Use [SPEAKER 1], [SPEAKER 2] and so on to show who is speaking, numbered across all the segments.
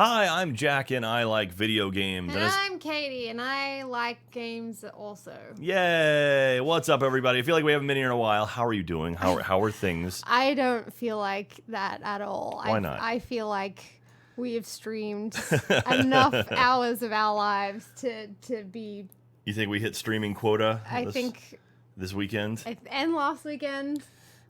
[SPEAKER 1] Hi, I'm Jack, and I like video games.
[SPEAKER 2] And I'm Caiti, and I like games also.
[SPEAKER 1] Yay! What's up, everybody? I feel like we haven't been here in a while. How are you doing? How are things?
[SPEAKER 2] I don't feel like that at all.
[SPEAKER 1] Why not?
[SPEAKER 2] I feel like we have streamed enough hours of our lives to be...
[SPEAKER 1] You think we hit streaming quota this weekend?
[SPEAKER 2] And last weekend.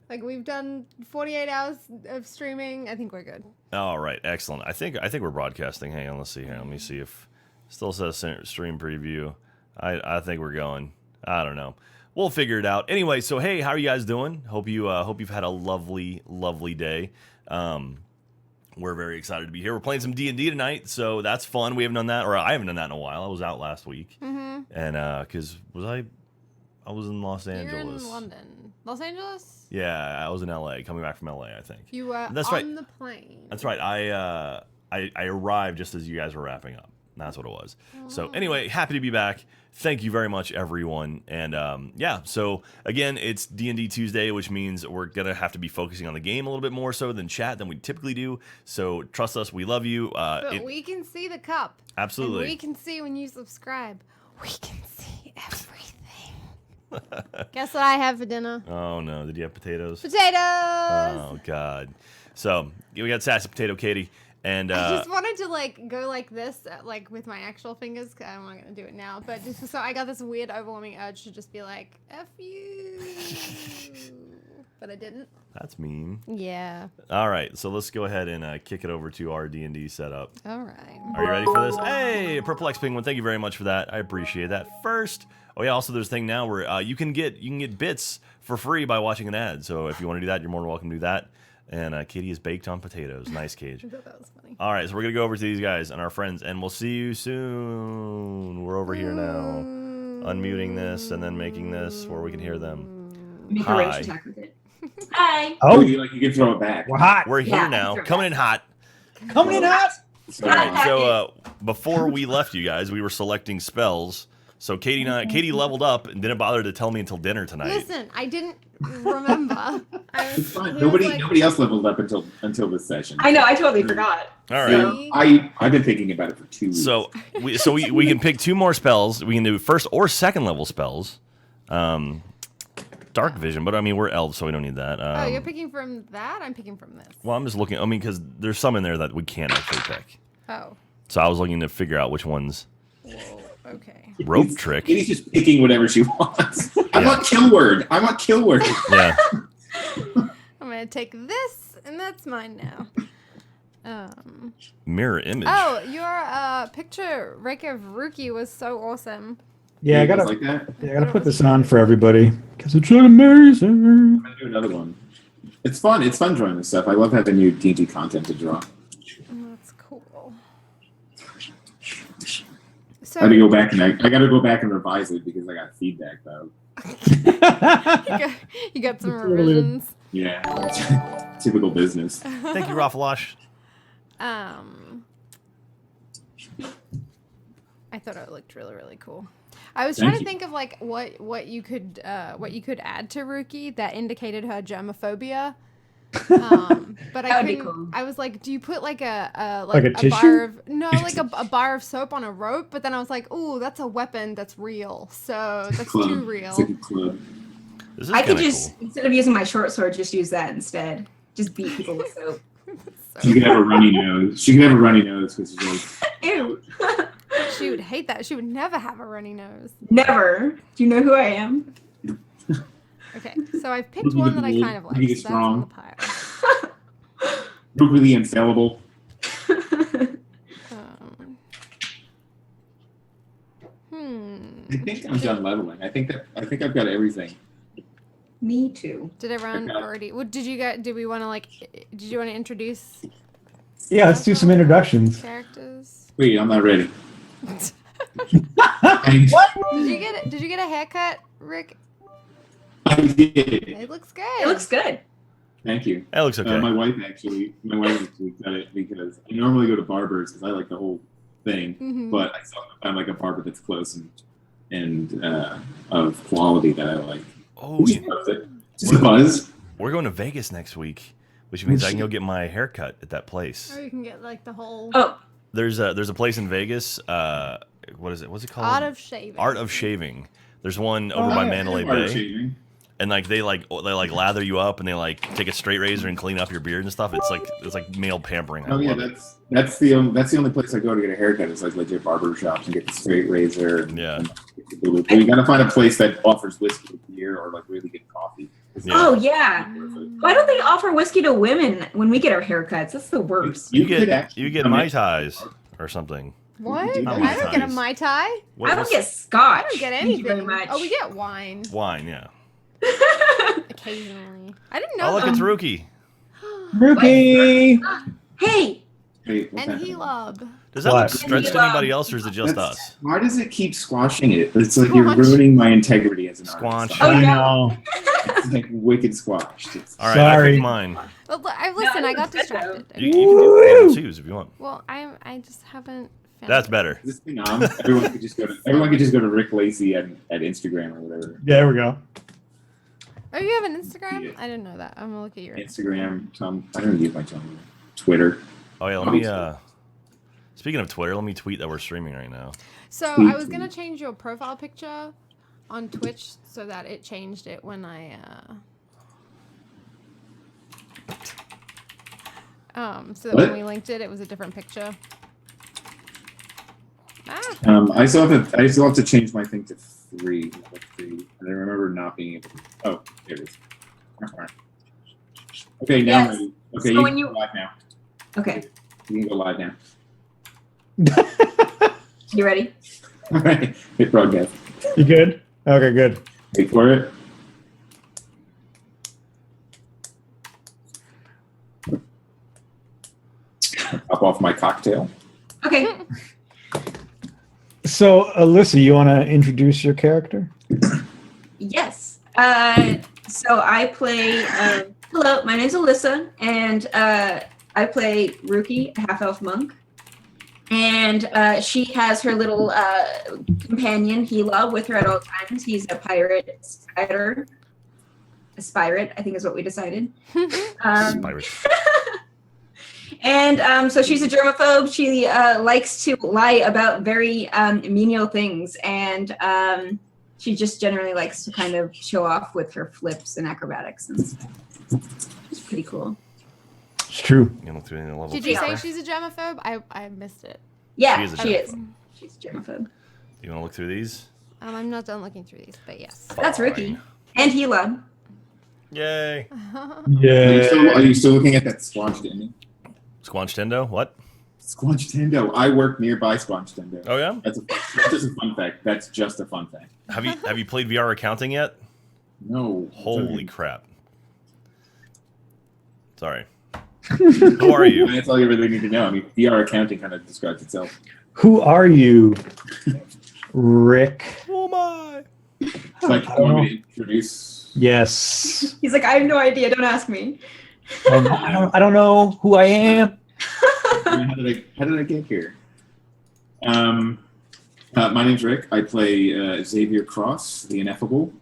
[SPEAKER 2] Like, we've done 48 hours of streaming. I think we're good.
[SPEAKER 1] All right, excellent. I think we're broadcasting. Hang on, let's see here. Let me see if it still says stream preview. I think we're going. I don't know. We'll figure it out. Anyway, so hey, how are you guys doing? Hope you've had a lovely day. We're very excited to be here. We're playing some DnD tonight, so that's fun. We haven't done that, or I haven't done that in a while. I was out last week, and because I was in Los Angeles.
[SPEAKER 2] You're in London. Los Angeles?
[SPEAKER 1] Yeah, I was in LA, coming back from LA, I think.
[SPEAKER 2] You were on the plane.
[SPEAKER 1] That's right. I arrived just as you guys were wrapping up. That's what it was. Oh. So anyway, happy to be back. Thank you very much, everyone. And yeah, so again, it's D&D Tuesday, which means we're going to have to be focusing on the game a little bit more so than chat than we typically do. So trust us, we love you.
[SPEAKER 2] But we can see the cup.
[SPEAKER 1] Absolutely.
[SPEAKER 2] And we can see when you subscribe. We can see everything. Guess what I have for dinner?
[SPEAKER 1] Oh no! Did you have potatoes?
[SPEAKER 2] Potatoes!
[SPEAKER 1] Oh god! So we got sassy potato, Katie, and
[SPEAKER 2] I just wanted to go like this, with my actual fingers. I'm not gonna do it now, but just so I got this weird, overwhelming urge to just be like, "F you," but I didn't.
[SPEAKER 1] That's mean.
[SPEAKER 2] Yeah.
[SPEAKER 1] All right, so let's go ahead and kick it over to our D&D setup.
[SPEAKER 2] All right.
[SPEAKER 1] Are you ready for this? Hey, Perplex Penguin, thank you very much for that. I appreciate that. First. Oh yeah, also there's a thing now where you can get bits for free by watching an ad. So if you want to do that, you're more than welcome to do that. And Katie is baked on potatoes. Nice, Cage.
[SPEAKER 2] I thought that was funny.
[SPEAKER 1] All right, so we're gonna go over to these guys and our friends, and we'll see you soon. We're over here now, unmuting this and then making this where we can hear them.
[SPEAKER 3] Make a rage attack with it. Hi.
[SPEAKER 4] Oh, you can throw it back.
[SPEAKER 1] We're hot. We're here now, coming in hot.
[SPEAKER 4] Coming in hot.
[SPEAKER 1] All right, so before we left you guys, we were selecting spells. So Katie leveled up and didn't bother to tell me until dinner tonight.
[SPEAKER 2] Listen, I didn't remember.
[SPEAKER 4] It's fine. Nobody else leveled up until this session.
[SPEAKER 3] I know. I totally forgot.
[SPEAKER 1] All right.
[SPEAKER 4] So, I've been thinking about it for 2 weeks.
[SPEAKER 1] So we can pick 2 more spells. We can do first or second level spells. Dark vision, but I mean we're elves, so we don't need that.
[SPEAKER 2] Oh, you're picking from that? I'm picking from this.
[SPEAKER 1] Well, I'm just looking. I mean, because there's some in there that we can't actually pick.
[SPEAKER 2] Oh.
[SPEAKER 1] So I was looking to figure out which ones.
[SPEAKER 2] Whoa. Okay.
[SPEAKER 1] Rope trick.
[SPEAKER 4] Katie's just picking whatever she wants. I want kill word.
[SPEAKER 1] Yeah.
[SPEAKER 2] I'm gonna take this, and that's mine now.
[SPEAKER 1] Mirror image.
[SPEAKER 2] Oh, your picture, Rick, of Rookie was so awesome.
[SPEAKER 4] Yeah, I gotta
[SPEAKER 5] put this on for everybody because it's amazing.
[SPEAKER 4] I'm gonna do another one. It's fun. It's fun drawing this stuff. I love having new D&D content to draw.
[SPEAKER 2] That's cool. So,
[SPEAKER 4] I gotta go back and revise it because I got feedback though.
[SPEAKER 2] you got some revisions.
[SPEAKER 4] Yeah, typical business.
[SPEAKER 1] Thank you, Rafalosh.
[SPEAKER 2] I thought it looked really, really cool. I was trying to think of what you could add to Rookie that indicated her germophobia. But I couldn't. Cool. I was like, do you put like a bar of a bar of soap on a rope? But then I was like, ooh, that's a weapon that's real. So that's too real.
[SPEAKER 3] I could just instead of using my short sword, just use that instead. Just beat people with soap.
[SPEAKER 4] She could have a runny nose. Because she's like,
[SPEAKER 3] ew.
[SPEAKER 2] She would hate that. She would never have a runny nose.
[SPEAKER 3] Never. Do you know who I am?
[SPEAKER 2] Okay, so I've picked one that I kind of like. So that's on the pile.
[SPEAKER 4] Really infallible. I think I'm done leveling. I think I've got everything.
[SPEAKER 3] Me too.
[SPEAKER 2] Did everyone already? What did you get? Did we want to Did you want to introduce?
[SPEAKER 5] Yeah, let's do some introductions.
[SPEAKER 2] Characters.
[SPEAKER 4] Wait, I'm not ready.
[SPEAKER 5] What?
[SPEAKER 2] Did you get a haircut, Rick?
[SPEAKER 4] I did.
[SPEAKER 2] It looks good.
[SPEAKER 3] It looks good.
[SPEAKER 4] Thank you.
[SPEAKER 1] That looks okay.
[SPEAKER 4] My wife actually got it because I normally go to barbers because I like the whole thing, but I found like a barber that's close and of quality that I like.
[SPEAKER 1] Oh,
[SPEAKER 4] just a buzz.
[SPEAKER 1] We're going to Vegas next week, which means I can go get my haircut at that place.
[SPEAKER 2] Or you can get like the whole.
[SPEAKER 3] Oh,
[SPEAKER 1] there's a place in Vegas. What is it? What's it called?
[SPEAKER 2] Art of Shaving.
[SPEAKER 1] There's one over by Mandalay
[SPEAKER 4] Art of
[SPEAKER 1] Bay.
[SPEAKER 4] Shaving.
[SPEAKER 1] And like they lather you up and they like take a straight razor and clean up your beard and stuff. It's like male pampering.
[SPEAKER 4] Oh yeah, that's the only place I go to get a haircut. It's like legit barber shops and get the straight razor. And,
[SPEAKER 1] Yeah.
[SPEAKER 4] But you gotta find a place that offers whiskey with beer or like really good coffee.
[SPEAKER 1] Yeah.
[SPEAKER 3] Oh yeah. Why don't they offer whiskey to women when we get our haircuts? That's the worst.
[SPEAKER 1] You get Mai Tais or something.
[SPEAKER 2] What?
[SPEAKER 4] do
[SPEAKER 2] I don't get a Mai Tai.
[SPEAKER 3] I don't get scotch.
[SPEAKER 2] I don't get
[SPEAKER 3] Thank you very
[SPEAKER 2] anything.
[SPEAKER 3] much.
[SPEAKER 2] Oh, we get wine.
[SPEAKER 1] Wine, yeah.
[SPEAKER 2] Occasionally. I didn't know
[SPEAKER 1] Oh, look,
[SPEAKER 2] that.
[SPEAKER 1] it's Rookie.
[SPEAKER 5] Rookie.
[SPEAKER 3] Hey,
[SPEAKER 4] Hey, what's
[SPEAKER 2] And
[SPEAKER 4] happening?
[SPEAKER 2] Helub.
[SPEAKER 1] Does that
[SPEAKER 5] What?
[SPEAKER 1] look stretched to anybody else, or is it just us?
[SPEAKER 4] Why does it keep squashing it? It's like you're
[SPEAKER 2] Squash.
[SPEAKER 4] ruining my integrity as an artist.
[SPEAKER 1] Squanch.
[SPEAKER 3] Oh,
[SPEAKER 5] I
[SPEAKER 3] no.
[SPEAKER 5] know.
[SPEAKER 4] It's like wicked squashed.
[SPEAKER 1] All right, I
[SPEAKER 5] Sorry.
[SPEAKER 1] picked mine.
[SPEAKER 2] Well, listen, I got
[SPEAKER 3] it's good,
[SPEAKER 2] distracted.
[SPEAKER 1] You can do level twos if you want.
[SPEAKER 2] Well, I just haven't. Found
[SPEAKER 1] That's
[SPEAKER 2] it.
[SPEAKER 1] better.
[SPEAKER 4] Is this thing on? Everyone could just go to Rick Lacey at Instagram or whatever.
[SPEAKER 5] Yeah, there we go.
[SPEAKER 2] Oh, you have an Instagram?
[SPEAKER 4] Yeah.
[SPEAKER 2] I didn't know that. I'm gonna look at your.
[SPEAKER 4] Instagram, I don't use my Tumblr. Twitter.
[SPEAKER 1] Oh yeah, let me. Speaking of Twitter, let me tweet that we're streaming right now.
[SPEAKER 2] So I was gonna change your profile picture on Twitch so that it changed it when I. So that when we linked it, it was a different picture.
[SPEAKER 4] I still have to change my thing to 3. And I remember not being able to. Oh, there it is. Okay, now I'm
[SPEAKER 3] Yes.
[SPEAKER 4] ready. Okay,
[SPEAKER 3] So
[SPEAKER 4] you
[SPEAKER 3] when
[SPEAKER 4] can
[SPEAKER 3] you-
[SPEAKER 4] go live now.
[SPEAKER 3] okay.
[SPEAKER 4] You can go live now.
[SPEAKER 3] You ready?
[SPEAKER 4] All right, hit broadcast.
[SPEAKER 5] You good? Okay, good.
[SPEAKER 4] Wait for it. Pop off my cocktail.
[SPEAKER 3] Okay.
[SPEAKER 5] So, Alyssa, you want to introduce your character?
[SPEAKER 3] Yes. So I play. Hello, my name's Alyssa, and I play Rookie, a half-elf monk. And she has her little companion, Hela, with her at all times. He's a pirate spider. A spirate, I think is what we decided.
[SPEAKER 1] Pirate.
[SPEAKER 3] And so she's a germaphobe. She likes to lie about very menial things. And she just generally likes to kind of show off with her flips and acrobatics and stuff. It's pretty cool.
[SPEAKER 5] It's true.
[SPEAKER 1] You know, through the level
[SPEAKER 2] Did you
[SPEAKER 1] two.
[SPEAKER 2] say she's a germaphobe? I missed it.
[SPEAKER 3] Yeah,
[SPEAKER 1] She is a
[SPEAKER 3] she is.
[SPEAKER 1] germaphobe.
[SPEAKER 3] She's a germaphobe.
[SPEAKER 1] You want to look through these?
[SPEAKER 2] I'm not done looking through these, but yes.
[SPEAKER 3] That's Rookie. And Hela.
[SPEAKER 1] Yay!
[SPEAKER 5] Yeah.
[SPEAKER 4] Are you still looking at that Squanch ending?
[SPEAKER 1] Squanch Tendo? What?
[SPEAKER 4] Squanch Tendo. I work nearby Squanch Tendo.
[SPEAKER 1] Oh yeah.
[SPEAKER 4] That's just a fun fact. That's just a fun fact.
[SPEAKER 1] Have you played VR accounting yet?
[SPEAKER 4] No.
[SPEAKER 1] Holy crap! Sorry. Who are you?
[SPEAKER 4] That's all you really need to know. I mean, VR accounting kind of describes itself.
[SPEAKER 5] Who are you, Rick?
[SPEAKER 1] Who am I?
[SPEAKER 4] It's like, you want me to introduce?
[SPEAKER 5] Yes.
[SPEAKER 3] He's like, I have no idea. Don't ask me.
[SPEAKER 5] I don't know who I am.
[SPEAKER 4] How did I get here? My name's Rick. I play Xavier Cross, the Ineffable.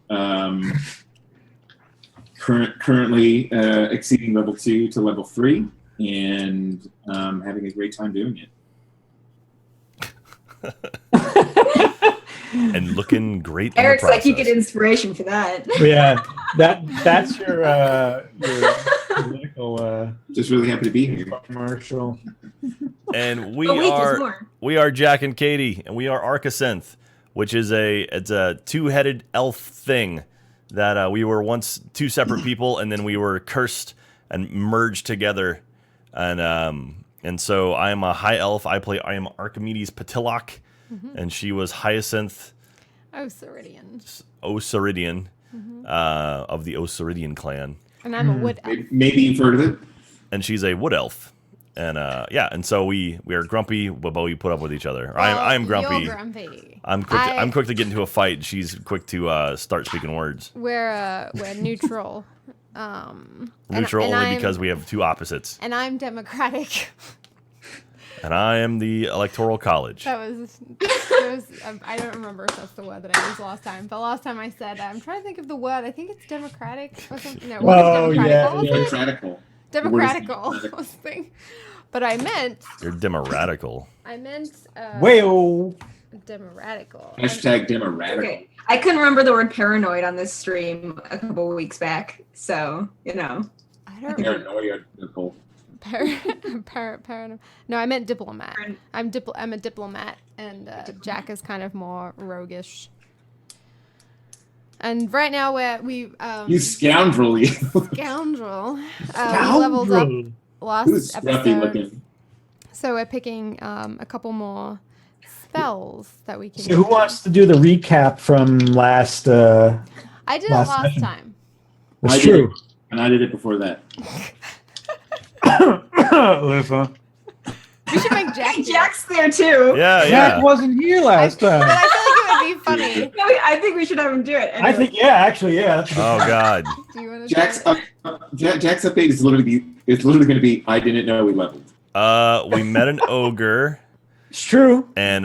[SPEAKER 4] Currently exceeding level 2 to level 3, and having a great time doing it.
[SPEAKER 1] And looking great. in
[SPEAKER 3] Eric's
[SPEAKER 1] the
[SPEAKER 3] like, you
[SPEAKER 1] process.
[SPEAKER 3] get inspiration for that.
[SPEAKER 5] Yeah, that's your political
[SPEAKER 4] Just really happy to be here.
[SPEAKER 5] commercial.
[SPEAKER 1] And we
[SPEAKER 3] Oh, wait, there's
[SPEAKER 1] are
[SPEAKER 3] more.
[SPEAKER 1] Jack and Caiti, and we are Arcasynth, which is a two-headed elf thing that we were once two separate people, and then we were cursed and merged together. And so I am a high elf. I am Archimedes Pattillo, and she was Hyacinth
[SPEAKER 2] Oh, Ceridian.
[SPEAKER 1] Osiridian of the Osiridian clan,
[SPEAKER 2] And I'm a wood elf.
[SPEAKER 4] Maybe you've heard of it.
[SPEAKER 1] and she's a wood elf. And and so we are grumpy, but we put up with each other. I'm grumpy.
[SPEAKER 2] You're grumpy.
[SPEAKER 1] I'm quick to get into a fight. She's quick to start speaking words.
[SPEAKER 2] We're neutral.
[SPEAKER 1] Neutral
[SPEAKER 2] and
[SPEAKER 1] only
[SPEAKER 2] I'm-
[SPEAKER 1] because we have two opposites.
[SPEAKER 2] And I'm democratic.
[SPEAKER 1] And I am the Electoral College.
[SPEAKER 2] That was I don't remember if that's the word that I used last time. But last time I said, I'm trying to think of the word. I think it's democratic or something. No, what
[SPEAKER 5] Oh,
[SPEAKER 2] is
[SPEAKER 5] yeah,
[SPEAKER 2] democratical?
[SPEAKER 5] yeah.
[SPEAKER 4] Democratical.
[SPEAKER 2] Democratical. I was thinking. But I meant
[SPEAKER 1] You're demoradical.
[SPEAKER 2] meant
[SPEAKER 5] Wayo.
[SPEAKER 2] demoradical.
[SPEAKER 4] Hashtag demoradical.
[SPEAKER 3] Okay. I couldn't remember the word paranoid on this stream a couple weeks back, so
[SPEAKER 2] I don't
[SPEAKER 4] Paranoia, Nicole.
[SPEAKER 2] No, I meant diplomat. I'm a diplomat, and Jack is kind of more roguish. And right now we
[SPEAKER 4] You scoundrel, you.
[SPEAKER 2] scoundrel. We leveled up
[SPEAKER 4] Who's
[SPEAKER 2] last
[SPEAKER 4] scruffy
[SPEAKER 2] episode,
[SPEAKER 4] looking?
[SPEAKER 2] so we're picking a couple more spells that we can.
[SPEAKER 5] So who wants to do the recap from last?
[SPEAKER 2] I did it last
[SPEAKER 5] session?
[SPEAKER 2] time.
[SPEAKER 5] That's
[SPEAKER 4] I did
[SPEAKER 5] true.
[SPEAKER 4] it, and I did it before that.
[SPEAKER 5] Listen.
[SPEAKER 2] We should make Jack.
[SPEAKER 3] Hey, Jack's there too.
[SPEAKER 1] Yeah,
[SPEAKER 5] Jack wasn't here last
[SPEAKER 2] But
[SPEAKER 5] time.
[SPEAKER 2] I feel like it would be funny.
[SPEAKER 3] No, I think we should have him do it.
[SPEAKER 5] I think, actually, yeah. That's a good
[SPEAKER 1] Oh God.
[SPEAKER 2] Do you want to?
[SPEAKER 4] Jack's update is literally going to be. I didn't know we leveled.
[SPEAKER 1] We met an ogre,
[SPEAKER 5] It's true.
[SPEAKER 1] and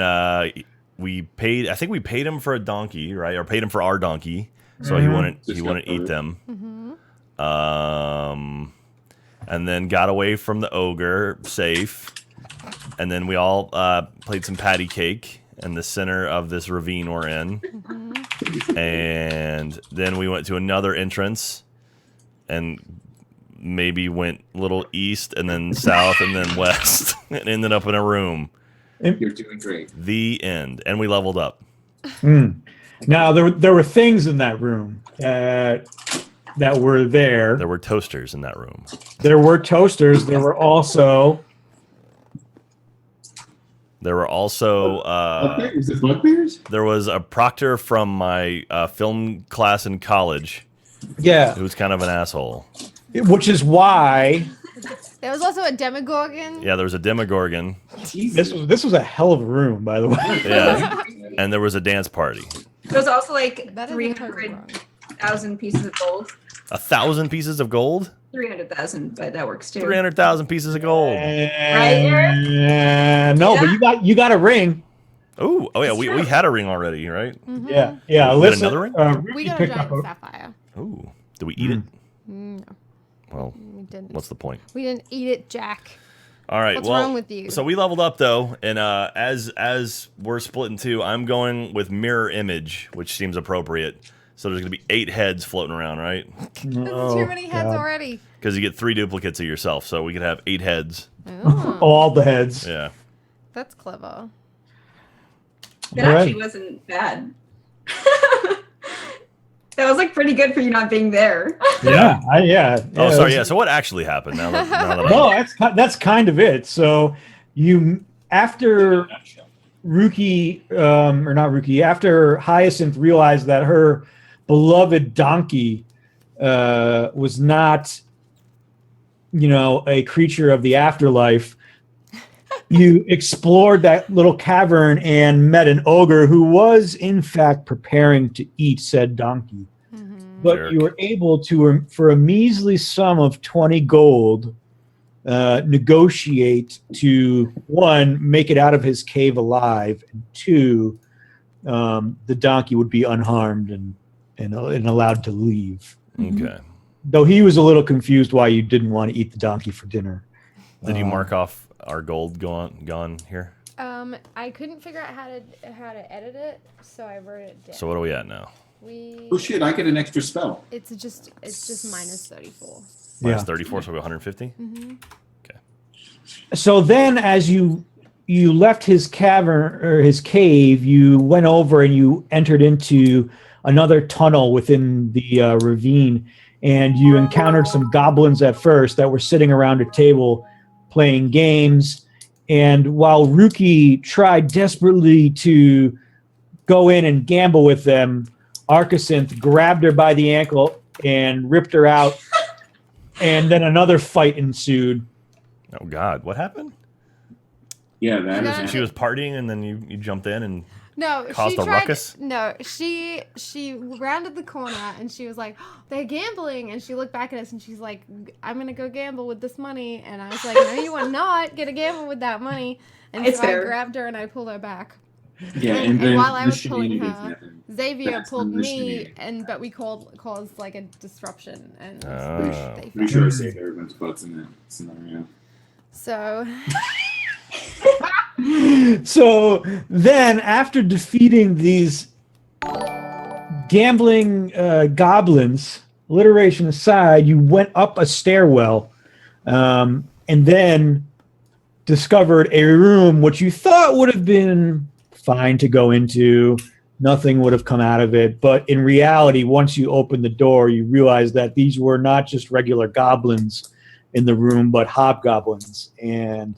[SPEAKER 1] we paid. I think we paid him for a donkey, right? Or paid him for our donkey, so he
[SPEAKER 5] Mhm.
[SPEAKER 1] wouldn't
[SPEAKER 4] Just got
[SPEAKER 1] eat
[SPEAKER 4] covered.
[SPEAKER 1] them.
[SPEAKER 2] Mm-hmm.
[SPEAKER 1] And then got away from the ogre safe, and then we all played some patty cake in the center of this ravine we're in, and then we went to another entrance, and maybe went a little east and then south and then west, and ended up in a room.
[SPEAKER 4] You're doing great.
[SPEAKER 1] The end, and we leveled up.
[SPEAKER 5] Mm. Now, there were things in that room that were there.
[SPEAKER 1] There were toasters in that room.
[SPEAKER 5] There were toasters. There were also...
[SPEAKER 4] Is this bugbears?
[SPEAKER 1] there was a proctor from my film class in college
[SPEAKER 5] Yeah,
[SPEAKER 1] who was kind of an asshole.
[SPEAKER 5] which is why
[SPEAKER 2] There was also a demogorgon.
[SPEAKER 1] Yeah, there was a demogorgon.
[SPEAKER 5] this was a hell of a room, by the way.
[SPEAKER 1] Yeah, and there was a dance party.
[SPEAKER 3] There's also like
[SPEAKER 2] That is totally wrong.
[SPEAKER 3] 300,000 pieces of gold.
[SPEAKER 1] 1,000 pieces of gold.
[SPEAKER 3] 300,000, but that works too.
[SPEAKER 1] 300,000 pieces of gold.
[SPEAKER 5] No, but you got a ring.
[SPEAKER 1] Ooh, oh yeah,
[SPEAKER 3] It's
[SPEAKER 1] we
[SPEAKER 3] true.
[SPEAKER 1] had a ring already, right?
[SPEAKER 2] Mhm.
[SPEAKER 5] Yeah.
[SPEAKER 1] We got
[SPEAKER 5] Listen,
[SPEAKER 1] another ring?
[SPEAKER 2] We
[SPEAKER 5] Ricky
[SPEAKER 2] got a
[SPEAKER 5] picked
[SPEAKER 2] giant
[SPEAKER 5] up
[SPEAKER 2] sapphire.
[SPEAKER 1] Ooh, did we eat it?
[SPEAKER 2] No,
[SPEAKER 1] Well,
[SPEAKER 2] we didn't.
[SPEAKER 1] what's the point?
[SPEAKER 2] We didn't eat it, Jack.
[SPEAKER 1] All right,
[SPEAKER 2] What's
[SPEAKER 1] well,
[SPEAKER 2] wrong with you?
[SPEAKER 1] so we leveled up though, and as we're split in two, I'm going with mirror image, which seems appropriate. So there's gonna be 8 heads floating around, right?
[SPEAKER 2] That's too many heads already.
[SPEAKER 1] Because you get 3 duplicates of yourself, so we could have 8 heads.
[SPEAKER 2] Oh,
[SPEAKER 5] All the heads.
[SPEAKER 1] Yeah.
[SPEAKER 2] that's clever.
[SPEAKER 3] That
[SPEAKER 5] All right.
[SPEAKER 3] actually wasn't bad. That was like pretty good for you not being there.
[SPEAKER 5] Yeah.
[SPEAKER 1] Oh, sorry. Yeah. So what actually happened? Now that
[SPEAKER 5] No, that's kind of it. So after after Hyacinth realized that her beloved donkey was not, a creature of the afterlife, you explored that little cavern and met an ogre who was, in fact, preparing to eat said donkey. But
[SPEAKER 1] Jerk.
[SPEAKER 5] you were able to, for a measly sum of 20 gold, negotiate to, 1, make it out of his cave alive, and 2, the donkey would be unharmed and allowed to leave.
[SPEAKER 1] Okay.
[SPEAKER 5] Though he was a little confused why you didn't want to eat the donkey for dinner.
[SPEAKER 1] Did you mark off our gold gone here?
[SPEAKER 2] I couldn't figure out how to edit it, so I wrote it down.
[SPEAKER 1] So what are we at now?
[SPEAKER 4] Oh shit! I get an extra spell.
[SPEAKER 2] It's just minus 34.
[SPEAKER 1] Minus
[SPEAKER 5] Yeah.
[SPEAKER 1] 34, so we 150.
[SPEAKER 5] So then, as you left his cavern or his cave, you went over and you entered into another tunnel within the ravine, and you encountered some goblins at first that were sitting around a table playing games. And while Ruki tried desperately to go in and gamble with them, Arcasinth grabbed her by the ankle and ripped her out, and then another fight ensued.
[SPEAKER 1] Oh God, what happened?
[SPEAKER 4] Yeah, that
[SPEAKER 2] Yeah.
[SPEAKER 4] is.
[SPEAKER 1] She was partying, and then you jumped in and
[SPEAKER 2] No,
[SPEAKER 1] Caused
[SPEAKER 2] she
[SPEAKER 1] a
[SPEAKER 2] tried.
[SPEAKER 1] ruckus?
[SPEAKER 2] No, she rounded the corner and she was like, oh, "They're gambling," and she looked back at us and she's like, "I'm gonna go gamble with this money," and I was like, "No, you are not gonna gamble with that money." And
[SPEAKER 3] It's
[SPEAKER 2] so I
[SPEAKER 3] fair.
[SPEAKER 2] grabbed her and I pulled her back.
[SPEAKER 4] Yeah,
[SPEAKER 2] And
[SPEAKER 4] then
[SPEAKER 2] while I
[SPEAKER 4] the
[SPEAKER 2] was pulling
[SPEAKER 4] shenanigans
[SPEAKER 2] her,
[SPEAKER 4] happened.
[SPEAKER 2] Xavier
[SPEAKER 4] That's
[SPEAKER 2] pulled
[SPEAKER 4] when the
[SPEAKER 2] me,
[SPEAKER 4] shenanigans-
[SPEAKER 2] but we caused like a disruption, and
[SPEAKER 1] Ah.
[SPEAKER 2] they
[SPEAKER 4] Pretty sure I saved everyone's butts in that scenario.
[SPEAKER 2] so
[SPEAKER 5] So then, after defeating these gambling goblins, alliteration aside, you went up a stairwell and then discovered a room which you thought would have been fine to go into. Nothing would have come out of it. But in reality, once you opened the door, you realized that these were not just regular goblins in the room, but hobgoblins. And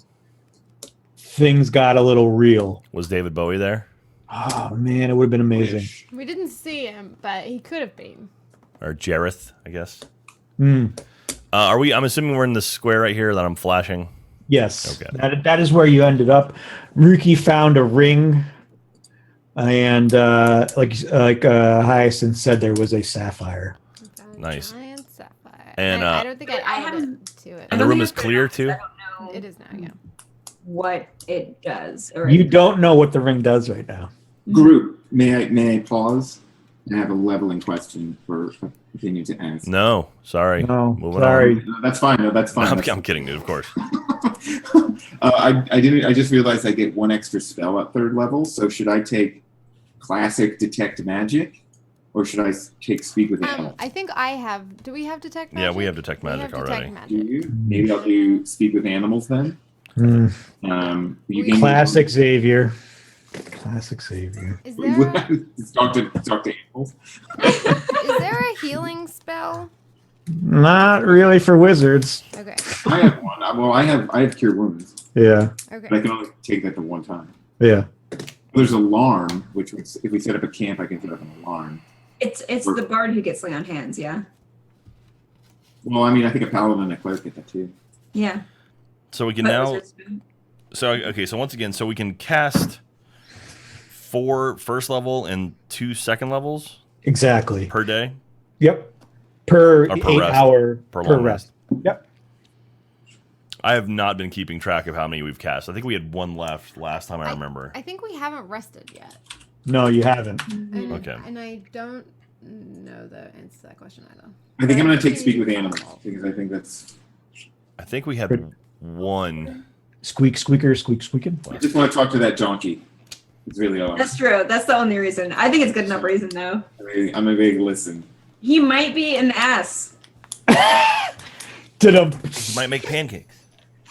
[SPEAKER 5] things got a little real.
[SPEAKER 1] Was David Bowie there?
[SPEAKER 5] Oh, man, it would have been amazing.
[SPEAKER 2] We didn't see him, but he could have been.
[SPEAKER 1] Or Jareth, I guess.
[SPEAKER 5] Mm.
[SPEAKER 1] Are we? I'm assuming we're in the square right here that I'm flashing.
[SPEAKER 5] Yes,
[SPEAKER 1] Okay.
[SPEAKER 5] that is where you ended up. Ruki found a ring, and like Hyacinth said, there was a sapphire.
[SPEAKER 1] Nice.
[SPEAKER 2] Giant sapphire.
[SPEAKER 1] And,
[SPEAKER 2] I don't think I
[SPEAKER 3] I
[SPEAKER 2] added
[SPEAKER 3] haven't-
[SPEAKER 2] it to it.
[SPEAKER 1] And the room is clear too.
[SPEAKER 3] I don't know
[SPEAKER 2] It is now, yeah.
[SPEAKER 3] what it does. Or
[SPEAKER 5] You don't know what the ring does right now.
[SPEAKER 4] Group, may I pause? I have a leveling question for continue to ask.
[SPEAKER 1] No, sorry.
[SPEAKER 5] No,
[SPEAKER 1] Moving
[SPEAKER 5] sorry.
[SPEAKER 1] on.
[SPEAKER 4] No, that's fine. No, that's fine.
[SPEAKER 1] I'm kidding, dude. Of course.
[SPEAKER 4] I didn't. I just realized I get one extra spell at 3rd level. So should I take classic detect magic, or should I take speak with animals?
[SPEAKER 2] I think I have. Do we have detect magic?
[SPEAKER 1] Yeah, we have detect magic
[SPEAKER 2] we have
[SPEAKER 1] already.
[SPEAKER 2] Detect
[SPEAKER 4] Do
[SPEAKER 2] magic.
[SPEAKER 4] you? Maybe I'll do speak with animals then.
[SPEAKER 5] Mm.
[SPEAKER 4] You gave me-
[SPEAKER 5] Classic Xavier. Classic Xavier.
[SPEAKER 2] Is there
[SPEAKER 4] talk to animals.
[SPEAKER 2] is there a healing spell?
[SPEAKER 5] Not really for wizards.
[SPEAKER 2] Okay.
[SPEAKER 4] I have one. Well, I have cure wounds,
[SPEAKER 5] Yeah,
[SPEAKER 4] but I
[SPEAKER 2] Okay.
[SPEAKER 4] can only take that the one time.
[SPEAKER 5] yeah.
[SPEAKER 4] There's alarm, which was, if we set up a camp, I can set up an alarm.
[SPEAKER 3] It's the bard who gets lay on hands, yeah.
[SPEAKER 4] Well, I mean, I think a paladin and a cleric get that too.
[SPEAKER 3] Yeah.
[SPEAKER 1] So we can
[SPEAKER 3] But
[SPEAKER 1] now.
[SPEAKER 3] wizards do.
[SPEAKER 1] So okay. So once again, so we can cast 4 first level and 2 second levels
[SPEAKER 5] Exactly.
[SPEAKER 1] per day.
[SPEAKER 5] Yep. Per
[SPEAKER 1] Or per
[SPEAKER 5] 8
[SPEAKER 1] rest.
[SPEAKER 5] hour
[SPEAKER 1] Per
[SPEAKER 5] per
[SPEAKER 1] long
[SPEAKER 5] rest. Yep.
[SPEAKER 1] I have not been keeping track of how many we've cast. I think we had 1 left last time I remember.
[SPEAKER 2] I think we haven't rested yet.
[SPEAKER 5] No, you haven't.
[SPEAKER 2] And,
[SPEAKER 1] Okay.
[SPEAKER 2] And I don't know the answer to that question either.
[SPEAKER 4] I think I'm going to take speak with animals because I think that's.
[SPEAKER 1] I think we had
[SPEAKER 5] Good.
[SPEAKER 1] 1.
[SPEAKER 5] Squeak, squeaker, squeak, squeaking.
[SPEAKER 4] I just want to talk to that donkey. It's really all.
[SPEAKER 3] That's true. That's the only reason. I think it's good enough reason though.
[SPEAKER 4] I'm a big listen.
[SPEAKER 3] He might be an ass.
[SPEAKER 5] Did
[SPEAKER 1] Might make pancakes.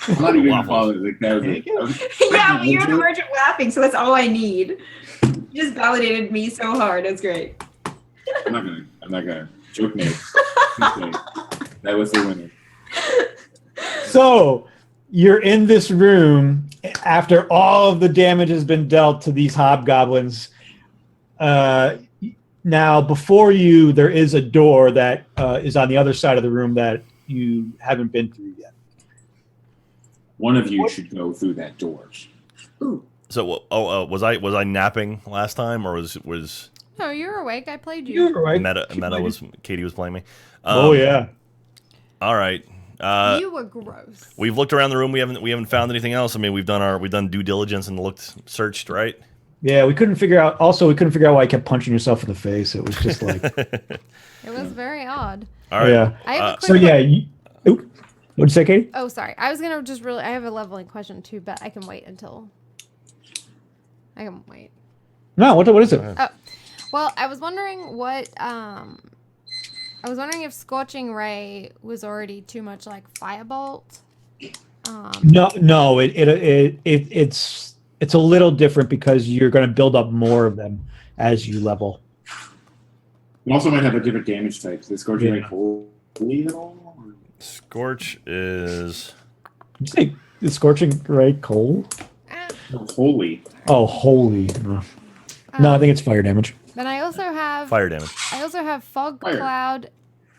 [SPEAKER 4] I'm not even
[SPEAKER 1] Waffles.
[SPEAKER 4] following like that. Was
[SPEAKER 3] Yeah, but you're on the verge of laughing, so that's all I need. You just validated me so hard. That's great.
[SPEAKER 4] I'm not gonna. Joke made. Okay. That was the winner.
[SPEAKER 5] So you're in this room after all of the damage has been dealt to these hobgoblins. Now, before you, there is a door that is on the other side of the room that you haven't been through yet.
[SPEAKER 4] One of you should go through that door.
[SPEAKER 3] Ooh.
[SPEAKER 1] So was I napping last time, or was
[SPEAKER 2] No, you're awake. I played you.
[SPEAKER 5] You're right.
[SPEAKER 1] Meta was Katie was playing me?
[SPEAKER 5] Oh yeah.
[SPEAKER 1] All right.
[SPEAKER 2] You were gross.
[SPEAKER 1] We've looked around the room. We haven't found anything else. I mean, we've done due diligence and searched, right?
[SPEAKER 5] Yeah, we couldn't figure out. Also, we couldn't figure out why you kept punching yourself in the face. It was just like,
[SPEAKER 2] It was very odd.
[SPEAKER 1] All right.
[SPEAKER 5] yeah.
[SPEAKER 2] I have a quick
[SPEAKER 5] So yeah, what'd you say, Katie?
[SPEAKER 2] Oh, sorry. I was gonna just I have a leveling question too, but I can wait until. I can wait.
[SPEAKER 5] No, what is it?
[SPEAKER 2] Oh, well, I was wondering what I was wondering if Scorching Ray was already too much like Firebolt.
[SPEAKER 5] No, it's a little different because you're going to build up more of them as you level.
[SPEAKER 4] You also might have a different damage type. Is Scorching
[SPEAKER 5] Yeah.
[SPEAKER 4] like holy at all?
[SPEAKER 1] Scorch is.
[SPEAKER 5] Did you say is Scorching Ray cold?
[SPEAKER 2] Ah,
[SPEAKER 4] No, holy.
[SPEAKER 5] Oh, holy. No, I think it's fire damage.
[SPEAKER 2] Then I also have
[SPEAKER 1] Fire damage.
[SPEAKER 2] Fog
[SPEAKER 4] Fire.
[SPEAKER 2] Cloud,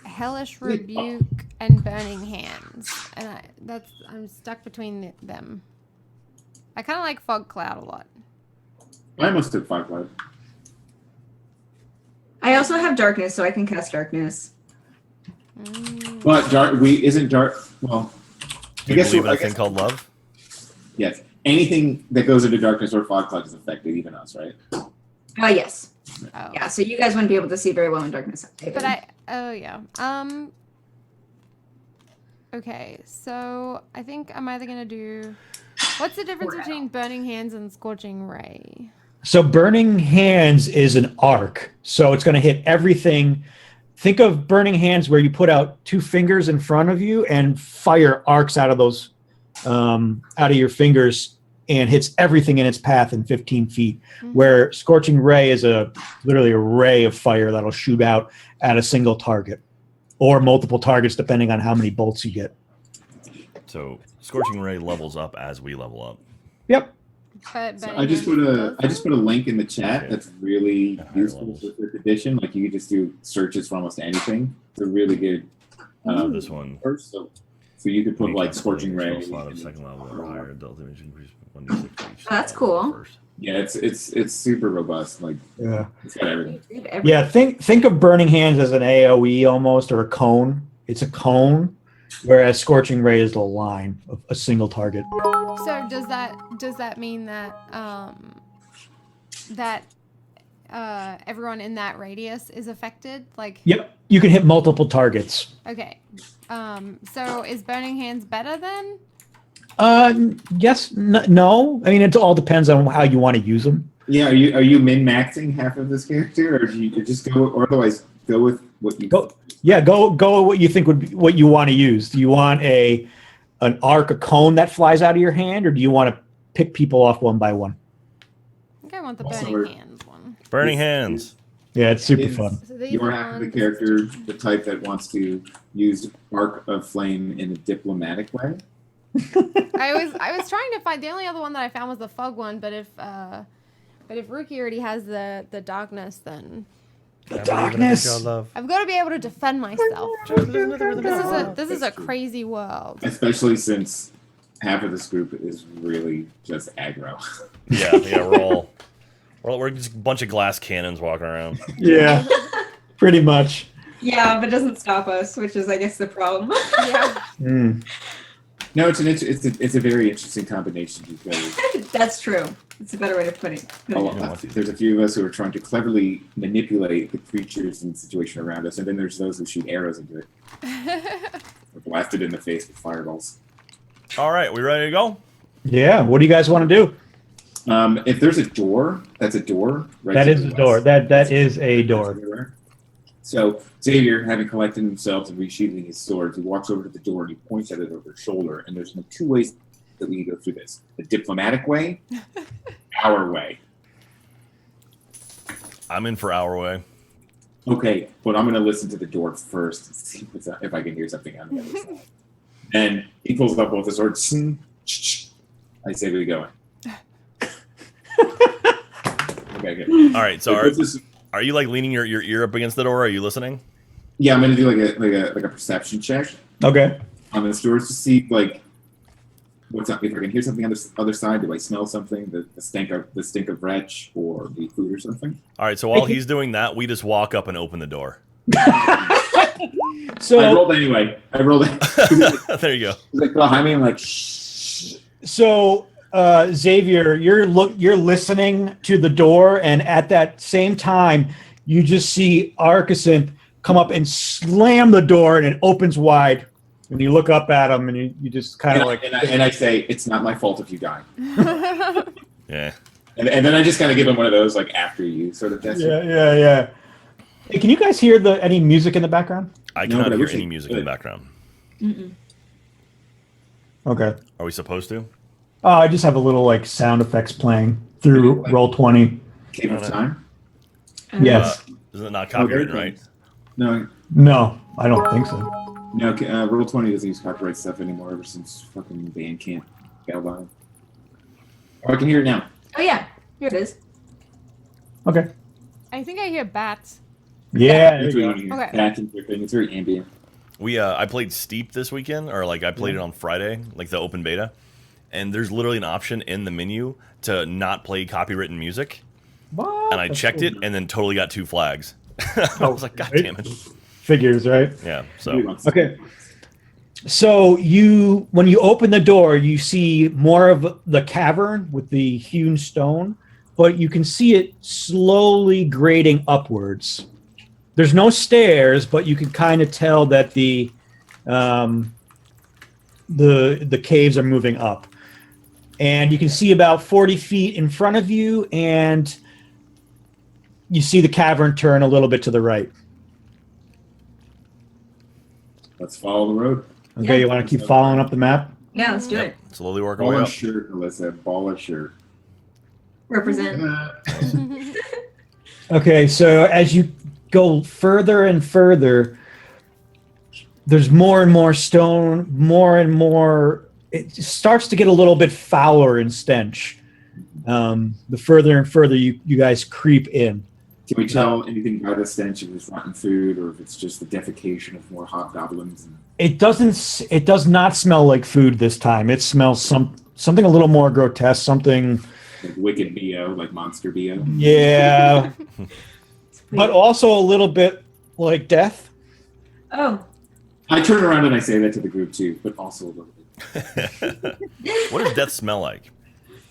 [SPEAKER 2] Hellish Rebuke, and Burning Hands, and I'm stuck between them. I kind of like Fog Cloud a lot.
[SPEAKER 4] I almost took 5 cloud.
[SPEAKER 3] I also have darkness, so I can cast darkness.
[SPEAKER 4] But isn't dark. Well,
[SPEAKER 1] Do you believe in a thing called love?
[SPEAKER 4] yes. Anything that goes into darkness or fog cloud is affected, even us, right?
[SPEAKER 3] Yes.
[SPEAKER 2] Oh.
[SPEAKER 3] Yeah, so you guys wouldn't be able to see very well in darkness.
[SPEAKER 2] But yeah. Okay, so I think I'm either gonna do What's the difference
[SPEAKER 3] Pour it
[SPEAKER 2] between Burning Hands and Scorching Ray?
[SPEAKER 5] So Burning Hands is an arc. So it's going to hit everything. Think of Burning Hands where you put out 2 fingers in front of you and fire arcs out of those, out of your fingers, and hits everything in its path in 15 feet. Where Scorching Ray is literally a ray of fire that'll shoot out at a single target or multiple targets depending on how many bolts you get.
[SPEAKER 1] So Scorching Ray levels up as we level up.
[SPEAKER 5] Yep.
[SPEAKER 2] But
[SPEAKER 4] So
[SPEAKER 2] Burning
[SPEAKER 4] I just
[SPEAKER 2] Hands
[SPEAKER 4] put a link in the chat
[SPEAKER 1] Okay.
[SPEAKER 4] that's really
[SPEAKER 1] At higher
[SPEAKER 4] useful
[SPEAKER 1] levels.
[SPEAKER 4] for 5th edition. Like you can just do searches for almost anything. It's a really good
[SPEAKER 1] This one.
[SPEAKER 4] first. So you could put like Scorching Ray.
[SPEAKER 1] Slot of second level or higher. Adult image increase 1d6 for each
[SPEAKER 3] That's
[SPEAKER 1] level
[SPEAKER 3] cool.
[SPEAKER 1] first.
[SPEAKER 4] Yeah, it's super robust. Like
[SPEAKER 5] Yeah.
[SPEAKER 4] it's got everything.
[SPEAKER 5] Yeah, think of Burning Hands as an AoE almost, or a cone. It's a cone, whereas Scorching Ray is the line of a single target.
[SPEAKER 2] So does that mean that everyone in that radius is affected? Like,
[SPEAKER 5] Yep, you can hit multiple targets.
[SPEAKER 2] okay. So is Burning Hands better then?
[SPEAKER 5] Yes, no. I mean, it all depends on how you want to use them.
[SPEAKER 4] Yeah, are you min-maxing half of this character, or do you just go, or otherwise go with what you
[SPEAKER 5] Go. Yeah, go what you think would be what you want to use. Do you want an arc, a cone that flies out of your hand, or do you want to pick people off one by one?
[SPEAKER 2] I think I want the
[SPEAKER 4] Also,
[SPEAKER 2] Burning Hands one.
[SPEAKER 1] Burning Hands.
[SPEAKER 5] Yeah, it's super
[SPEAKER 4] Is-
[SPEAKER 5] fun.
[SPEAKER 2] So these
[SPEAKER 4] You're
[SPEAKER 2] are
[SPEAKER 4] half of the
[SPEAKER 2] ones-
[SPEAKER 4] character, the type that wants to use Arc of Flame in a diplomatic way.
[SPEAKER 2] I was trying to find the only other one that I found was the fog one, but if Rookie already has the darkness, then
[SPEAKER 5] The darkness.
[SPEAKER 2] I've got to be able to defend myself. This is a crazy world.
[SPEAKER 4] Especially since half of this group is really just aggro.
[SPEAKER 1] Yeah, we're just a bunch of glass cannons walking around.
[SPEAKER 5] Yeah, pretty much.
[SPEAKER 3] Yeah, but it doesn't stop us, which is, I guess, the problem.
[SPEAKER 2] Yeah.
[SPEAKER 5] Mm.
[SPEAKER 4] No, it's a very interesting combination because
[SPEAKER 3] That's true. It's a better way to put it.
[SPEAKER 4] there's a few of us who are trying to cleverly manipulate the creatures and situation around us, and then there's those who shoot arrows into it. Or blasted in the face with fireballs.
[SPEAKER 1] All right, we ready to go?
[SPEAKER 5] Yeah. What do you guys want to do?
[SPEAKER 4] If there's a door, that's a door. Right
[SPEAKER 5] That
[SPEAKER 4] to
[SPEAKER 5] is
[SPEAKER 4] the
[SPEAKER 5] a door.
[SPEAKER 4] west.
[SPEAKER 5] That is a door.
[SPEAKER 4] So Xavier, having collected himself and resheathing his sword, he walks over to the door and he points at it over his shoulder. And there's 2 ways that we can go through this: the diplomatic way, our way.
[SPEAKER 1] I'm in for our way.
[SPEAKER 4] Okay, but I'm going to listen to the door first and see if I can hear something on the other side. And he pulls up both his swords. I say, "Where are you going?" Okay, good.
[SPEAKER 1] All right, so are you like leaning your ear up against the door? Are you listening?
[SPEAKER 4] Yeah, I'm going to do like a perception check
[SPEAKER 5] Okay.
[SPEAKER 4] on this door to see like what's up. If I can hear something on the other side, do I smell something? The stink of wretch or the food or something?
[SPEAKER 1] All right, so while he's doing that, we just walk up and open the door.
[SPEAKER 5] So
[SPEAKER 4] I rolled anyway. I rolled it.
[SPEAKER 1] There you go.
[SPEAKER 4] Like behind me, I'm like, shh.
[SPEAKER 5] So, Xavier, you're listening to the door, and at that same time, you just see Arcasynth come up and slam the door, and it opens wide. And you look up at him, and you just kind of
[SPEAKER 4] And I say, it's not my fault if you die.
[SPEAKER 1] Yeah.
[SPEAKER 4] And then I just kind of give him one of those, like, after you sort of gesture.
[SPEAKER 5] Yeah. Hey, can you guys hear any music in the background?
[SPEAKER 1] I
[SPEAKER 4] No,
[SPEAKER 1] cannot
[SPEAKER 4] but I
[SPEAKER 1] hear
[SPEAKER 4] wish
[SPEAKER 1] any
[SPEAKER 4] I
[SPEAKER 1] music in the
[SPEAKER 4] could.
[SPEAKER 1] background.
[SPEAKER 5] Okay.
[SPEAKER 1] Are we supposed to?
[SPEAKER 5] I just have a little sound effects playing through Roll20.
[SPEAKER 4] Cave of Time?
[SPEAKER 5] Yes.
[SPEAKER 1] Isn't it not copyrighted, right?
[SPEAKER 4] No,
[SPEAKER 5] No, I don't think so.
[SPEAKER 4] Roll20 doesn't use copyright stuff anymore ever since fucking Bandcamp got by. Oh, I can hear it now.
[SPEAKER 3] Oh, yeah. Here it is.
[SPEAKER 5] Okay.
[SPEAKER 2] I think I hear bats.
[SPEAKER 5] Yeah.
[SPEAKER 4] That's what
[SPEAKER 5] there
[SPEAKER 4] you
[SPEAKER 5] you
[SPEAKER 4] want
[SPEAKER 5] go.
[SPEAKER 4] to hear.
[SPEAKER 2] Okay.
[SPEAKER 4] That's interesting. It's very ambient.
[SPEAKER 1] I played Steep this weekend, or I played it on Friday, like the open beta, and there's literally an option in the menu to not play copywritten music,
[SPEAKER 5] What?
[SPEAKER 1] and I
[SPEAKER 5] That's
[SPEAKER 1] checked
[SPEAKER 5] cool.
[SPEAKER 1] it, and then totally got 2 flags. I was like, God damn it.
[SPEAKER 5] Figures, right?
[SPEAKER 1] Yeah, so
[SPEAKER 5] Okay. So when you open the door, you see more of the cavern with the hewn stone, but you can see it slowly grading upwards. There's no stairs, but you can kind of tell that the caves are moving up. and you can see about 40 feet in front of you, and you see the cavern turn a little bit to the right.
[SPEAKER 4] Let's follow the road.
[SPEAKER 5] Okay,
[SPEAKER 3] Yeah.
[SPEAKER 5] you want to keep following up the map?
[SPEAKER 3] Yeah, let's do it.
[SPEAKER 1] Slowly work our way
[SPEAKER 4] Baller
[SPEAKER 1] up.
[SPEAKER 4] shirt, Alyssa. Baller shirt.
[SPEAKER 3] Represent.
[SPEAKER 5] Okay, so as you go further and further, there's more and more stone, more and more. It starts to get a little bit fouler in stench. The further and further you guys creep in.
[SPEAKER 4] Can we tell anything by the stench if it's rotten food or if it's just the defecation of more hobgoblins?
[SPEAKER 5] It does not smell like food this time. It smells something a little more grotesque, something.
[SPEAKER 4] Like wicked BO, like monster BO.
[SPEAKER 5] Yeah. But also a little bit like death.
[SPEAKER 3] Oh.
[SPEAKER 4] I turn around and I say that to the group too, but also a little bit.
[SPEAKER 1] What does death smell like?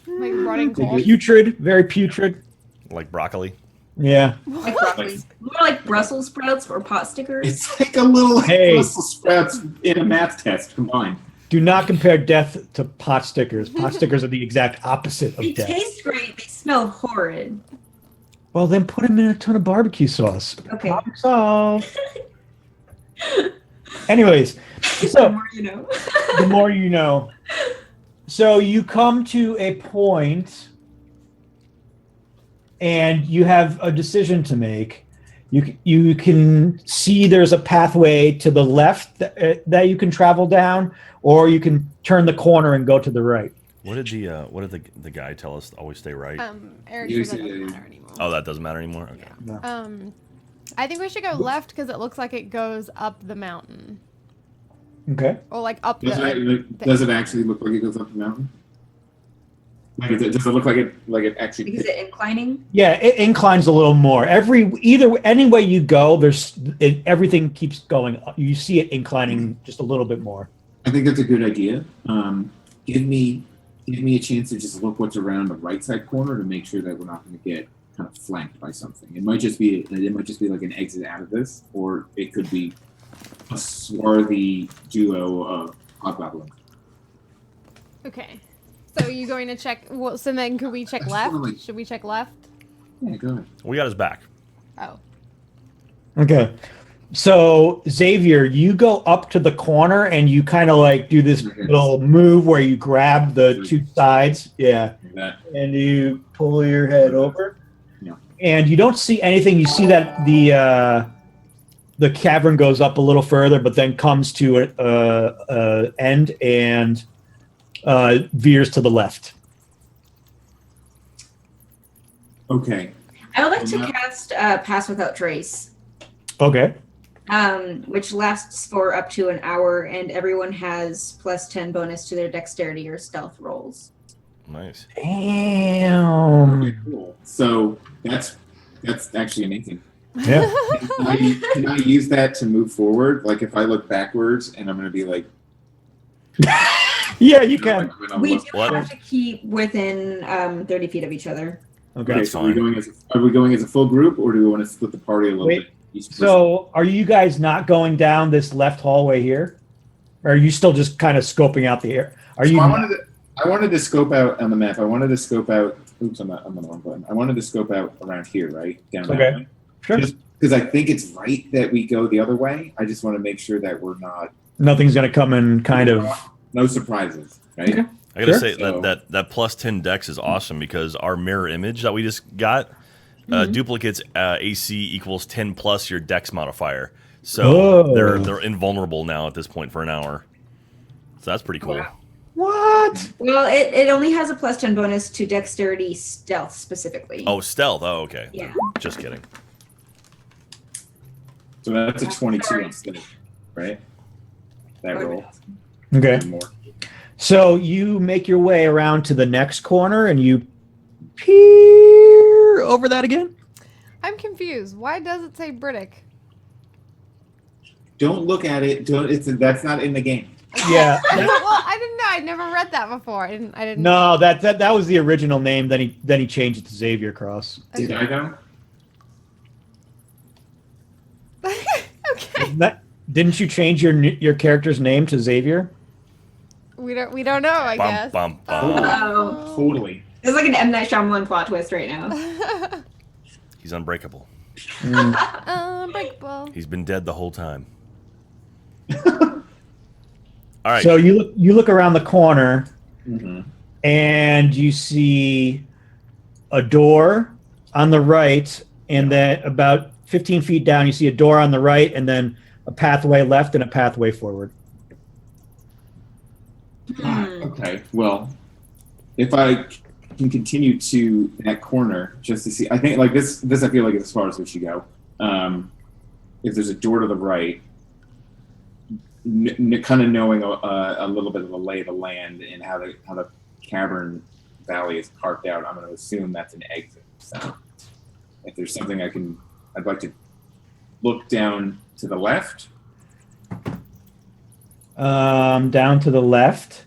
[SPEAKER 2] Like rotting coal.
[SPEAKER 5] Putrid, very putrid.
[SPEAKER 1] Like broccoli?
[SPEAKER 5] Yeah.
[SPEAKER 3] Like broccoli. More like Brussels sprouts or pot stickers.
[SPEAKER 4] It's like a little
[SPEAKER 5] Hey.
[SPEAKER 4] Brussels sprouts in a math test combined.
[SPEAKER 5] Do not compare death to pot stickers. Pot stickers are the exact opposite
[SPEAKER 3] They
[SPEAKER 5] of death.
[SPEAKER 3] taste great. They smell horrid.
[SPEAKER 5] Well, then put them in a ton of barbecue sauce.
[SPEAKER 3] Okay.
[SPEAKER 5] Problem solved. Anyways,
[SPEAKER 3] The
[SPEAKER 5] so
[SPEAKER 3] more you know.
[SPEAKER 5] the more you know. So you come to a point and you have a decision to make. You can see there's a pathway to the left that you can travel down, or you can turn the corner and go to the right.
[SPEAKER 1] What did the guy tell us? Always stay right.
[SPEAKER 2] Eric
[SPEAKER 4] You
[SPEAKER 2] said that
[SPEAKER 4] said-
[SPEAKER 2] doesn't matter anymore.
[SPEAKER 1] Oh, that doesn't matter anymore. Okay.
[SPEAKER 2] I think we should go left because it looks like it goes up the mountain,
[SPEAKER 5] Okay.
[SPEAKER 2] or like up
[SPEAKER 4] Does
[SPEAKER 2] the.
[SPEAKER 4] it actually look like it goes up the mountain? Like, does it look like it actually?
[SPEAKER 3] Is it inclining?
[SPEAKER 5] Yeah, it inclines a little more. Any way you go, everything keeps going up. You see it inclining just a little bit more.
[SPEAKER 4] I think that's a good idea. Give me a chance to just look what's around the right side corner to make sure that we're not going to get kind of flanked by something. It might just be like an exit out of this, or it could be a swarthy duo of hobgoblins.
[SPEAKER 2] Okay. So are you going to check? Well, so then could we check
[SPEAKER 4] I just
[SPEAKER 2] left?
[SPEAKER 4] wanna, like-
[SPEAKER 2] Should we check left?
[SPEAKER 4] Yeah, go ahead.
[SPEAKER 1] We got his back.
[SPEAKER 2] Oh.
[SPEAKER 5] Okay. So Xavier, you go up to the corner and you kind of like do this little move where you grab the two sides. Yeah.
[SPEAKER 4] Like that.
[SPEAKER 5] And you pull your head over.
[SPEAKER 4] Yeah.
[SPEAKER 5] And you don't see anything. You see that the cavern goes up a little further, but then comes to a end and veers to the left.
[SPEAKER 4] Okay.
[SPEAKER 3] I would like to cast Pass Without Trace,
[SPEAKER 5] Okay.
[SPEAKER 3] which lasts for up to an hour, and everyone has +10 bonus to their dexterity or stealth rolls.
[SPEAKER 1] Nice.
[SPEAKER 5] Damn.
[SPEAKER 4] Okay, cool. So that's actually amazing.
[SPEAKER 5] Yeah.
[SPEAKER 4] Can I use that to move forward? Like if I look backwards and I'm going to be like,
[SPEAKER 5] Yeah, you can.
[SPEAKER 3] We do
[SPEAKER 1] What?
[SPEAKER 3] have to keep within 30 feet of each other.
[SPEAKER 5] Okay.
[SPEAKER 1] That's
[SPEAKER 4] So are we
[SPEAKER 1] fine.
[SPEAKER 4] going as a full group, or do we want to split the party a little
[SPEAKER 5] Wait,
[SPEAKER 4] bit? Each person?
[SPEAKER 5] So, are you guys not going down this left hallway here? Or are you still just kind of scoping out the air? Are you?
[SPEAKER 4] So I wanted to scope out on the map. I wanted to scope out. Oops, I'm on the wrong button. I wanted to scope out around here, right down that
[SPEAKER 5] Okay.
[SPEAKER 4] way.
[SPEAKER 5] Sure.
[SPEAKER 4] Just because I think it's right that we go the other way. I just want to make sure that we're not
[SPEAKER 5] Nothing's going to come and kind of.
[SPEAKER 4] no surprises, right?
[SPEAKER 5] Okay.
[SPEAKER 1] I gotta
[SPEAKER 5] Sure.
[SPEAKER 1] say
[SPEAKER 4] So-
[SPEAKER 1] that +10 dex is awesome because our mirror image that we just got duplicates AC equals 10 plus your dex modifier. So
[SPEAKER 5] Whoa.
[SPEAKER 1] they're invulnerable now at this point for an hour. So that's pretty cool.
[SPEAKER 3] Wow.
[SPEAKER 5] What?
[SPEAKER 3] Well, it only has a +10 bonus to dexterity stealth specifically.
[SPEAKER 1] Oh, stealth. Oh, okay.
[SPEAKER 3] Yeah.
[SPEAKER 1] Just kidding.
[SPEAKER 4] So that's a 22 instead, right? That
[SPEAKER 3] Oh,
[SPEAKER 4] roll.
[SPEAKER 5] Okay.
[SPEAKER 4] One more.
[SPEAKER 5] So you make your way around to the next corner and you peer over that again?
[SPEAKER 2] I'm confused. Why does it say Britick?
[SPEAKER 4] Don't look at it. That's not in the game.
[SPEAKER 5] Yeah.
[SPEAKER 2] Well, I didn't know. I'd never read that before. I didn't.
[SPEAKER 5] No, that was the original name. Then he changed it to Xavier Cross.
[SPEAKER 4] Did I go?
[SPEAKER 2] Okay.
[SPEAKER 5] Didn't you change your character's name to Xavier?
[SPEAKER 2] We don't know, I guess.
[SPEAKER 1] Bum.
[SPEAKER 3] Oh.
[SPEAKER 4] Totally.
[SPEAKER 3] It's like an M. Night Shyamalan plot twist right now.
[SPEAKER 1] He's unbreakable.
[SPEAKER 2] Unbreakable.
[SPEAKER 1] He's been dead the whole time. All right.
[SPEAKER 5] So you look around the corner,
[SPEAKER 4] Mm-hmm.
[SPEAKER 5] and you see a door on the right, and then about 15 feet down, you see a door on the right, and then a pathway left and a pathway forward.
[SPEAKER 4] Okay. Well, if I can continue to that corner just to see, I think like this I feel like is as far as we should go. If there's a door to the right, kind of knowing a little bit of the lay of the land and how the cavern valley is carved out, I'm going to assume that's an exit. So if there's something I'd like to look down to the left.
[SPEAKER 5] Down to the left,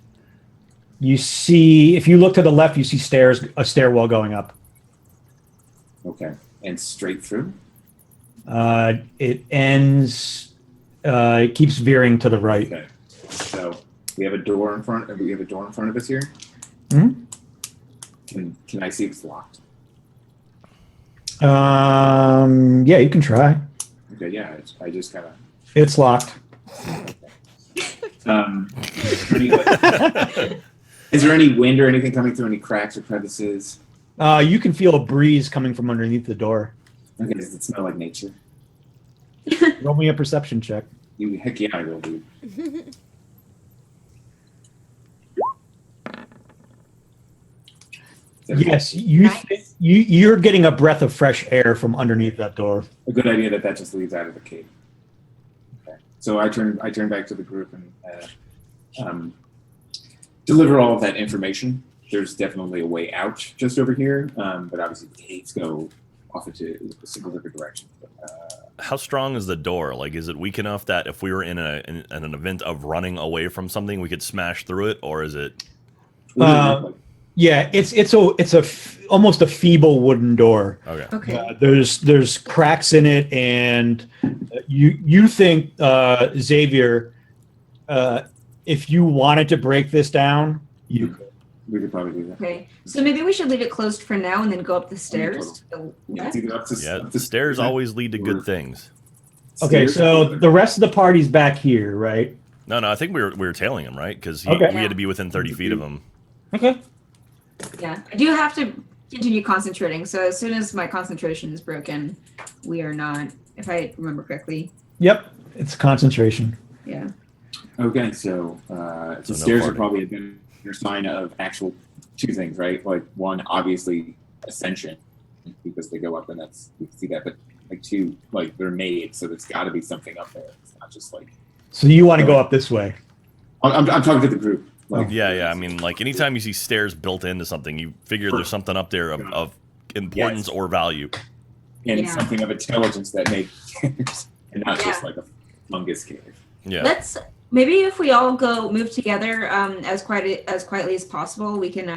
[SPEAKER 5] you see, if you look to the left, you see a stairwell going up.
[SPEAKER 4] Okay. And straight through?
[SPEAKER 5] It ends, it keeps veering to the right.
[SPEAKER 4] Okay. So we have a door in front of us here.
[SPEAKER 5] Hmm?
[SPEAKER 4] Can I see if it's locked?
[SPEAKER 5] Yeah, you can try.
[SPEAKER 4] Okay, yeah, I just kind of.
[SPEAKER 5] It's locked.
[SPEAKER 4] Is there any wind or anything coming through any cracks or crevices?
[SPEAKER 5] You can feel a breeze coming from underneath the door.
[SPEAKER 4] Okay, does it smell like nature?
[SPEAKER 5] Roll me a perception check.
[SPEAKER 4] Heck yeah, I will, dude.
[SPEAKER 5] Yes,
[SPEAKER 3] Nice.
[SPEAKER 5] you're getting a breath of fresh air from underneath that door.
[SPEAKER 4] A good idea that just leads out of the cave. Okay, so I turn back to the group and deliver all of that information. There's definitely a way out just over here, but obviously the caves go off into a single different direction.
[SPEAKER 1] How strong is the door? Like, is it weak enough that if we were in an event of running away from something, we could smash through it, or is it?
[SPEAKER 5] Yeah, it's almost a feeble wooden door.
[SPEAKER 1] Okay.
[SPEAKER 3] Okay.
[SPEAKER 5] There's cracks in it, and you think Xavier, if you wanted to break this down, you could.
[SPEAKER 4] We could probably do that.
[SPEAKER 3] Okay. So maybe we should leave it closed for now and then go up the stairs. to the
[SPEAKER 4] Yeah,
[SPEAKER 3] left?
[SPEAKER 4] it's either up to,
[SPEAKER 1] Yeah,
[SPEAKER 4] up
[SPEAKER 1] the
[SPEAKER 4] to
[SPEAKER 1] stairs always lead to good things.
[SPEAKER 5] Okay,
[SPEAKER 4] stairs
[SPEAKER 5] so
[SPEAKER 4] or-
[SPEAKER 5] the rest of the party's back here, right?
[SPEAKER 1] No, I think we were tailing him, right? Because
[SPEAKER 5] Okay.
[SPEAKER 1] we had to be within 30 feet of him.
[SPEAKER 5] Okay.
[SPEAKER 3] Yeah. I do have to continue concentrating. So as soon as my concentration is broken, we are not, if I remember correctly.
[SPEAKER 5] Yep, it's concentration.
[SPEAKER 3] Yeah.
[SPEAKER 4] Okay, so
[SPEAKER 1] So no
[SPEAKER 4] the stairs are
[SPEAKER 1] farting.
[SPEAKER 4] probably a better sign of actual two things, right? Like one, obviously ascension, because they go up and you can see that, but like two, like they're made, so there's got to be something up there. It's not just like.
[SPEAKER 5] So you want to go up this way?
[SPEAKER 4] I'm talking to the group. Like,
[SPEAKER 1] Yeah. I mean, like anytime you see stairs built into something, you figure there's something up there of importance
[SPEAKER 4] Yes.
[SPEAKER 1] or value.
[SPEAKER 4] and
[SPEAKER 3] Yeah.
[SPEAKER 4] something of intelligence that made and not just
[SPEAKER 3] Yeah.
[SPEAKER 4] like a fungus cave.
[SPEAKER 1] Yeah.
[SPEAKER 3] Let's maybe if we all go move together as quietly as possible, we can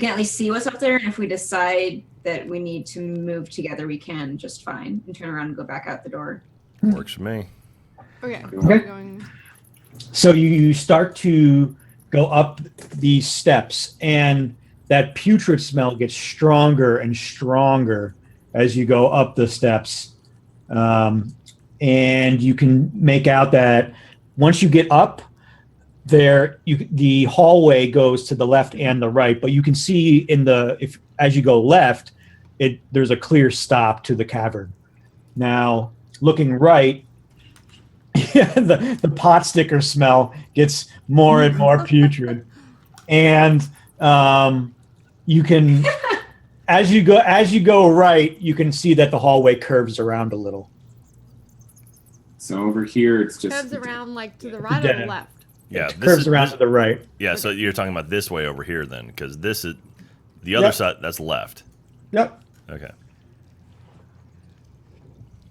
[SPEAKER 3] at least see what's up there. And if we decide that we need to move together, we can just fine and turn around and go back out the door.
[SPEAKER 1] Works for me.
[SPEAKER 2] Okay.
[SPEAKER 4] Okay.
[SPEAKER 2] We're going.
[SPEAKER 5] So you start to go up these steps, and that putrid smell gets stronger and stronger as you go up the steps. And you can make out that once you get up there, the hallway goes to the left and the right, but you can see as you go left, there's a clear stop to the cavern. Now, looking right, the pot sticker smell gets more and more putrid, and you can, as you go right, you can see that the hallway curves around a little.
[SPEAKER 4] So over here, it's just
[SPEAKER 2] Curves around like to the right or the
[SPEAKER 5] Yeah.
[SPEAKER 2] left.
[SPEAKER 1] Yeah.
[SPEAKER 5] It curves around to the right.
[SPEAKER 1] Yeah. So you're talking about this way over here then, because this is the other
[SPEAKER 5] Yep.
[SPEAKER 1] side. That's left.
[SPEAKER 5] Yep.
[SPEAKER 1] Okay.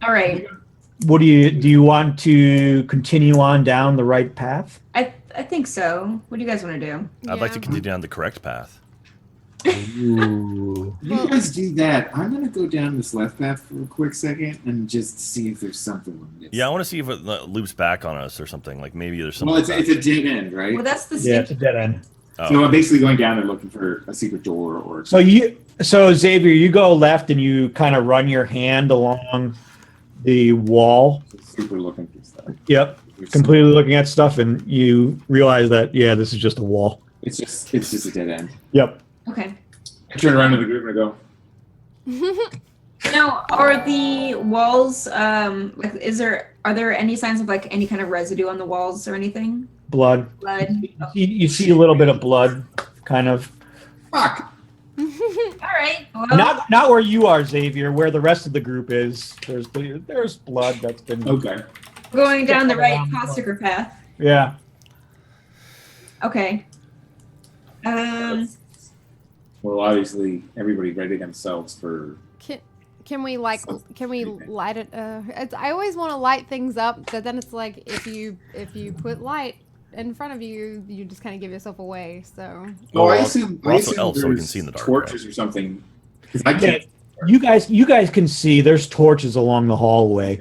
[SPEAKER 3] All right.
[SPEAKER 5] What do you want to continue on down the right path?
[SPEAKER 3] I think so. What do you guys want to do?
[SPEAKER 1] I'd like to
[SPEAKER 2] Yeah.
[SPEAKER 1] continue down the correct path.
[SPEAKER 5] Ooh.
[SPEAKER 2] Well,
[SPEAKER 4] you guys do that, I'm gonna go down this left path for a quick second and just see if there's something on this.
[SPEAKER 1] Yeah, I want to see if it loops back on us or something. Like maybe there's something.
[SPEAKER 4] Well, it's a dead end, right?
[SPEAKER 3] Well, that's the
[SPEAKER 5] Yeah, it's a dead end.
[SPEAKER 1] Oh.
[SPEAKER 4] So I'm basically going down and looking for a secret door or.
[SPEAKER 5] So Xavier, you go left and you kind of run your hand along the wall.
[SPEAKER 4] Super looking for stuff.
[SPEAKER 5] Yep. Completely looking at stuff, and you realize that this is just a wall.
[SPEAKER 4] It's just a dead end.
[SPEAKER 5] Yep.
[SPEAKER 3] Okay.
[SPEAKER 4] I turn around to the group and I go,
[SPEAKER 3] Now, are the walls like? Are there any signs of like any kind of residue on the walls or anything?
[SPEAKER 5] Blood.
[SPEAKER 3] Blood. Oh.
[SPEAKER 5] You see a little bit of blood, kind of.
[SPEAKER 4] fuck.
[SPEAKER 3] All right. Well,
[SPEAKER 5] Not where you are, Xavier. Where the rest of the group is. There's blood that's been.
[SPEAKER 4] Okay.
[SPEAKER 3] going down the right Costiger path.
[SPEAKER 5] Yeah.
[SPEAKER 3] Okay.
[SPEAKER 4] Well, obviously, everybody ready themselves for.
[SPEAKER 2] Can we light it? I always want to light things up, but then it's like if you put light in front of you, you just kind of give yourself away. So.
[SPEAKER 4] Oh, I
[SPEAKER 1] Well,
[SPEAKER 4] assume.
[SPEAKER 1] we're
[SPEAKER 4] I
[SPEAKER 1] also
[SPEAKER 4] assume
[SPEAKER 1] elves, so we can
[SPEAKER 4] there's
[SPEAKER 1] see in the dark,
[SPEAKER 4] torches or something. 'Cause I can't.
[SPEAKER 5] You guys can see there's torches along the hallway,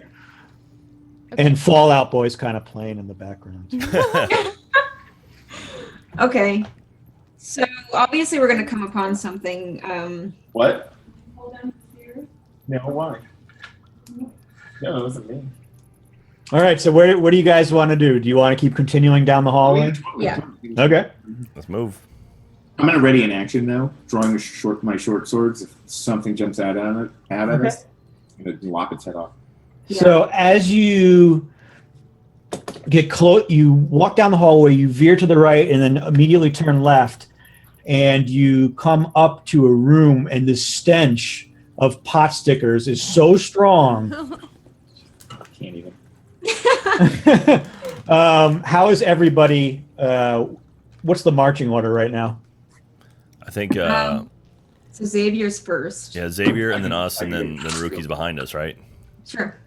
[SPEAKER 5] and Fallout Boy's kind of playing in the background.
[SPEAKER 3] Okay. So obviously we're gonna come upon something.
[SPEAKER 4] What? No, why? No, it wasn't me.
[SPEAKER 5] All right. So what do you guys want to do? Do you want to keep continuing down the hallway?
[SPEAKER 3] Yeah.
[SPEAKER 5] Okay.
[SPEAKER 1] Let's move.
[SPEAKER 4] I'm gonna ready in action now, drawing my short swords. If something jumps out at us, I'm gonna lop its head off.
[SPEAKER 3] Yeah.
[SPEAKER 5] So as you get close, you walk down the hallway, you veer to the right, and then immediately turn left, and you come up to a room, and the stench of pot stickers is so strong.
[SPEAKER 4] I can't even.
[SPEAKER 5] How is everybody? What's the marching order right now?
[SPEAKER 1] I think.
[SPEAKER 3] So Xavier's first.
[SPEAKER 1] Yeah, Xavier, and then us, and then Rookie's behind us, right?
[SPEAKER 3] Sure.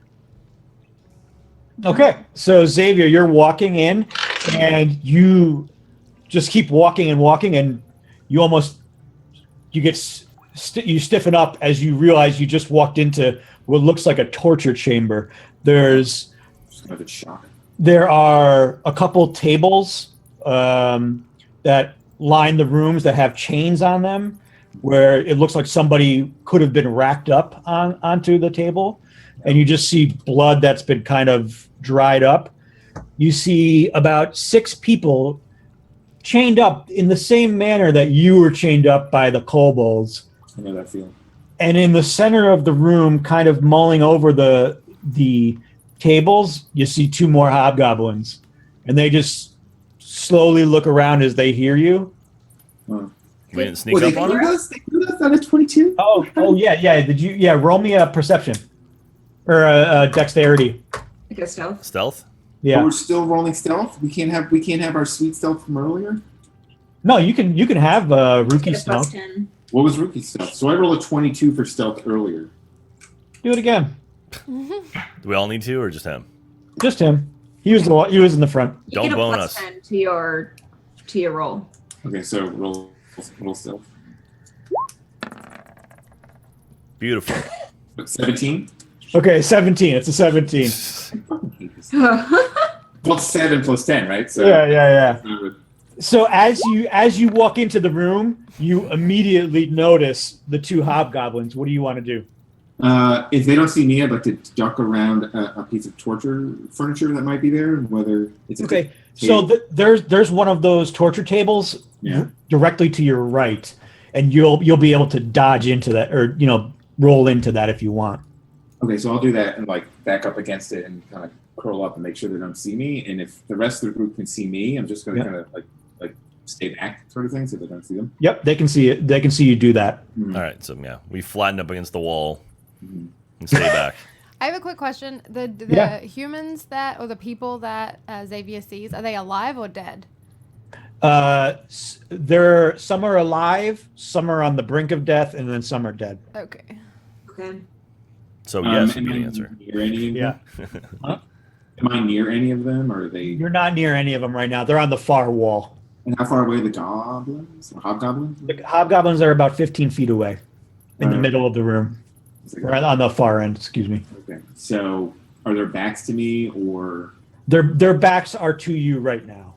[SPEAKER 5] Okay, so Xavier, you're walking in, and you just keep walking and walking, and you you stiffen up as you realize you just walked into what looks like a torture chamber.
[SPEAKER 4] Just another shock.
[SPEAKER 5] There are a couple tables that line the rooms that have chains on them, where it looks like somebody could have been racked up onto the table, and you just see blood that's been kind of dried up. You see about 6 people chained up in the same manner that you were chained up by the kobolds.
[SPEAKER 4] I know that feeling.
[SPEAKER 5] And in the center of the room, kind of mulling over the tables, you see 2 more hobgoblins, and they just slowly look around as they hear you.
[SPEAKER 4] Oh.
[SPEAKER 1] We didn't sneak up on her.
[SPEAKER 4] They heard us out of 22.
[SPEAKER 5] Oh yeah. Did you? Yeah, roll me a perception or a dexterity.
[SPEAKER 3] I guess so.
[SPEAKER 1] Stealth.
[SPEAKER 4] But
[SPEAKER 5] Yeah.
[SPEAKER 4] we're still rolling stealth. We can't have our sweet stealth from earlier.
[SPEAKER 5] No, you can have rookie
[SPEAKER 3] Get a plus
[SPEAKER 5] stealth.
[SPEAKER 3] 10.
[SPEAKER 4] What was rookie stealth? So I rolled a 22 for stealth earlier.
[SPEAKER 5] Do it again.
[SPEAKER 1] Do we all need to, or just him?
[SPEAKER 5] Just him. He was in the front.
[SPEAKER 3] You
[SPEAKER 1] Don't
[SPEAKER 3] get a
[SPEAKER 1] bone
[SPEAKER 3] plus
[SPEAKER 1] us.
[SPEAKER 3] 10 to your roll.
[SPEAKER 4] Okay, so roll stealth.
[SPEAKER 1] Beautiful.
[SPEAKER 4] 17.
[SPEAKER 5] Okay, 17. It's a 17.
[SPEAKER 4] Well, 7 plus 10, right? So
[SPEAKER 5] Yeah. So as you walk into the room, you immediately notice the 2 hobgoblins. What do you want to do?
[SPEAKER 4] If they don't see me, I'd like to duck around a piece of torture furniture that might be there. Whether it's
[SPEAKER 5] Okay. So there's one of those torture tables directly to your right, and you'll be able to dodge into that, or roll into that if you want.
[SPEAKER 4] Okay, so I'll do that and like back up against it and kind of curl up and make sure they don't see me. And if the rest of the group can see me, I'm just going to kind of like stay back sort of thing so they don't see them.
[SPEAKER 5] Yep, they can see it. They can see you do that.
[SPEAKER 1] All right, so yeah, we flatten up against the wall
[SPEAKER 4] Mhm.
[SPEAKER 1] and stay back.
[SPEAKER 2] I have a quick question. The
[SPEAKER 5] Yeah.
[SPEAKER 2] humans or the people that Xavier sees, are they alive or dead?
[SPEAKER 5] Some are alive, some are on the brink of death, and then some are dead.
[SPEAKER 2] Okay.
[SPEAKER 3] Okay.
[SPEAKER 1] So yes would
[SPEAKER 4] am
[SPEAKER 1] be
[SPEAKER 4] I
[SPEAKER 1] the answer.
[SPEAKER 4] Near any of them?
[SPEAKER 5] Huh?
[SPEAKER 4] Am I near any of them, or are they?
[SPEAKER 5] You're not near any of them right now. They're on the far wall.
[SPEAKER 4] And how far away are the goblins or hobgoblins?
[SPEAKER 5] The hobgoblins are about 15 feet away. in the middle of the room, right on the far end. Excuse me.
[SPEAKER 4] Okay. So, are their backs to me, or
[SPEAKER 5] Their backs are to you right now.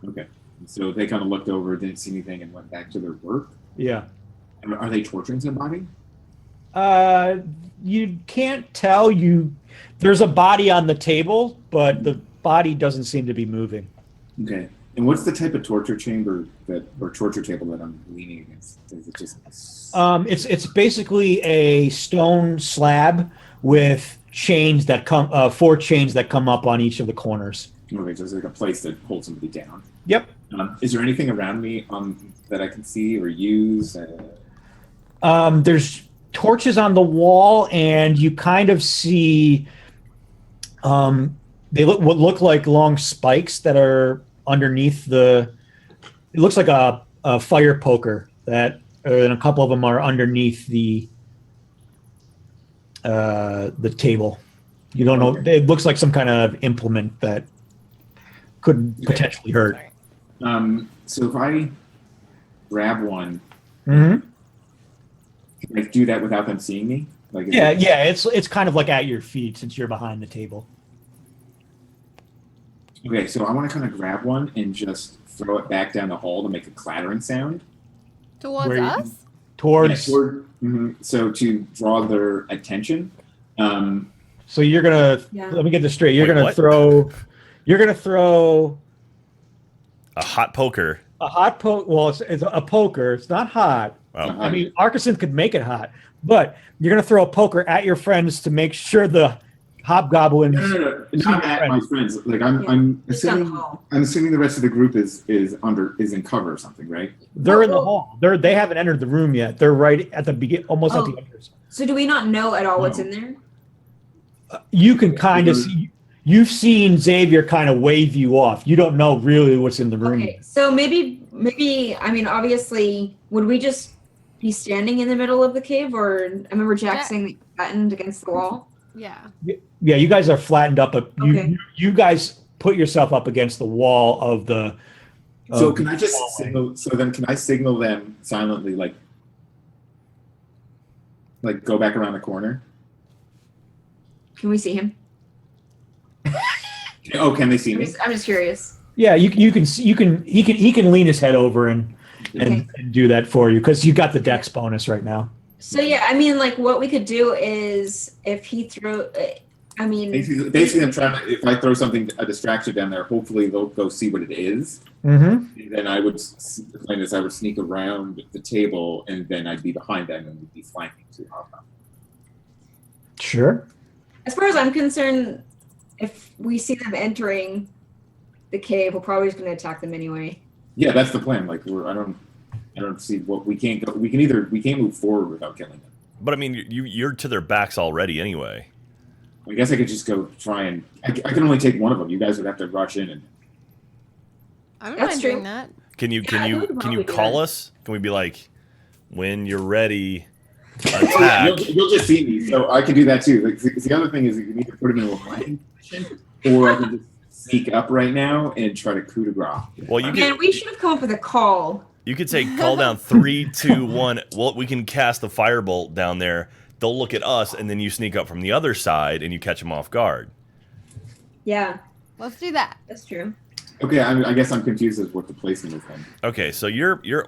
[SPEAKER 4] okay? So they kind of looked over, didn't see anything, and went back to their work.
[SPEAKER 5] Yeah.
[SPEAKER 4] Are they torturing somebody?
[SPEAKER 5] You can't tell. There's a body on the table, but the body doesn't seem to be moving.
[SPEAKER 4] Okay. And what's the type of torture chamber or torture table that I'm leaning against? Is it just?
[SPEAKER 5] It's basically a stone slab with chains that come, 4 chains that come up on each of the corners.
[SPEAKER 4] Okay, so it's like a place that holds somebody down.
[SPEAKER 5] Yep.
[SPEAKER 4] Is there anything around me that I can see or use?
[SPEAKER 5] There's torches on the wall, and you kind of see they look like long spikes that are underneath the. It looks like a fire poker and a couple of them are underneath the table. You don't know. It looks like some kind of implement that could potentially hurt.
[SPEAKER 4] So if I grab one,
[SPEAKER 5] Mm-hmm.
[SPEAKER 4] can I do that without them seeing me? Like,
[SPEAKER 5] Yeah. It's kind of like at your feet since you're behind the table.
[SPEAKER 4] Okay, so I want to kind of grab one and just throw it back down the hall to make a clattering sound.
[SPEAKER 2] Towards
[SPEAKER 5] Where you-
[SPEAKER 2] us?
[SPEAKER 5] Towards.
[SPEAKER 4] So to draw their attention.
[SPEAKER 5] So you're gonna.
[SPEAKER 3] Yeah.
[SPEAKER 5] Let me get this straight. You're
[SPEAKER 1] Wait,
[SPEAKER 5] gonna
[SPEAKER 1] what?
[SPEAKER 5] throw. You're gonna throw
[SPEAKER 1] A hot poker.
[SPEAKER 5] a hot poke. Well, it's a poker. It's not hot.
[SPEAKER 1] Oh,
[SPEAKER 5] I mean, Arkeson could make it hot, but you're gonna throw a poker at your friends to make sure the hobgoblins.
[SPEAKER 4] No. Not at my friends. Like I'm
[SPEAKER 3] Just down the
[SPEAKER 4] assuming.
[SPEAKER 3] hall.
[SPEAKER 4] I'm assuming the rest of the group is in cover or something, right?
[SPEAKER 5] They're in the hall. They haven't entered the room yet. They're right at the begin, almost at the entrance.
[SPEAKER 3] So do we not know at all what's in there?
[SPEAKER 5] You can kind of see. You've seen Xavier kind of wave you off. You don't know really what's in the room.
[SPEAKER 3] Okay, so maybe I mean, obviously, would we just be standing in the middle of the cave, or I remember Jack
[SPEAKER 2] Yeah.
[SPEAKER 3] saying that you flattened against the wall.
[SPEAKER 2] Yeah.
[SPEAKER 5] Yeah, you guys are flattened up.
[SPEAKER 3] Okay.
[SPEAKER 5] You guys put yourself up against the wall of the.
[SPEAKER 4] So
[SPEAKER 5] of
[SPEAKER 4] can I just
[SPEAKER 5] the hallway.
[SPEAKER 4] signal? So then, can I signal them silently, like go back around the corner?
[SPEAKER 3] Can we see him?
[SPEAKER 4] Oh, can they see me?
[SPEAKER 3] I'm just curious.
[SPEAKER 5] Yeah, you can see, he can lean his head over and
[SPEAKER 3] Okay.
[SPEAKER 5] do that for you because you got the dex bonus right now.
[SPEAKER 3] So yeah, I mean, like what we could do is if he threw, I mean,
[SPEAKER 4] Basically, I'm trying to. If I throw something, a distraction down there, hopefully they'll go see what it is.
[SPEAKER 5] Mm-hmm.
[SPEAKER 4] And then I would, the plan is I would sneak around the table, and then I'd be behind them and we'd be flanking to Hobgoblin.
[SPEAKER 5] Sure.
[SPEAKER 3] as far as I'm concerned, if we see them entering the cave, we're probably just going to attack them anyway.
[SPEAKER 4] Yeah, that's the plan. Like I don't see what we can't go. We can't move forward without killing them.
[SPEAKER 1] But I mean, you're to their backs already anyway.
[SPEAKER 4] I guess I could just go try and. I can only take one of them. You guys would have to rush in and.
[SPEAKER 2] I'm
[SPEAKER 3] That's
[SPEAKER 2] not
[SPEAKER 3] true.
[SPEAKER 2] doing that.
[SPEAKER 1] Can you
[SPEAKER 3] Yeah, I would probably do
[SPEAKER 1] call
[SPEAKER 3] that.
[SPEAKER 1] us? Can we be like, when you're ready,
[SPEAKER 4] Oh, yeah,
[SPEAKER 1] attack?
[SPEAKER 4] you'll just see me, so I can do that too. Like, the other thing is you can either put him in a flanking position, or I can just sneak up right now and try to coup de grace.
[SPEAKER 1] Well, you
[SPEAKER 3] Man,
[SPEAKER 1] could
[SPEAKER 3] we should have come up with a call.
[SPEAKER 1] you could say call down 3, 2, 1. Well, we can cast a firebolt down there. They'll look at us, and then you sneak up from the other side, and you catch them off guard.
[SPEAKER 3] Yeah,
[SPEAKER 2] Let's do that.
[SPEAKER 3] that's true.
[SPEAKER 4] Okay, I guess I'm confused as what the placement is then.
[SPEAKER 1] Okay, so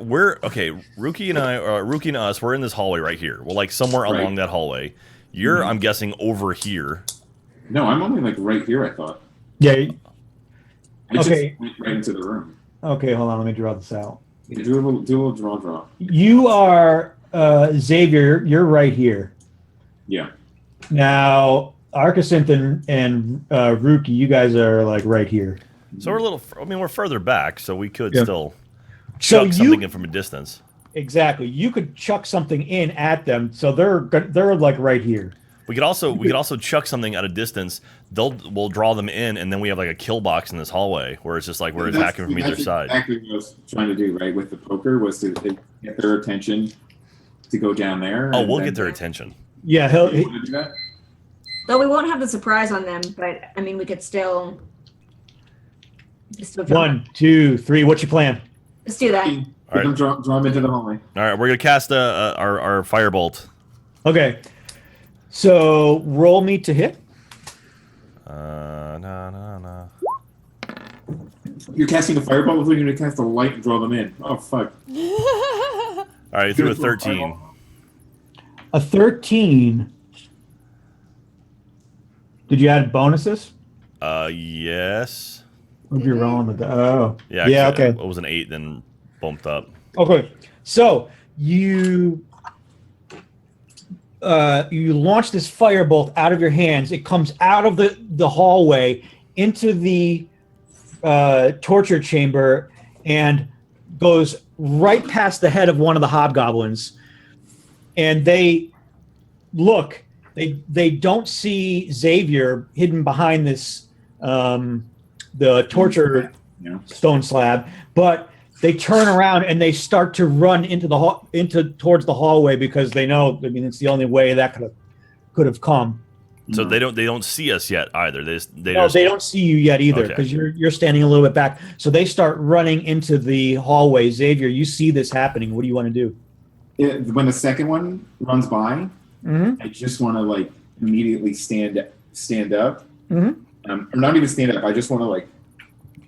[SPEAKER 1] we're okay. Rookie and us, we're in this hallway right here. We're like somewhere
[SPEAKER 4] Right.
[SPEAKER 1] along that hallway. You're,
[SPEAKER 4] Mhm.
[SPEAKER 1] I'm guessing, over here.
[SPEAKER 4] No, I'm only like right here. I thought.
[SPEAKER 5] Yeah.
[SPEAKER 4] I just
[SPEAKER 5] Okay.
[SPEAKER 4] went right into the room.
[SPEAKER 5] Okay, hold on. Let me draw this out.
[SPEAKER 4] Yeah, do a little draw.
[SPEAKER 5] You are Xavier. You're right here.
[SPEAKER 4] Yeah.
[SPEAKER 5] Now, Arcacinth and Rookie, you guys are like right here.
[SPEAKER 1] So we're a little. I mean, we're further back, so we could
[SPEAKER 5] Yeah.
[SPEAKER 1] still
[SPEAKER 5] So
[SPEAKER 1] chuck something in from a distance.
[SPEAKER 5] exactly. You could chuck something in at them, so they're like right here.
[SPEAKER 1] We could also chuck something at a distance. We'll draw them in, and then we have like a kill box in this hallway where it's just like we're attacking from either
[SPEAKER 4] That's
[SPEAKER 1] side.
[SPEAKER 4] Exactly what I was trying to do, right? With the poker, was to get their attention to go down there.
[SPEAKER 1] Oh,
[SPEAKER 4] and
[SPEAKER 1] we'll
[SPEAKER 4] then-
[SPEAKER 1] get their attention.
[SPEAKER 5] Yeah,
[SPEAKER 4] You wanna do that?
[SPEAKER 3] Though we won't have the surprise on them, but I mean, we could still. Draw.
[SPEAKER 5] 1, 2, 3. What's your plan?
[SPEAKER 3] Let's do that.
[SPEAKER 1] All right.
[SPEAKER 4] Draw them into the hallway.
[SPEAKER 1] All right, we're gonna cast our firebolt
[SPEAKER 5] Okay. So roll me to hit.
[SPEAKER 1] No.
[SPEAKER 4] You're casting a fireball, you're going to cast a light and draw them in. Oh, fuck.
[SPEAKER 1] All right, you threw a 13.
[SPEAKER 5] A 13. Did you add bonuses?
[SPEAKER 1] Yes.
[SPEAKER 5] What did you rolling with that? Oh.
[SPEAKER 1] Yeah.
[SPEAKER 5] Yeah, okay.
[SPEAKER 1] It was an 8, then bumped up.
[SPEAKER 5] Okay. So you launch this firebolt out of your hands. It comes out of the hallway into the torture chamber and goes right past the head of one of the hobgoblins. And they look. They don't see Xavier hidden behind this the torture stone slab, but they turn around and they start to run into towards the hallway because they know. I mean, it's the only way that could have come.
[SPEAKER 1] So they don't see us yet either. They
[SPEAKER 5] don't see you yet either because you're standing a little bit back. So they start running into the hallway. Xavier, you see this happening. What do you want to do?
[SPEAKER 4] When the second one runs by, I just want to immediately stand up, or not even stand up. I just want to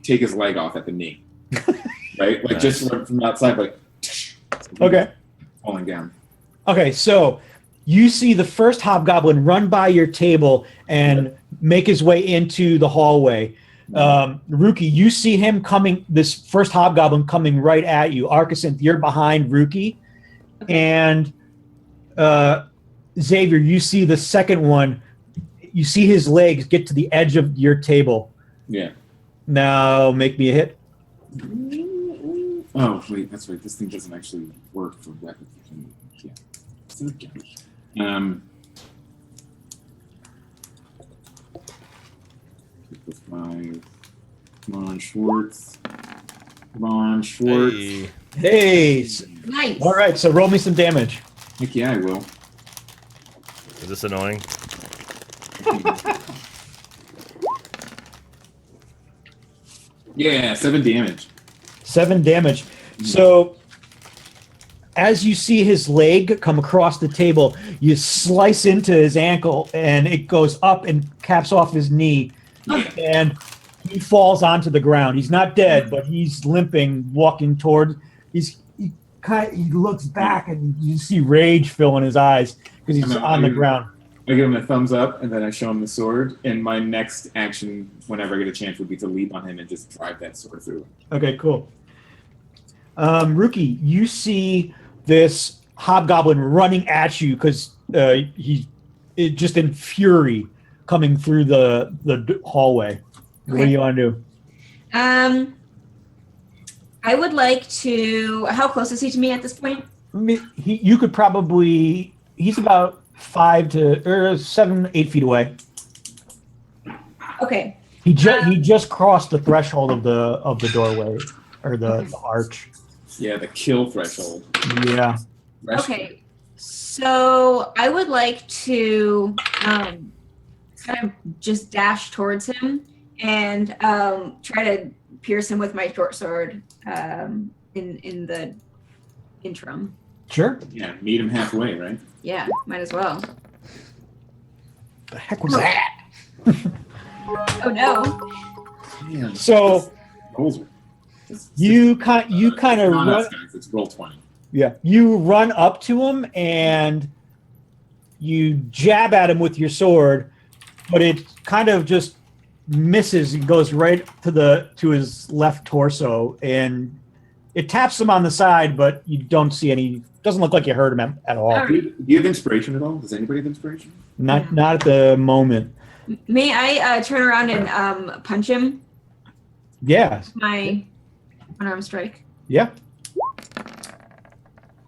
[SPEAKER 4] take his leg off at the knee, right? Nice. Just from outside,
[SPEAKER 5] okay,
[SPEAKER 4] falling down.
[SPEAKER 5] Okay, so you see the first hobgoblin run by your table and make his way into the hallway. Rookie, you see him coming. This first hobgoblin coming right at you. Arcasynth, you're behind Rookie, and Xavier, you see the second one. You see his legs get to the edge of your table.
[SPEAKER 4] Yeah.
[SPEAKER 5] Now make me a hit.
[SPEAKER 4] Oh, wait, that's right. This thing doesn't actually work for weapons. Yeah. Five. Come on, Schwartz.
[SPEAKER 5] Hey.
[SPEAKER 3] Nice.
[SPEAKER 5] All right, so roll me some damage.
[SPEAKER 4] Heck yeah, I will.
[SPEAKER 1] Is this annoying?
[SPEAKER 4] Yeah, 7 damage.
[SPEAKER 5] 7 damage. So as you see his leg come across the table, you slice into his ankle and it goes up and caps off his knee. And he falls onto the ground. He's not dead, but he's limping, walking toward. He looks back and you see rage fill in his eyes because he's on the ground.
[SPEAKER 4] I give him a thumbs up and then I show him the sword. And my next action, whenever I get a chance, would be to leap on him and just drive that sword through him.
[SPEAKER 5] Okay, cool. Rookie, you see this hobgoblin running at you because he's just in fury coming through the hallway. Okay. What do you want to do?
[SPEAKER 3] I would like to. How close is he to me at this point?
[SPEAKER 5] You could probably. He's about 7, 8 feet away.
[SPEAKER 3] Okay.
[SPEAKER 5] He just crossed the threshold of the doorway or the arch.
[SPEAKER 4] Yeah, the kill threshold.
[SPEAKER 5] Yeah.
[SPEAKER 3] Okay. So I would like to kind of just dash towards him and try to pierce him with my short sword in the interim.
[SPEAKER 5] Sure.
[SPEAKER 4] Yeah, meet him halfway, right?
[SPEAKER 3] Yeah, might as well.
[SPEAKER 5] The heck was that?
[SPEAKER 3] Oh no.
[SPEAKER 4] Damn.
[SPEAKER 5] So you kind of run.
[SPEAKER 4] It's roll 20.
[SPEAKER 5] Yeah, you run up to him and you jab at him with your sword, but it kind of just misses and goes right to his left torso, and it taps him on the side, but you don't see any. Doesn't look like you hurt him at all.
[SPEAKER 4] Do you have inspiration at all? Does anybody have inspiration?
[SPEAKER 5] Not at the moment.
[SPEAKER 3] May I turn around and punch him?
[SPEAKER 5] Yeah.
[SPEAKER 3] My unarmed strike.
[SPEAKER 5] Yeah.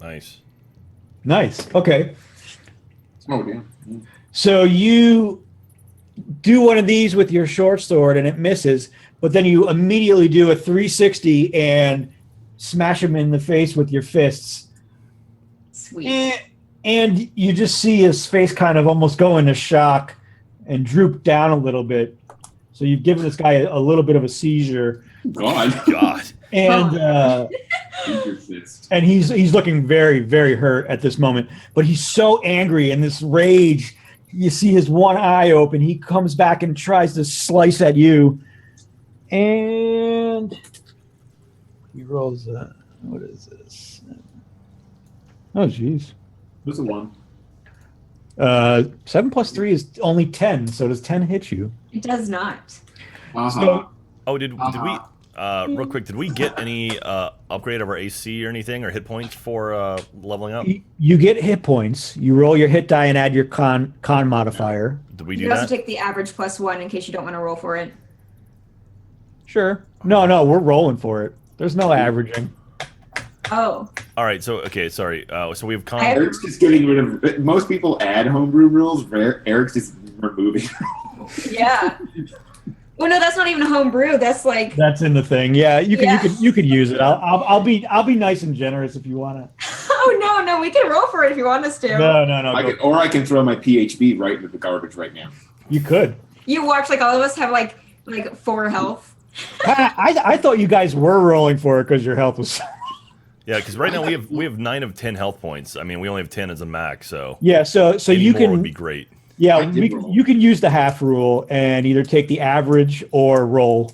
[SPEAKER 1] Nice.
[SPEAKER 5] Okay.
[SPEAKER 4] Oh, yeah.
[SPEAKER 5] So you do one of these with your short sword and it misses, but then you immediately do a 360 and smash him in the face with your fists.
[SPEAKER 3] Sweet.
[SPEAKER 5] And you just see his face kind of almost go into shock and droop down a little bit. So you've given this guy a little bit of a seizure.
[SPEAKER 4] God.
[SPEAKER 5] And
[SPEAKER 4] Eat your fist.
[SPEAKER 5] And he's looking very, very hurt at this moment. But he's so angry in this rage. You see his one eye open. He comes back and tries to slice at you. And he rolls what is this? Oh, jeez.
[SPEAKER 4] What's a 1?
[SPEAKER 5] 7 plus 3 is only 10. So does 10 hit you?
[SPEAKER 3] It does not.
[SPEAKER 5] So,
[SPEAKER 1] Did we real quick? Did we get any upgrade of our AC or anything or hit points for leveling up?
[SPEAKER 5] you get hit points. You roll your hit die and add your con modifier.
[SPEAKER 1] Did we
[SPEAKER 3] You
[SPEAKER 1] do
[SPEAKER 3] can also
[SPEAKER 1] that?
[SPEAKER 3] take the average +1 in case you don't want to roll for it.
[SPEAKER 5] Sure. No, we're rolling for it. There's no averaging.
[SPEAKER 3] Oh.
[SPEAKER 1] All right. So okay, sorry. So we have con.
[SPEAKER 4] Eric's just getting rid of. Most people add homebrew rules. Eric's just removing.
[SPEAKER 3] Yeah. Well, no, that's not even homebrew. That's like.
[SPEAKER 5] That's in the thing. Yeah, you could use it. I'll be nice and generous if you wanna.
[SPEAKER 3] Oh no, we can roll for it if you want us to.
[SPEAKER 5] No.
[SPEAKER 4] I can throw my PHB right into the garbage right now.
[SPEAKER 5] You could.
[SPEAKER 3] You watch like all of us have like 4 health.
[SPEAKER 5] I thought you guys were rolling for it because your health was.
[SPEAKER 1] Yeah, because right now we have 9 of 10 health points. I mean, we only have 10 as a max. So
[SPEAKER 5] Yeah, so
[SPEAKER 1] any
[SPEAKER 5] you
[SPEAKER 1] more
[SPEAKER 5] can.
[SPEAKER 1] would be great.
[SPEAKER 5] Yeah,
[SPEAKER 4] I did roll.
[SPEAKER 5] you can use the half rule and either take the average or roll.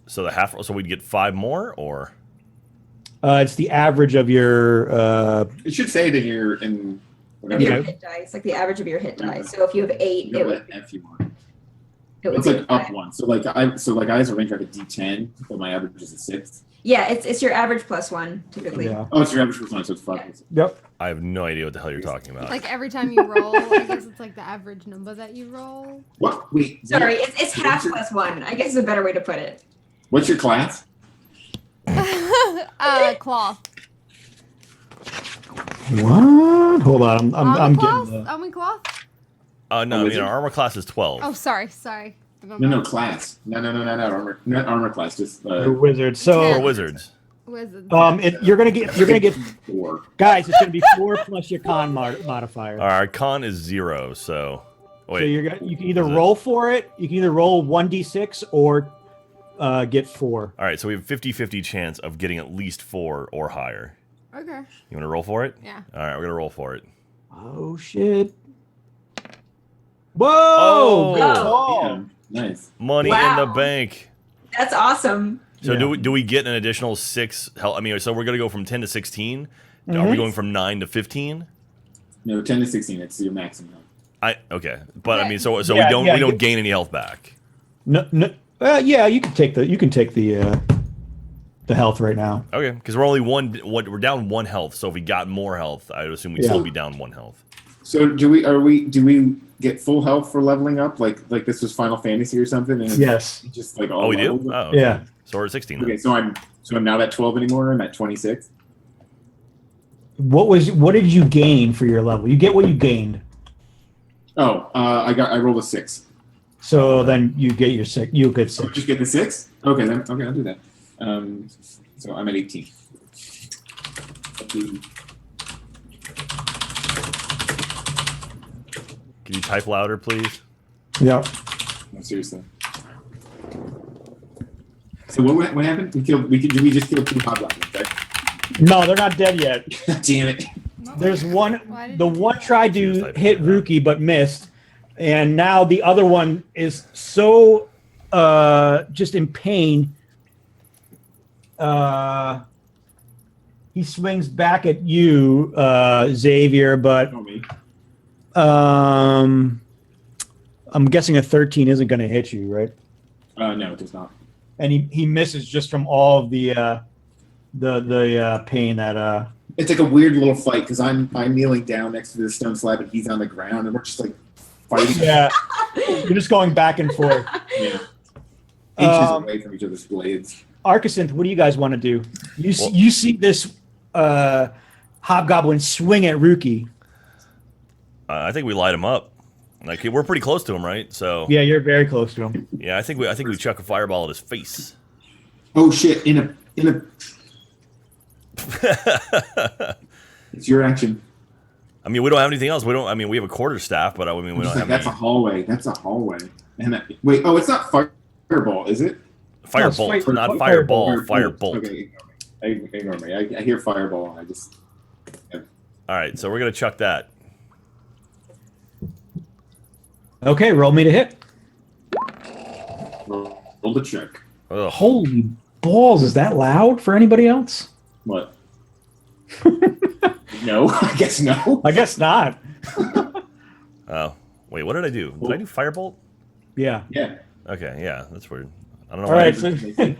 [SPEAKER 1] So the half. So we'd get 5 more, or
[SPEAKER 5] It's the average of your.
[SPEAKER 4] It should say that you're in. Whatever.
[SPEAKER 5] Yeah.
[SPEAKER 3] Your hit dice, like the average of your hit dice. So if you have 8,
[SPEAKER 4] You know
[SPEAKER 3] it would.
[SPEAKER 4] what F you want.
[SPEAKER 3] It would
[SPEAKER 4] It's like
[SPEAKER 3] be
[SPEAKER 4] up 1. So I as a ranger I have a D10, but my average is a 6.
[SPEAKER 3] Yeah, it's your average +1 typically.
[SPEAKER 5] Yeah.
[SPEAKER 4] Oh, it's your average for 1, so it's 5.
[SPEAKER 5] Yep.
[SPEAKER 1] I have no idea what the hell you're talking about.
[SPEAKER 2] Like every time you roll, I guess it's like the average number that you roll.
[SPEAKER 4] What? Wait.
[SPEAKER 3] Sorry, it's half +1. I guess is a better way to put it.
[SPEAKER 4] What's your class?
[SPEAKER 2] Cloth.
[SPEAKER 5] What? Hold on, I'm
[SPEAKER 2] cloth?
[SPEAKER 5] getting.
[SPEAKER 2] Are we cloth?
[SPEAKER 1] No, I mean
[SPEAKER 4] wizard?
[SPEAKER 1] our armor class is 12.
[SPEAKER 2] Oh, sorry. I don't
[SPEAKER 4] No,
[SPEAKER 2] know.
[SPEAKER 4] class. No, armor. Not armor class. Just
[SPEAKER 5] The wizard.
[SPEAKER 1] Or
[SPEAKER 5] So
[SPEAKER 1] wizards.
[SPEAKER 2] Wizards.
[SPEAKER 5] you're gonna get
[SPEAKER 4] 4.
[SPEAKER 5] guys. It's gonna be 4 plus your con modifier.
[SPEAKER 1] Our con is 0. So wait.
[SPEAKER 5] So you can either
[SPEAKER 1] Is it-
[SPEAKER 5] roll for it. You can either roll 1d6 or get 4.
[SPEAKER 1] All right. So we have 50-50 chance of getting at least 4 or higher.
[SPEAKER 2] Okay.
[SPEAKER 1] You want to roll for it?
[SPEAKER 2] Yeah.
[SPEAKER 1] All right, we're gonna roll for it.
[SPEAKER 5] Oh shit! Whoa!
[SPEAKER 1] Oh!
[SPEAKER 5] Good call.
[SPEAKER 4] Yeah, nice.
[SPEAKER 1] Money in
[SPEAKER 3] Wow.
[SPEAKER 1] the bank.
[SPEAKER 3] That's awesome.
[SPEAKER 1] So
[SPEAKER 5] Yeah.
[SPEAKER 1] do we get an additional 6 health? I mean, so we're gonna go from 10 to 16. Are
[SPEAKER 5] Mhm.
[SPEAKER 1] we going from 9 to 15?
[SPEAKER 4] No, 10 to 16. It's your maximum.
[SPEAKER 1] Okay, but I mean, so
[SPEAKER 5] Yeah,
[SPEAKER 1] we don't
[SPEAKER 5] yeah,
[SPEAKER 1] we don't
[SPEAKER 5] you-
[SPEAKER 1] gain any health back.
[SPEAKER 5] No. Yeah, you can take the health right now.
[SPEAKER 1] Okay, because we're only we're down 1 health. So if we got more health, I would assume we'd
[SPEAKER 5] Yeah.
[SPEAKER 1] still be down 1 health.
[SPEAKER 4] So do we get full health for leveling up? Like this was Final Fantasy or something? And
[SPEAKER 5] Yes.
[SPEAKER 4] it's just like all
[SPEAKER 1] Oh, we do.
[SPEAKER 4] leveled?
[SPEAKER 1] Oh, okay.
[SPEAKER 5] Yeah.
[SPEAKER 1] So we're at 16 then.
[SPEAKER 4] Okay, so I'm not at 12 anymore. I'm at 26.
[SPEAKER 5] What did you gain for your level? You get what you gained.
[SPEAKER 4] Oh, I rolled a 6.
[SPEAKER 5] So then you get your 6. You get
[SPEAKER 4] So
[SPEAKER 5] 6.
[SPEAKER 4] just get the 6. Okay, then I'll do that. So I'm at 18.
[SPEAKER 1] Can you type louder, please?
[SPEAKER 5] Yeah.
[SPEAKER 4] No, seriously. So what happened? We just killed 2 hobgoblins, right?
[SPEAKER 5] No, they're not dead yet.
[SPEAKER 4] Damn it!
[SPEAKER 5] There's one.
[SPEAKER 2] Why did
[SPEAKER 5] The
[SPEAKER 2] you do
[SPEAKER 5] one
[SPEAKER 2] that?
[SPEAKER 5] tried
[SPEAKER 1] She was
[SPEAKER 5] to
[SPEAKER 1] typing
[SPEAKER 5] hit
[SPEAKER 1] it out.
[SPEAKER 5] Ruki but missed, and now the other one is so just in pain. He swings back at you, Xavier, but
[SPEAKER 4] Oh, me.
[SPEAKER 5] I'm guessing a 13 isn't going to hit you, right?
[SPEAKER 4] No, it does not.
[SPEAKER 5] And he misses just from all of the pain that.
[SPEAKER 4] It's like a weird little fight because I'm kneeling down next to the stone slab and he's on the ground and we're just like fighting.
[SPEAKER 5] Yeah, you're just going back and forth.
[SPEAKER 4] Yeah. Inches
[SPEAKER 5] Um,
[SPEAKER 4] away from each other's blades.
[SPEAKER 5] Arcasinth, what do you guys want to do? You see this hobgoblin swing at Ruki.
[SPEAKER 1] I think we light him up. Like we're pretty close to him, right? So
[SPEAKER 5] Yeah, you're very close to him.
[SPEAKER 1] yeah, I think we chuck a fireball at his face.
[SPEAKER 4] Oh shit! In a. It's your action.
[SPEAKER 1] I mean, we don't have anything else. I mean, we have a quarterstaff, but I mean, we don't have
[SPEAKER 4] That's a
[SPEAKER 1] any
[SPEAKER 4] hallway. That's a hallway. And wait, oh, it's not fireball, is it?
[SPEAKER 1] firebolt,
[SPEAKER 5] No, it's
[SPEAKER 1] not
[SPEAKER 5] fireball.
[SPEAKER 1] fireball, firebolt.
[SPEAKER 4] Okay. Ignore me. I hear fireball. I just.
[SPEAKER 1] All right, so we're gonna chuck that.
[SPEAKER 5] Okay, roll me to hit.
[SPEAKER 4] Roll the check.
[SPEAKER 1] Ugh.
[SPEAKER 5] Holy balls! Is that loud for anybody else?
[SPEAKER 4] What? No, I guess no.
[SPEAKER 5] I guess not.
[SPEAKER 1] Oh, wait, what did I do? Did I do firebolt?
[SPEAKER 5] Yeah.
[SPEAKER 4] Yeah.
[SPEAKER 1] Okay, yeah, that's weird. I don't know
[SPEAKER 5] All
[SPEAKER 1] why.
[SPEAKER 5] right.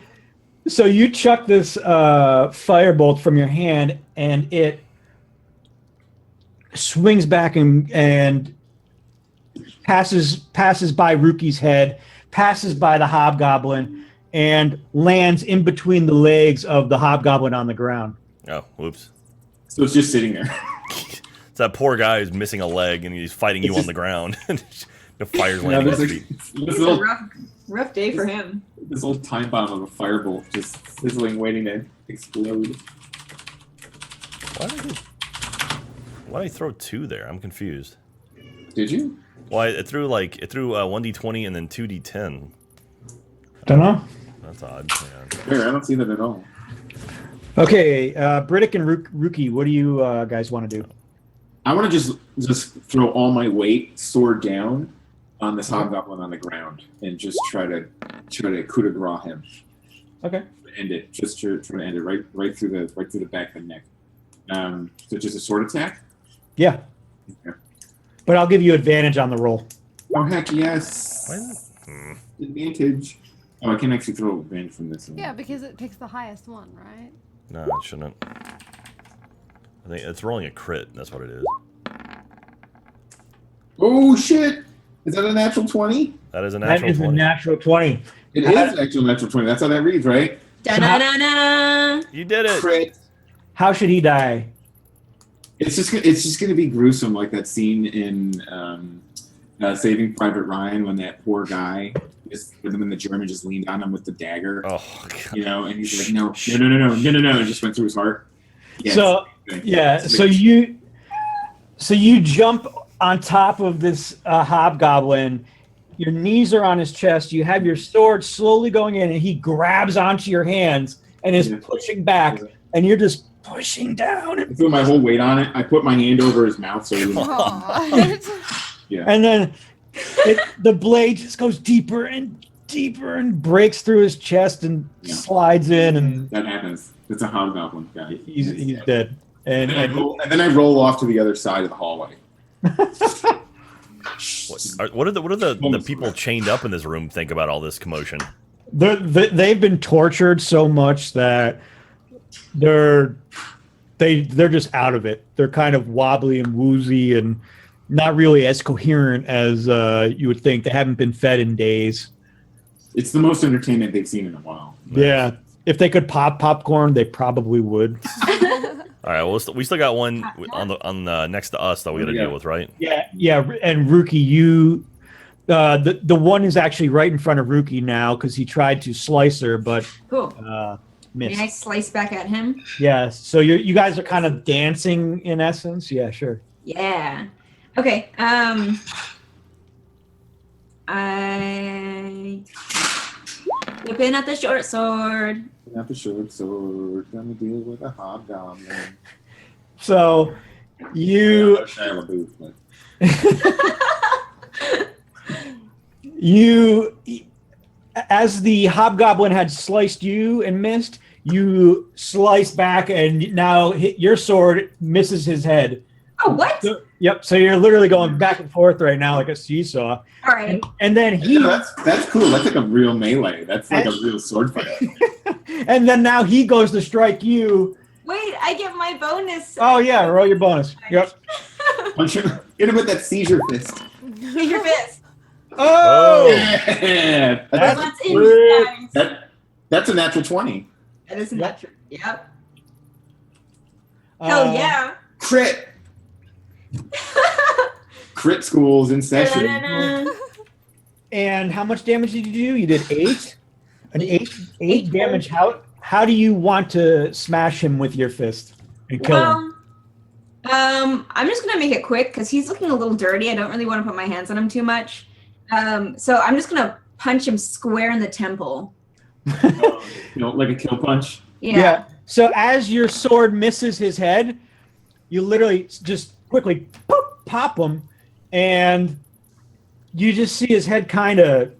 [SPEAKER 5] So you chuck this firebolt from your hand, and it swings back and passes by Rookie's head, passes by the hobgoblin, and lands in between the legs of the hobgoblin on the ground.
[SPEAKER 1] Oh, whoops.
[SPEAKER 4] So it's just sitting there.
[SPEAKER 1] It's that poor guy who's missing a leg and he's fighting you on the ground. The fire's landing at his feet.
[SPEAKER 4] This
[SPEAKER 3] It's a
[SPEAKER 4] little,
[SPEAKER 3] rough day for him.
[SPEAKER 4] this little time bomb of a firebolt just sizzling, waiting to explode.
[SPEAKER 1] Why did I throw 2 there? I'm confused.
[SPEAKER 4] Did you?
[SPEAKER 1] Well, it threw 1d20 and then 2d10.
[SPEAKER 5] Don't know.
[SPEAKER 1] That's odd. Yeah.
[SPEAKER 4] There, I don't see that at all.
[SPEAKER 5] Okay, Briddick and Rookie, what do you guys want to do?
[SPEAKER 4] I want to just throw all my weight, sword down, on this hobgoblin on the ground, and just try to coup de grace him.
[SPEAKER 5] Okay.
[SPEAKER 4] End it. Just try to end it right through the back of the neck. So just a sword attack.
[SPEAKER 5] Yeah.
[SPEAKER 4] Okay.
[SPEAKER 5] But I'll give you advantage on the roll.
[SPEAKER 4] Oh heck yes!
[SPEAKER 1] Why is it?
[SPEAKER 4] Advantage. Oh, I can actually throw advantage from this one.
[SPEAKER 2] Yeah, because it picks the highest one, right?
[SPEAKER 1] No, it shouldn't. I think it's rolling a crit. That's what it is.
[SPEAKER 4] Oh shit! Is that a natural 20?
[SPEAKER 1] That is a
[SPEAKER 5] That
[SPEAKER 1] natural
[SPEAKER 5] is
[SPEAKER 1] 20.
[SPEAKER 5] a natural 20.
[SPEAKER 4] It is actually a natural 20. That's how that reads, right?
[SPEAKER 3] Da-na-na-na!
[SPEAKER 1] You did it.
[SPEAKER 4] Crit.
[SPEAKER 5] How should he die?
[SPEAKER 4] It's just gonna be gruesome, like that scene in Saving Private Ryan when that poor guy, when the German just leaned on him with the dagger,
[SPEAKER 1] Oh, God.
[SPEAKER 4] you know, and he's like, no, and just went through his heart. Yeah,
[SPEAKER 5] So yeah, so you jump on top of this hobgoblin. Your knees are on his chest. You have your sword slowly going in, and he grabs onto your hands and is pushing back, and you're just pushing down.
[SPEAKER 4] I threw my whole weight on it. I put my hand over his mouth, so he was,
[SPEAKER 2] Aw.
[SPEAKER 4] yeah.
[SPEAKER 5] And then the blade just goes deeper and deeper and breaks through his chest and slides in, and
[SPEAKER 4] That happens. It's a hobgoblin guy.
[SPEAKER 5] he's dead. And
[SPEAKER 4] And then I roll off to the other side of the hallway.
[SPEAKER 1] What are the people chained up in this room think about all this commotion?
[SPEAKER 5] they've been tortured so much that they're just out of it. They're kind of wobbly and woozy and not really as coherent as you would think. They haven't been fed in days.
[SPEAKER 4] It's the most entertainment they've seen in a while.
[SPEAKER 5] Yeah. If they could pop popcorn, they probably would.
[SPEAKER 1] All right, well, we still got one on the next to us that we got to deal with, right?
[SPEAKER 5] Yeah. And Rookie, you, the one is actually right in front of Rookie now because he tried to slice her, but
[SPEAKER 3] Cool.
[SPEAKER 5] missed.
[SPEAKER 3] May I slice back at him?
[SPEAKER 5] Yeah. So you guys are kind of dancing in essence. Yeah, sure.
[SPEAKER 3] Yeah. Okay. I whip in at the short sword.
[SPEAKER 4] Not the short sword. Gonna deal with a hobgoblin.
[SPEAKER 5] So you
[SPEAKER 4] Shia LaBeouf, but-
[SPEAKER 5] you as the hobgoblin had sliced you and missed, you slice back and now your sword misses his head.
[SPEAKER 3] Oh, what?
[SPEAKER 5] Yep. So you're literally going back and forth right now like a seesaw.
[SPEAKER 3] All right.
[SPEAKER 5] And then
[SPEAKER 4] that's cool. That's like a real melee. That's like a real sword fight.
[SPEAKER 5] and then now he goes to strike you.
[SPEAKER 3] Wait, I get my bonus.
[SPEAKER 5] Oh yeah, roll your bonus. Yep.
[SPEAKER 4] Punch him. Hit him with that seizure fist.
[SPEAKER 3] Hit your fist.
[SPEAKER 5] Oh,
[SPEAKER 4] Yeah.
[SPEAKER 3] That's
[SPEAKER 5] great.
[SPEAKER 3] insane.
[SPEAKER 4] That's a natural 20.
[SPEAKER 3] That is not true. Yep.
[SPEAKER 5] Uh,
[SPEAKER 3] Hell yeah.
[SPEAKER 4] Crit. Crit schools in session.
[SPEAKER 3] Da-da-da-da.
[SPEAKER 5] And how much damage did you do? You did 8. An 8
[SPEAKER 3] 8
[SPEAKER 5] damage. How do you want to smash him with your fist and kill him?
[SPEAKER 3] I'm just gonna make it quick because he's looking a little dirty. I don't really want to put my hands on him too much. So I'm just gonna punch him square in the temple.
[SPEAKER 4] Like a kill punch.
[SPEAKER 3] Yeah.
[SPEAKER 5] So as your sword misses his head, you literally just quickly pop him, and you just see his head kind of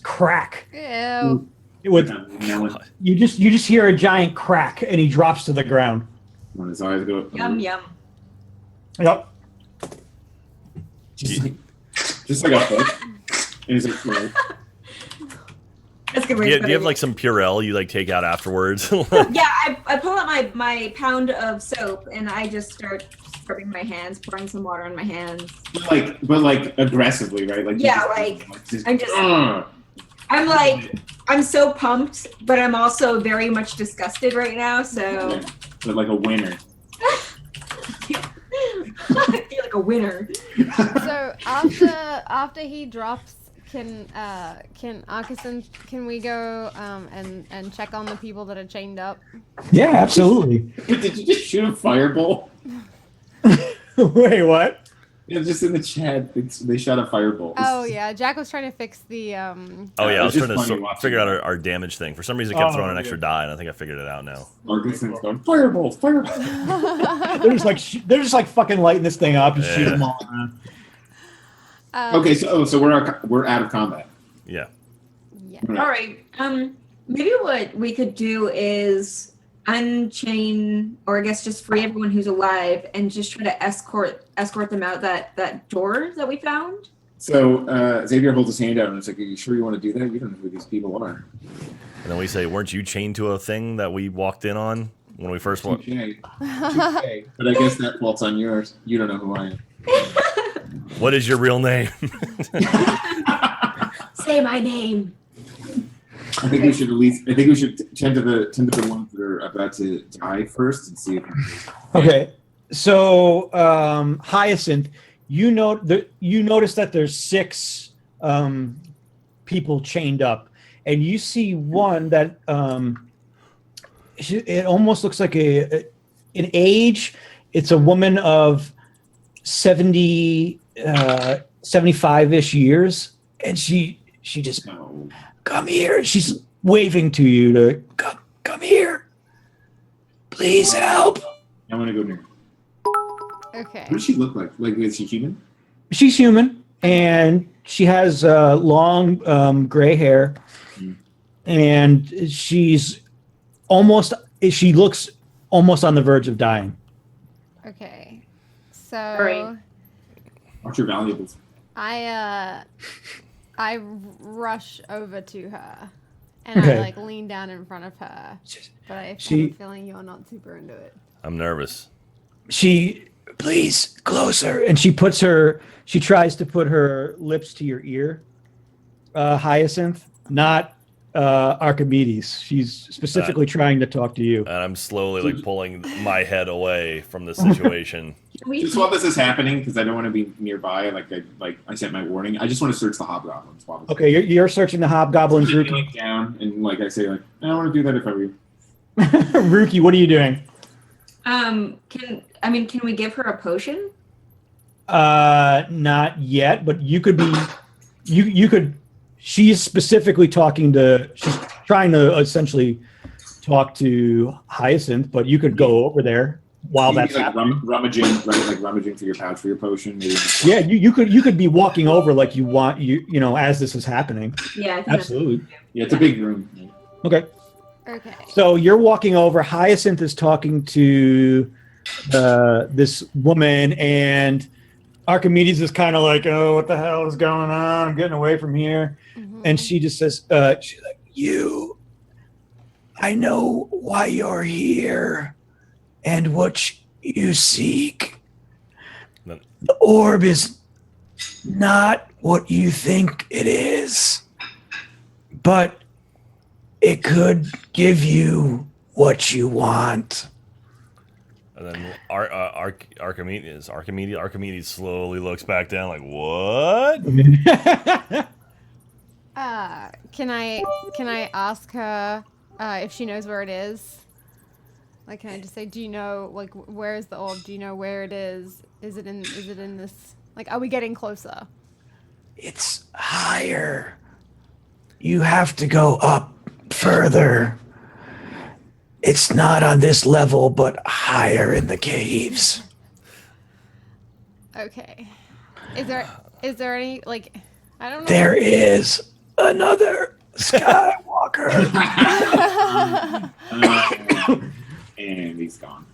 [SPEAKER 5] crack.
[SPEAKER 2] Ew.
[SPEAKER 5] With you just hear a giant crack, and he drops to the ground.
[SPEAKER 4] When his eyes go.
[SPEAKER 3] Yum yum.
[SPEAKER 5] Yep.
[SPEAKER 4] Just like a hook. And he's like, well,
[SPEAKER 3] That's good.
[SPEAKER 1] Do you have like some Purell you like take out afterwards?
[SPEAKER 3] Yeah, I pull out my pound of soap and I just start scrubbing my hands, pouring some water on my hands.
[SPEAKER 4] but like aggressively, right? Like
[SPEAKER 3] Yeah, I'm so pumped, but I'm also very much disgusted right now. So,
[SPEAKER 4] yeah, but like a winner.
[SPEAKER 3] I feel like a winner.
[SPEAKER 2] So after he drops, can we go and check on the people that are chained up?
[SPEAKER 5] Yeah, absolutely.
[SPEAKER 4] Did you just shoot a fireball?
[SPEAKER 5] Wait, what?
[SPEAKER 4] Yeah, just in the chat, they shot a fireball.
[SPEAKER 2] Oh yeah, Jack was trying to fix the.
[SPEAKER 1] Oh yeah, I was
[SPEAKER 4] It's
[SPEAKER 1] trying
[SPEAKER 4] just
[SPEAKER 1] to
[SPEAKER 4] funny watching
[SPEAKER 1] figure out
[SPEAKER 4] that.
[SPEAKER 1] our damage thing. For some reason, it kept throwing an
[SPEAKER 5] yeah.
[SPEAKER 1] extra die, and I think I figured it out now.
[SPEAKER 4] Marcuson's going, fireball.
[SPEAKER 5] They're just like fucking lighting this thing up and shoot
[SPEAKER 1] Yeah.
[SPEAKER 5] them all around.
[SPEAKER 4] Okay, so we're out of combat.
[SPEAKER 1] Yeah.
[SPEAKER 2] Yeah.
[SPEAKER 3] All right. Maybe what we could do is unchain, or I guess just free everyone who's alive, and just try to escort them out that door that we found.
[SPEAKER 4] So Xavier holds his hand out and it's like, are you sure you want to do that? You don't know who these people are.
[SPEAKER 1] And then we say, weren't you chained to a thing that we walked in on when we first walked?
[SPEAKER 4] Touche. Touche. But I guess that fault's on yours. You don't know who I am.
[SPEAKER 1] What is your real name?
[SPEAKER 3] Say my name.
[SPEAKER 4] I think we should tend to the ones that are about to die first and see if.
[SPEAKER 5] Okay, so Hyacinth, you notice that there's 6 people chained up, and you see one that it almost looks like an age. It's a woman of 75-ish years, and she just come here. She's waving to you to come here. Please help.
[SPEAKER 4] I want to go near.
[SPEAKER 2] Okay.
[SPEAKER 4] What does she look like? Like, is she human?
[SPEAKER 5] She's human, and she has long gray hair, and she looks almost on the verge of dying.
[SPEAKER 2] Okay. So
[SPEAKER 3] right.
[SPEAKER 4] Watch your valuables.
[SPEAKER 2] I rush over to her, and
[SPEAKER 5] Okay.
[SPEAKER 2] I lean down in front of her. But I have
[SPEAKER 5] She-
[SPEAKER 2] a feeling you're not super into it.
[SPEAKER 1] I'm nervous.
[SPEAKER 5] Please closer, and she tries to put her lips to your ear. Hyacinth, not Archimedes. She's specifically trying to talk to you.
[SPEAKER 1] And I'm slowly pulling my head away from the situation.
[SPEAKER 4] Just while this is happening, because I don't want to be nearby, I sent my warning. I just want to search the hobgoblins. While this
[SPEAKER 5] Okay, you're searching the hobgoblins.
[SPEAKER 4] I
[SPEAKER 5] Rookie,
[SPEAKER 4] lay down and I say I don't want to do that if I were you.
[SPEAKER 5] Rookie, what are you doing?
[SPEAKER 3] Can we give her a potion?
[SPEAKER 5] Not yet, but you could be. You could. She's specifically she's trying to essentially talk to Hyacinth, but you could go over there while that's happening.
[SPEAKER 4] Rummaging, right? Like rummaging through your pouch for your potion. Maybe.
[SPEAKER 5] Yeah, you could be walking over like you want as this is happening.
[SPEAKER 3] Yeah, I think
[SPEAKER 5] Absolutely.
[SPEAKER 4] Yeah, it's a big room.
[SPEAKER 5] Okay.
[SPEAKER 2] Okay.
[SPEAKER 5] So you're walking over. Hyacinth is talking to this woman, and Archimedes is kind of like, "Oh, what the hell is going on? I'm getting away from here."
[SPEAKER 2] Mhm.
[SPEAKER 5] And she just says, "She's like, I know why you're here, and what you seek.
[SPEAKER 1] Then-
[SPEAKER 5] The orb is not what you think it is, but it could give you what you want."
[SPEAKER 1] And then Archimedes slowly looks back down like, what?
[SPEAKER 2] Can I ask her if she knows where it is? Like, can I just say, do you know, where is the orb? Do you know where it is? Is it in this? Are we getting closer?
[SPEAKER 5] It's higher. You have to go up further. It's not on this level, but higher in the caves.
[SPEAKER 2] Okay. Is there any like I don't know.
[SPEAKER 5] There is another Skywalker.
[SPEAKER 4] And he's gone.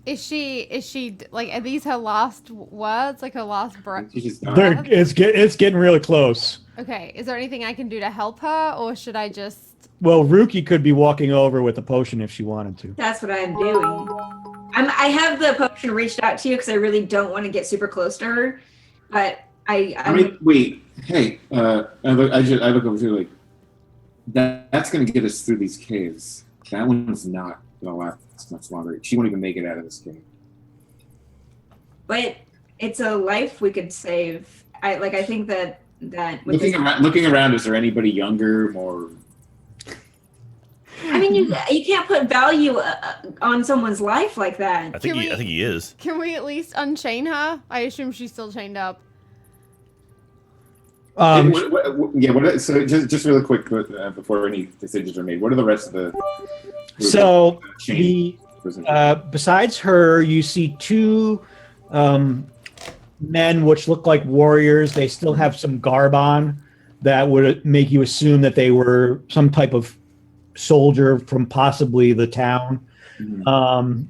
[SPEAKER 2] Is she like are these her last words, like her last breath?
[SPEAKER 4] She's just gone.
[SPEAKER 5] It's getting really close.
[SPEAKER 2] Okay. Is there anything I can do to help her, or should I just?
[SPEAKER 5] Well, Ruki could be walking over with a potion if she wanted to.
[SPEAKER 3] That's what I'm doing. I have the potion reached out to you because I really don't want to get super close to her, but
[SPEAKER 4] Wait. Hey, I look over to like that's gonna get us through these caves. That one's not gonna last much longer. She won't even make it out of this cave.
[SPEAKER 3] But it's a life we could save. I think that with
[SPEAKER 4] Looking around, is there anybody younger, more?
[SPEAKER 3] I mean, you can't put value on someone's life like that.
[SPEAKER 1] I think he is.
[SPEAKER 2] Can we at least unchain her? I assume she's still chained up.
[SPEAKER 4] So just really quick before any decisions are made, what are the rest of the?
[SPEAKER 5] So
[SPEAKER 4] chain?
[SPEAKER 5] besides her, you see two men which look like warriors. They still have some garb on that would make you assume that they were some type of soldier from possibly the town.
[SPEAKER 4] Mm-hmm.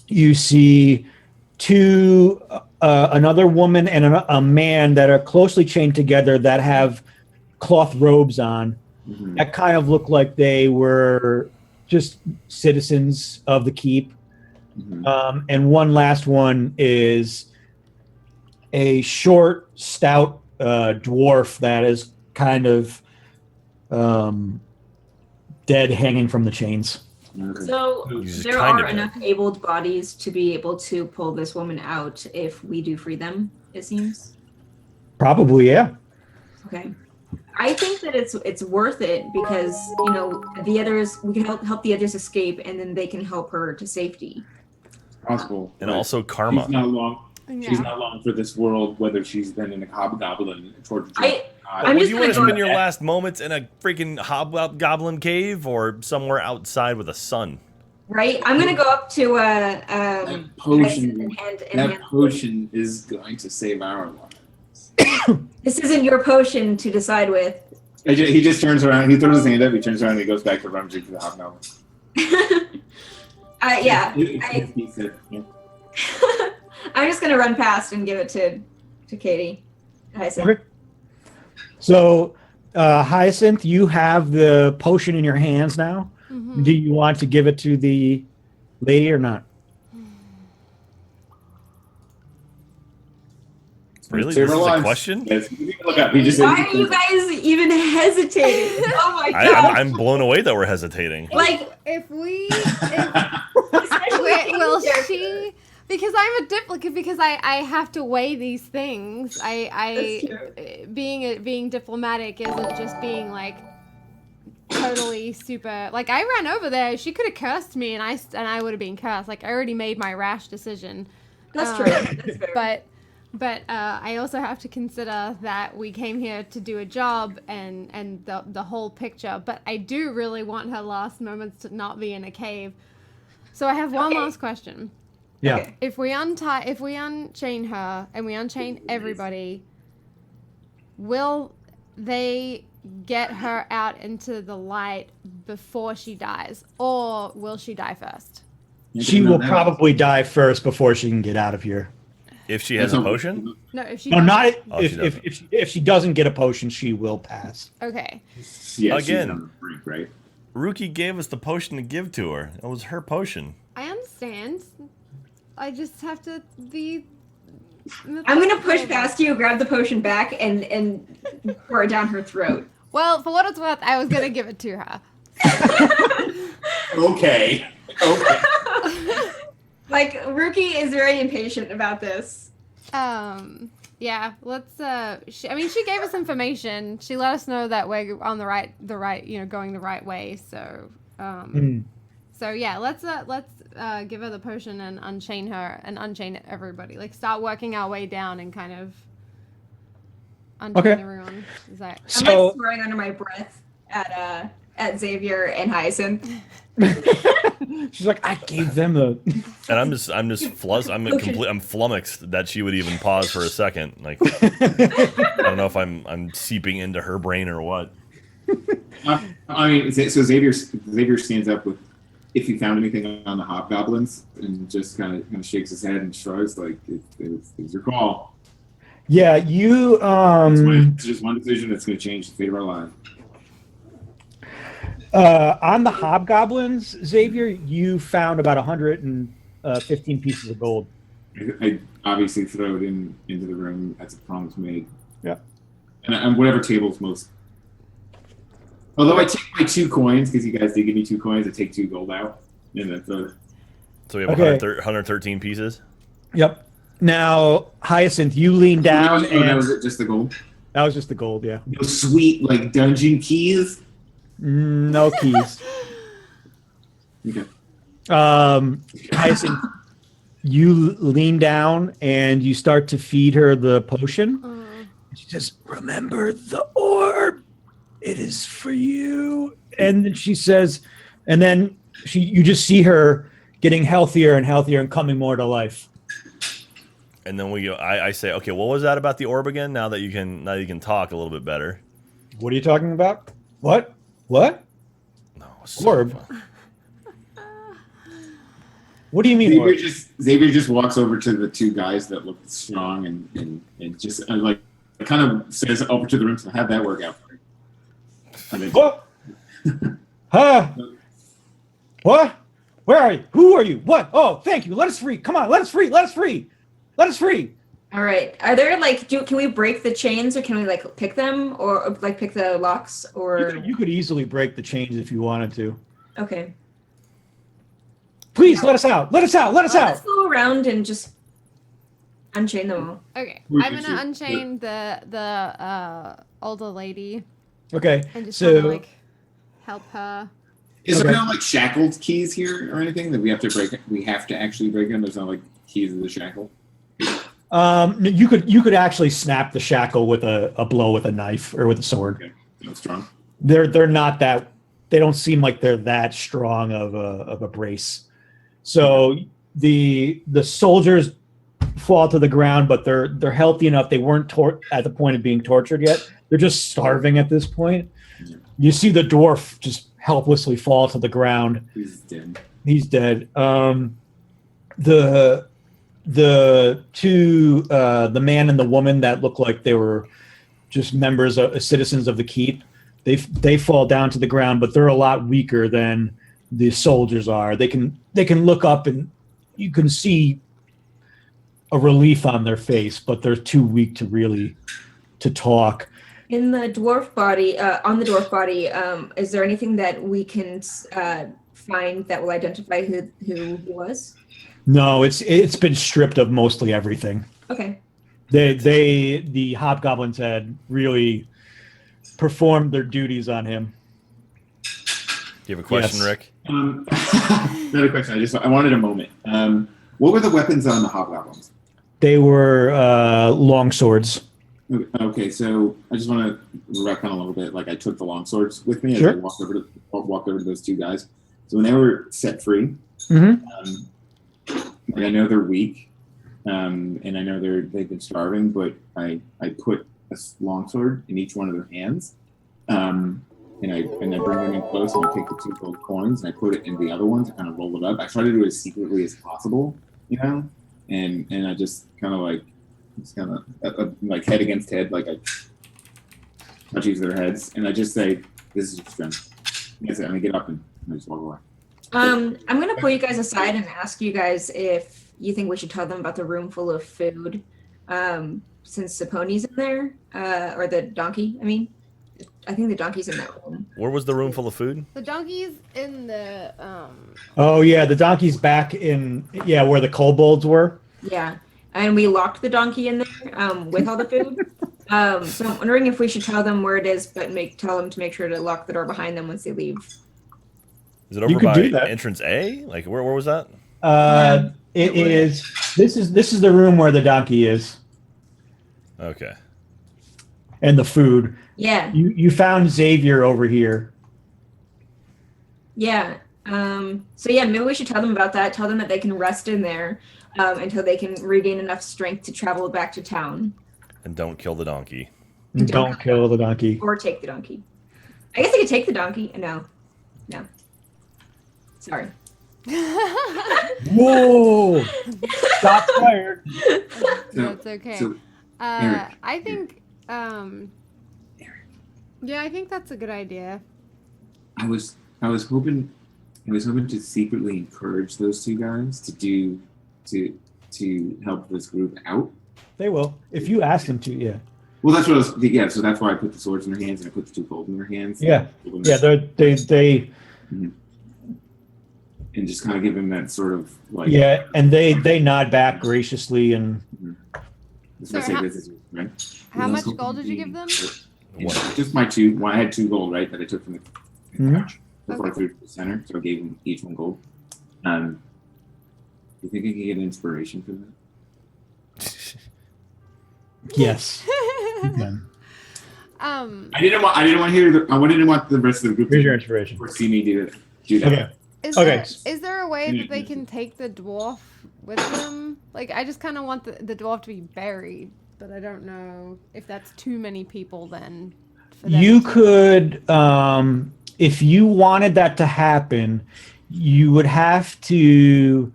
[SPEAKER 5] You see two another woman and a man that are closely chained together that have cloth robes on
[SPEAKER 4] Mm-hmm.
[SPEAKER 5] that kind of look like they were just citizens of the keep.
[SPEAKER 4] Mm-hmm.
[SPEAKER 5] And one last one is a short, stout dwarf that is kind of dead, hanging from the chains.
[SPEAKER 4] Okay.
[SPEAKER 3] So
[SPEAKER 1] He's
[SPEAKER 3] there
[SPEAKER 1] kind
[SPEAKER 3] are
[SPEAKER 1] of
[SPEAKER 3] enough abled bodies to be able to pull this woman out if we do free them, it seems.
[SPEAKER 5] Probably, yeah.
[SPEAKER 3] Okay. I think that it's worth it because, the others, we can help the others escape and then they can help her to safety.
[SPEAKER 4] Possible.
[SPEAKER 1] And
[SPEAKER 4] but
[SPEAKER 1] also karma.
[SPEAKER 4] She's not long.
[SPEAKER 2] Yeah.
[SPEAKER 4] She's not long for this world, whether she's been in a hobgoblin towards
[SPEAKER 3] I'm
[SPEAKER 1] Would
[SPEAKER 3] just
[SPEAKER 1] you
[SPEAKER 3] gonna
[SPEAKER 1] want to
[SPEAKER 3] go
[SPEAKER 1] spend your last moments in a freaking hobgoblin cave or somewhere outside with a sun?
[SPEAKER 3] Right? I'm gonna go up to
[SPEAKER 4] that potion.
[SPEAKER 3] and
[SPEAKER 4] Potion is going to save our lives.
[SPEAKER 3] this isn't your potion to decide with.
[SPEAKER 4] He just turns around. He throws his hand up. He turns around and he goes back to rummaging for the hobgoblin.
[SPEAKER 3] Yeah.
[SPEAKER 4] He said, yeah.
[SPEAKER 3] I'm just gonna run past and give it to Katie. Hyacinth.
[SPEAKER 5] Okay. So, Hyacinth, you have the potion in your hands now.
[SPEAKER 2] Mhm.
[SPEAKER 5] Do you want to give it to the lady or not?
[SPEAKER 1] Really?
[SPEAKER 4] Save
[SPEAKER 1] This
[SPEAKER 4] our
[SPEAKER 1] is a
[SPEAKER 4] lives.
[SPEAKER 1] question?
[SPEAKER 4] Yes. Look up. He just said,
[SPEAKER 3] Why are you guys even hesitating? Oh my
[SPEAKER 1] I'm,
[SPEAKER 3] god!
[SPEAKER 1] I'm blown away that we're hesitating.
[SPEAKER 3] Like,
[SPEAKER 2] If we,
[SPEAKER 3] especially
[SPEAKER 2] will
[SPEAKER 3] Katie's
[SPEAKER 2] she? Because I'm a diplomat. Because I have to weigh these things.
[SPEAKER 3] That's true.
[SPEAKER 2] Being diplomatic isn't just being like totally super. Like I ran over there. She could have cursed me, and I would have been cursed. Like I already made my rash decision.
[SPEAKER 3] That's true. That's fair.
[SPEAKER 2] But I also have to consider that we came here to do a job and the whole picture. But I do really want her last moments to not be in a cave. So I have one last question.
[SPEAKER 5] Yeah.
[SPEAKER 3] Okay.
[SPEAKER 2] If we unchain her and we unchain everybody, will they get her out into the light before she dies, or will she die first?
[SPEAKER 5] She will probably die first before she can get out of here.
[SPEAKER 1] If she has a potion?
[SPEAKER 2] No, if she
[SPEAKER 5] No,
[SPEAKER 2] doesn't.
[SPEAKER 5] not
[SPEAKER 1] Oh, she
[SPEAKER 5] if she doesn't get a potion, she will pass.
[SPEAKER 2] Okay.
[SPEAKER 4] Yeah,
[SPEAKER 1] Again.
[SPEAKER 4] she's on the brink, right?
[SPEAKER 1] Ruki gave us the potion to give to her. It was her potion.
[SPEAKER 2] I understand. I just have to be.
[SPEAKER 3] I'm gonna push past you, grab the potion back, and pour it down her throat.
[SPEAKER 2] Well, for what it's worth, I was gonna give it to her.
[SPEAKER 4] Okay.
[SPEAKER 3] Like, Ruki is very impatient about this.
[SPEAKER 2] Yeah. Let's. She gave us information. She let us know that we're on the right, going the right way. So, So yeah, let's give her the potion and unchain her and unchain everybody. Like start working our way down and kind of unchain everyone. Is that
[SPEAKER 3] I'm
[SPEAKER 5] So
[SPEAKER 3] like swearing under my breath at at Xavier and Hyacinth.
[SPEAKER 5] She's like, I gave them the.
[SPEAKER 1] And I'm flummoxed that she would even pause for a second. Like, I don't know if I'm seeping into her brain or what.
[SPEAKER 4] I mean, so Xavier stands up with, if he found anything on the hobgoblins, and just kind of shakes his head and shrugs, like, it was your call.
[SPEAKER 5] Yeah, you.
[SPEAKER 4] It's just one decision that's going to change the fate of our lives.
[SPEAKER 5] On the hobgoblins, Xavier, you found about 115 pieces of gold.
[SPEAKER 4] I obviously throw it into the room as a promise made.
[SPEAKER 5] Yeah.
[SPEAKER 4] And whatever table's most. Although I take my 2 coins, because you guys did give me 2 coins, I take 2 gold out. And that's
[SPEAKER 1] So we have 113 pieces?
[SPEAKER 5] Yep. Now, Hyacinth, you lean down and...
[SPEAKER 4] that was it, just the gold?
[SPEAKER 5] That was just the gold, yeah.
[SPEAKER 4] No sweet, like, dungeon keys?
[SPEAKER 5] No keys.
[SPEAKER 4] Okay.
[SPEAKER 5] Hyacinth, you lean down and you start to feed her the potion. She says, remember the orb. It is for you. And then she says, and then you just see her getting healthier and healthier and coming more to life.
[SPEAKER 1] And then I say, okay, what was that about the orb again? Now that you can talk a little bit better.
[SPEAKER 5] What are you talking about? What?
[SPEAKER 1] No,
[SPEAKER 5] orb. What do you mean?
[SPEAKER 4] Xavier just walks over to the 2 guys that look strong and just like kind of says over to the room, so how'd that work out for you?
[SPEAKER 5] What? Huh? What? Where are you? Who are you? What? Oh, thank you. Let us free. Come on, let us free. Let us free. Let us free.
[SPEAKER 3] All right. Are there can we break the chains, or can we pick them, or pick the locks, or?
[SPEAKER 5] You could easily break the chains if you wanted to.
[SPEAKER 3] Okay.
[SPEAKER 5] Please let us out. Let us out. Let us out.
[SPEAKER 3] Let's go around and just unchain them all.
[SPEAKER 2] Okay. I'm gonna unchain the older lady.
[SPEAKER 5] Okay.
[SPEAKER 2] And just
[SPEAKER 5] so
[SPEAKER 2] help her.
[SPEAKER 4] Is there no shackled keys here or anything that we have to break? We have to actually break them. There's no keys of the shackle.
[SPEAKER 5] You could actually snap the shackle with a blow with a knife or with a sword.
[SPEAKER 4] Okay. That's strong.
[SPEAKER 5] They're not that. They don't seem like they're that strong of a brace. So the soldiers fall to the ground, but they're healthy enough. They weren't at the point of being tortured yet. They're just starving at this point. You see the dwarf just helplessly fall to the ground. He's dead. The 2, the man and the woman that look like they were just citizens of the keep, they fall down to the ground, but they're a lot weaker than the soldiers are. They can look up and you can see a relief on their face, but they're too weak to talk.
[SPEAKER 3] In the dwarf body, is there anything that we can find that will identify who he was?
[SPEAKER 5] No, it's been stripped of mostly everything.
[SPEAKER 3] Okay.
[SPEAKER 5] The hobgoblins had really performed their duties on him.
[SPEAKER 1] Do you have a question,
[SPEAKER 5] Yes.
[SPEAKER 1] Rick?
[SPEAKER 4] Another question. I wanted a moment. What were the weapons on the hobgoblins?
[SPEAKER 5] They were long swords.
[SPEAKER 4] Okay, so I just want to retcon a little bit. I took the long swords with me as
[SPEAKER 5] Sure.
[SPEAKER 4] I walked over to those 2 guys. So when they were set free, I know they're weak, and I know they've been starving, but I put a longsword in each one of their hands, and I bring them in close, and I take the 2 gold coins and I put it in the other ones and kind of roll it up. I try to do it as secretly as possible, and I just kind of head against head, I touch each of their heads, and I just say, "This is your strength." That's it. I'm gonna get up and I just walk away.
[SPEAKER 3] I'm gonna pull you guys aside and ask you guys if you think we should tell them about the room full of food, since the pony's in there, or the donkey. I mean, I think the donkey's in that room.
[SPEAKER 1] Where was the room full of food?
[SPEAKER 2] The donkey's in the
[SPEAKER 5] Oh yeah, the donkey's back in where the kobolds were.
[SPEAKER 3] Yeah, and we locked the donkey in there with all the food. So I'm wondering if we should tell them where it is, but tell them to make sure to lock the door behind them once they leave.
[SPEAKER 1] Is it over by entrance A? Where was that?
[SPEAKER 5] It is. This is the room where the donkey is.
[SPEAKER 1] Okay.
[SPEAKER 5] And the food.
[SPEAKER 3] Yeah.
[SPEAKER 5] You found Xavier over here.
[SPEAKER 3] Yeah. So yeah, maybe we should tell them about that. Tell them that they can rest in there until they can regain enough strength to travel back to town.
[SPEAKER 1] And don't kill the donkey.
[SPEAKER 5] Don't kill the donkey.
[SPEAKER 3] Or take the donkey. I guess I could take the donkey. No. Sorry.
[SPEAKER 5] Whoa! Shots fired.
[SPEAKER 2] That's okay.
[SPEAKER 4] So, Eric,
[SPEAKER 2] I think, yeah, I think that's a good idea.
[SPEAKER 4] I was hoping to secretly encourage those two guys to help this group out.
[SPEAKER 5] They will if you ask them to. Yeah.
[SPEAKER 4] Well, that's what I was. Yeah, so that's why I put the swords in their hands and I put the two gold in their hands.
[SPEAKER 5] Yeah. Yeah. They.
[SPEAKER 4] And just kind of give them that sort of like.
[SPEAKER 5] Yeah, and they nod back graciously and.
[SPEAKER 2] So
[SPEAKER 4] right?
[SPEAKER 2] How much gold did you give them?
[SPEAKER 4] Just my two. Well, I had 2 gold, right, that I took from the couch before I
[SPEAKER 2] Okay.
[SPEAKER 4] threw it to the center, so I gave them each 1 gold. Do you think I can get inspiration for that?
[SPEAKER 5] Yes. You can.
[SPEAKER 2] Um,
[SPEAKER 4] I didn't want the rest of the group
[SPEAKER 5] Here's your inspiration.
[SPEAKER 4] to see me do that.
[SPEAKER 5] Okay.
[SPEAKER 2] Is
[SPEAKER 5] Okay.
[SPEAKER 2] there a way that they can take the dwarf with them? Like, I just kind of want the dwarf to be buried, but I don't know if that's too many people then. For them
[SPEAKER 5] You
[SPEAKER 2] to-
[SPEAKER 5] could, if you wanted that to happen, you would have to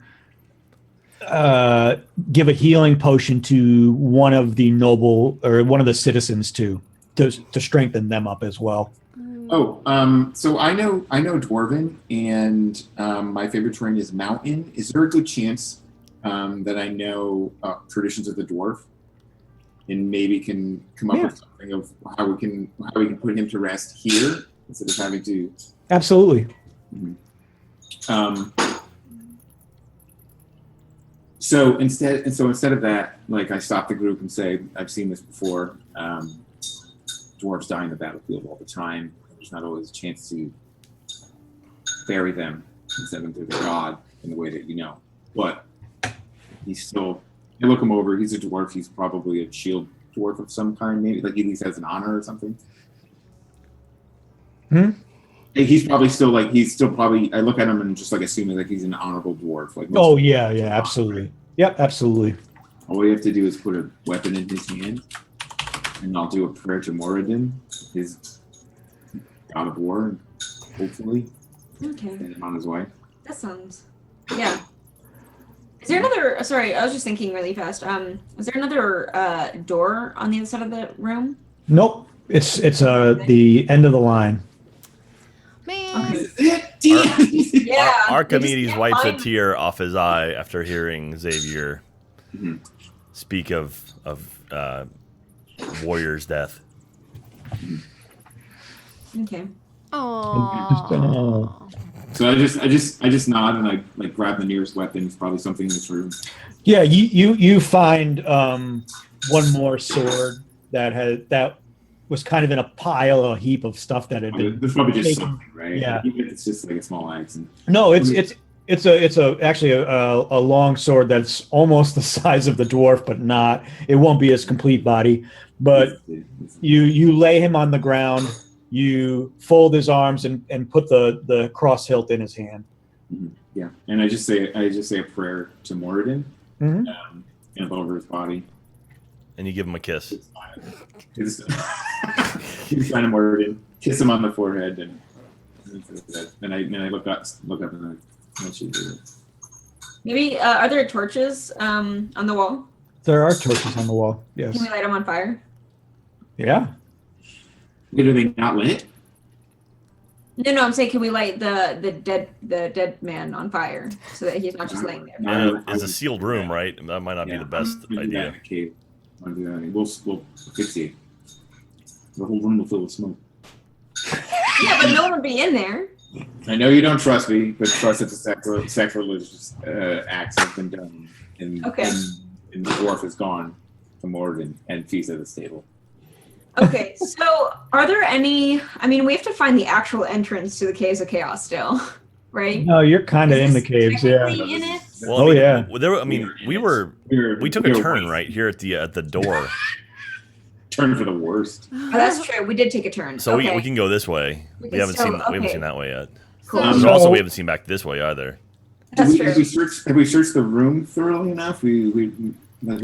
[SPEAKER 5] give a healing potion to one of the noble or one of the citizens to strengthen them up as well.
[SPEAKER 4] Oh, so I know Dwarven, and my favorite terrain is mountain. Is there a good chance that I know traditions of the dwarf, and maybe can come up with something of how we can put him to rest here instead of having to?
[SPEAKER 5] Absolutely.
[SPEAKER 4] So instead of that, like I stop the group and say, I've seen this before. Dwarves die in the battlefield all the time. There's not always a chance to bury them and send them to the god in the way that you know. But he's still. I look him over. He's a dwarf. He's probably a shield dwarf of some kind. Maybe like he at least has an honor or something. He's probably still like I look at him and just like assuming like he's an honorable dwarf. Like
[SPEAKER 5] Oh yeah, absolutely. Yep, absolutely.
[SPEAKER 4] all we have to do is put a weapon in his hand, and I'll do a prayer to Moradin, his god of war, and hopefully
[SPEAKER 3] Okay.
[SPEAKER 4] send him on his way.
[SPEAKER 3] That sounds. Yeah. Is there another? Sorry, I was just thinking really fast. Is there another door on the other side of the room?
[SPEAKER 5] Nope. It's the end of the line.
[SPEAKER 2] Man,
[SPEAKER 3] Yeah.
[SPEAKER 1] Archimedes
[SPEAKER 3] can't
[SPEAKER 1] wipes a
[SPEAKER 3] find-
[SPEAKER 1] tear off his eye after hearing Xavier speak of warrior's death.
[SPEAKER 3] Okay.
[SPEAKER 2] oh.
[SPEAKER 4] So I just nod and I like grab the nearest weapon. It's probably something in this room.
[SPEAKER 5] Yeah, you find one more sword that was kind of in a heap of stuff that had been.
[SPEAKER 4] There's probably just
[SPEAKER 5] taken.
[SPEAKER 4] something, right?
[SPEAKER 5] Yeah.
[SPEAKER 4] Even if it's just like a small axe. And
[SPEAKER 5] No, it's actually a long sword that's almost the size of the dwarf, but not. It won't be his complete body. But you lay him on the ground. You fold his arms and put the cross hilt in his hand.
[SPEAKER 4] Yeah, and I just say a prayer to Moradin,
[SPEAKER 5] Mhm.
[SPEAKER 4] and over his body.
[SPEAKER 1] And you give him a kiss.
[SPEAKER 4] He's trying to Moradin, kiss him on the forehead, and I look up and I should do it.
[SPEAKER 3] Maybe are there torches on the wall?
[SPEAKER 5] There are torches on the wall. Yes.
[SPEAKER 3] Can we light them on fire?
[SPEAKER 5] Yeah.
[SPEAKER 4] Wait, are they not lit?
[SPEAKER 3] No, I'm saying can we light the dead man on fire so that he's not just laying there?
[SPEAKER 1] And it's a sealed room, right? That might not be the best
[SPEAKER 4] I'm gonna do that in
[SPEAKER 1] idea.
[SPEAKER 4] a cave. I'm gonna do that. We'll fix it. The whole room will fill with smoke.
[SPEAKER 3] Yeah, but no one would be in there.
[SPEAKER 4] I know you don't trust me, but trust that the sacrilegious acts have been done, and the dwarf is gone to Moradin and feast at the stable.
[SPEAKER 3] Okay, so are there any? I mean, we have to find the actual entrance to the Caves of Chaos still, right?
[SPEAKER 5] No, you're kind of
[SPEAKER 3] Is
[SPEAKER 5] in the
[SPEAKER 3] this
[SPEAKER 5] caves. Yeah.
[SPEAKER 3] technically in it?
[SPEAKER 1] Well,
[SPEAKER 5] Oh, yeah.
[SPEAKER 1] We took a turn right here at the door,
[SPEAKER 4] Turn for the worst.
[SPEAKER 3] Oh, that's true. We did take a turn.
[SPEAKER 1] so
[SPEAKER 3] okay.
[SPEAKER 1] we can go this way.
[SPEAKER 3] We
[SPEAKER 1] We
[SPEAKER 3] can
[SPEAKER 1] haven't
[SPEAKER 3] still-
[SPEAKER 1] seen
[SPEAKER 3] okay.
[SPEAKER 1] that way yet.
[SPEAKER 3] Cool.
[SPEAKER 1] But also, we haven't seen back this way either.
[SPEAKER 3] That's true.
[SPEAKER 4] Have we searched the room thoroughly enough? We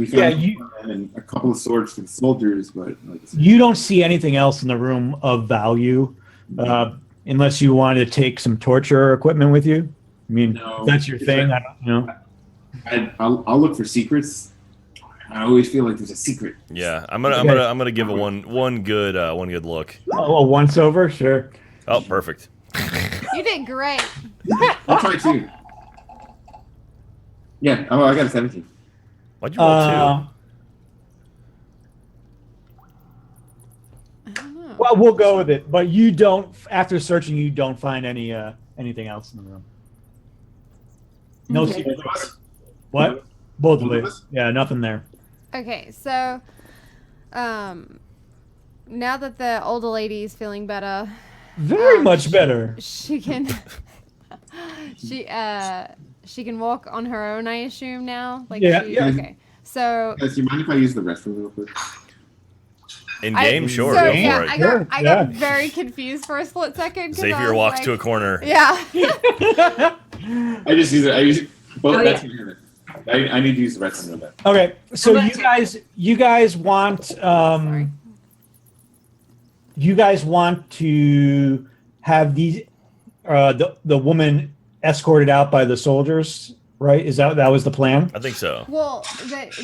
[SPEAKER 4] found and a couple of swords for the soldiers, but
[SPEAKER 5] you don't see anything else in the room of value, unless you want to take some torture equipment with you. I mean,
[SPEAKER 4] No.
[SPEAKER 5] that's your thing. I don't know.
[SPEAKER 4] I'll look for secrets. I always feel like there's a secret.
[SPEAKER 1] Yeah, I'm gonna give it one good look.
[SPEAKER 5] Oh, once over, sure.
[SPEAKER 1] Oh, perfect.
[SPEAKER 2] You did great.
[SPEAKER 4] I'll try too. Yeah. Oh, I got a 17.
[SPEAKER 1] Why'd you roll 2?
[SPEAKER 2] I don't know.
[SPEAKER 5] Well, we'll go with it. But you don't. After searching, you don't find anything else in the room. No
[SPEAKER 3] Okay.
[SPEAKER 5] secrets. What? Both of
[SPEAKER 4] Both of
[SPEAKER 5] us.
[SPEAKER 4] us?
[SPEAKER 5] Yeah, nothing there.
[SPEAKER 2] Okay, so now that the older lady is feeling better,
[SPEAKER 5] Very much better.
[SPEAKER 2] she can she can walk on her own, I assume now. Like
[SPEAKER 5] Yeah,
[SPEAKER 2] she,
[SPEAKER 5] yeah.
[SPEAKER 2] Okay. So
[SPEAKER 4] Guys, do you mind if I use the restroom real quick?
[SPEAKER 1] In game, sure.
[SPEAKER 2] So,
[SPEAKER 1] Go
[SPEAKER 2] yeah,
[SPEAKER 1] for it.
[SPEAKER 2] I got very confused for a split second. 'Cause I
[SPEAKER 1] Xavier
[SPEAKER 2] was
[SPEAKER 1] walks
[SPEAKER 2] like,
[SPEAKER 1] to a corner.
[SPEAKER 2] Yeah.
[SPEAKER 4] I just use it. Well,
[SPEAKER 3] Oh,
[SPEAKER 4] that's I need to use the restroom real bit.
[SPEAKER 5] Okay, so
[SPEAKER 3] I'm
[SPEAKER 5] you guys want
[SPEAKER 2] Sorry.
[SPEAKER 5] you guys want to have these the woman escorted out by the soldiers, right? Is that was the plan?
[SPEAKER 1] I think so.
[SPEAKER 2] Well,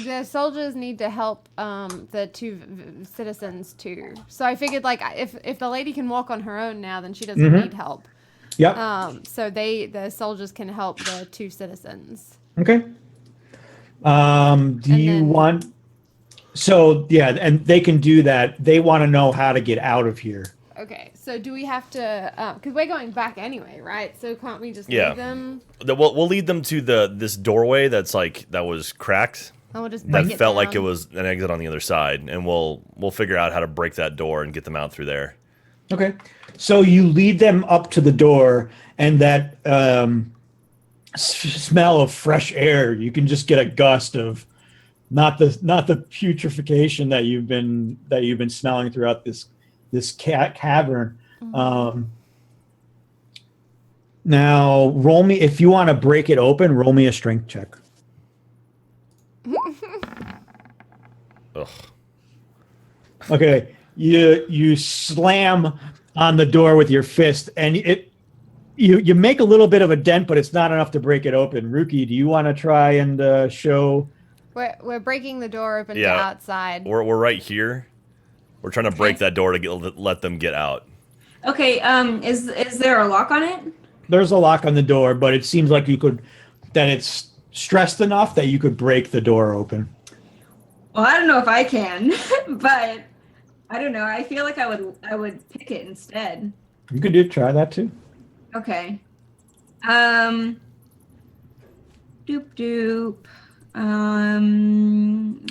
[SPEAKER 2] the soldiers need to help the two citizens too. So I figured like if the lady can walk on her own now, then she doesn't need help.
[SPEAKER 5] Yep.
[SPEAKER 2] So the soldiers can help the two citizens.
[SPEAKER 5] Okay. Do you want? So yeah, and they can do that. They want to know how to get out of here.
[SPEAKER 2] Okay, so do we have to? Because we're going back anyway, right? So can't we just
[SPEAKER 1] Yeah.
[SPEAKER 2] leave them?
[SPEAKER 1] We'll lead them to this doorway that was cracked.
[SPEAKER 2] And we'll just
[SPEAKER 1] That
[SPEAKER 2] break it
[SPEAKER 1] felt like
[SPEAKER 2] down?
[SPEAKER 1] it was an exit on the other side, and we'll figure out how to break that door and get them out through there.
[SPEAKER 5] Okay. So you lead them up to the door, and that smell of fresh air. You can just get a gust of not the putrefaction that you've been smelling throughout this cavern. Now, roll me if you want to break it open. Roll me a strength check.
[SPEAKER 1] Ugh.
[SPEAKER 5] Okay, you slam on the door with your fist, and you make a little bit of a dent, but it's not enough to break it open. Rookie, do you want to try and show?
[SPEAKER 2] We're breaking the door open to
[SPEAKER 1] Yeah.
[SPEAKER 2] outside.
[SPEAKER 1] We're right here. We're trying to break that door to let them get out.
[SPEAKER 3] Okay. Is there a lock on it?
[SPEAKER 5] There's a lock on the door, but it seems like that it's stressed enough that you could break the door open.
[SPEAKER 3] Well, I don't know if I can, but I don't know. I feel like I would pick it instead.
[SPEAKER 5] You could try that too.
[SPEAKER 3] Okay. Doop doop.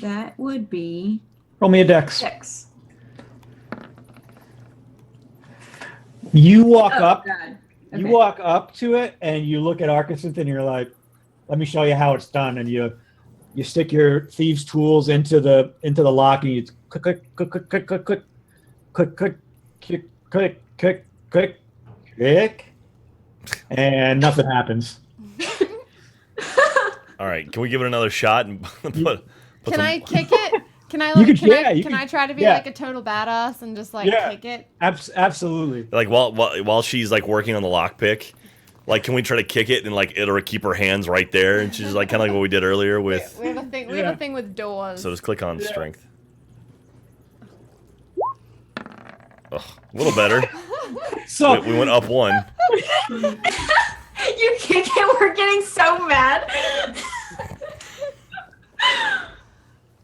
[SPEAKER 3] That would be
[SPEAKER 5] Roll me a dex.
[SPEAKER 3] 6.
[SPEAKER 5] You walk
[SPEAKER 3] Oh,
[SPEAKER 5] up.
[SPEAKER 3] God.
[SPEAKER 5] You
[SPEAKER 3] Okay.
[SPEAKER 5] walk up to it, and you look at Arkansas, and you're like, "Let me show you how it's done." And you stick your thieves' tools into the lock, and you click click click click click click click click click click click click click click, and nothing happens.
[SPEAKER 1] All right, can we give it another shot and put
[SPEAKER 2] Can I kick it? Can I?
[SPEAKER 5] You
[SPEAKER 2] Like,
[SPEAKER 5] could- yeah, you
[SPEAKER 2] can
[SPEAKER 5] could-
[SPEAKER 2] I try to be
[SPEAKER 5] yeah.
[SPEAKER 2] like a total badass and just like
[SPEAKER 5] Yeah.
[SPEAKER 2] kick it?
[SPEAKER 5] Absolutely.
[SPEAKER 1] like while she's like working on the lockpick? Like, can we try to kick it and like it'll keep her hands right there, and she's like kind of like what we did earlier with.
[SPEAKER 2] We have a thing. We have a thing with doors.
[SPEAKER 1] So just click on strength. Ugh, a little better.
[SPEAKER 5] So
[SPEAKER 1] We went up 1.
[SPEAKER 3] You kick it. We're getting so mad.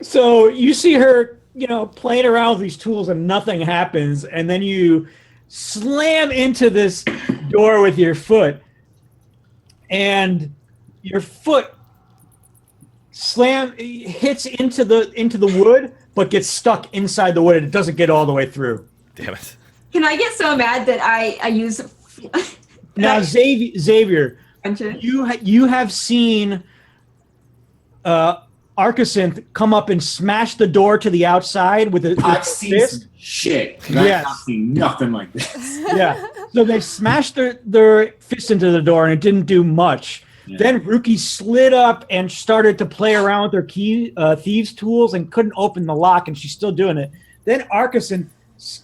[SPEAKER 5] So you see her, playing around with these tools and nothing happens. And then you slam into this door with your foot. And your foot hits into the wood, but gets stuck inside the wood and it doesn't get all the way through.
[SPEAKER 1] Damn it.
[SPEAKER 3] Can I get so mad that I use?
[SPEAKER 5] Now, Xavier,
[SPEAKER 3] Punch it?
[SPEAKER 5] you have seen Arcasinth come up and smash the door to the outside with a
[SPEAKER 4] I've seen
[SPEAKER 5] fist.
[SPEAKER 4] some shit.
[SPEAKER 5] Yes.
[SPEAKER 4] I've not seen nothing like this.
[SPEAKER 5] Yeah. So they smashed their fist into the door, and it didn't do much.
[SPEAKER 4] Yeah.
[SPEAKER 5] Then Ruki slid up and started to play around with her thieves' tools and couldn't open the lock, and she's still doing it. Then Arcasinth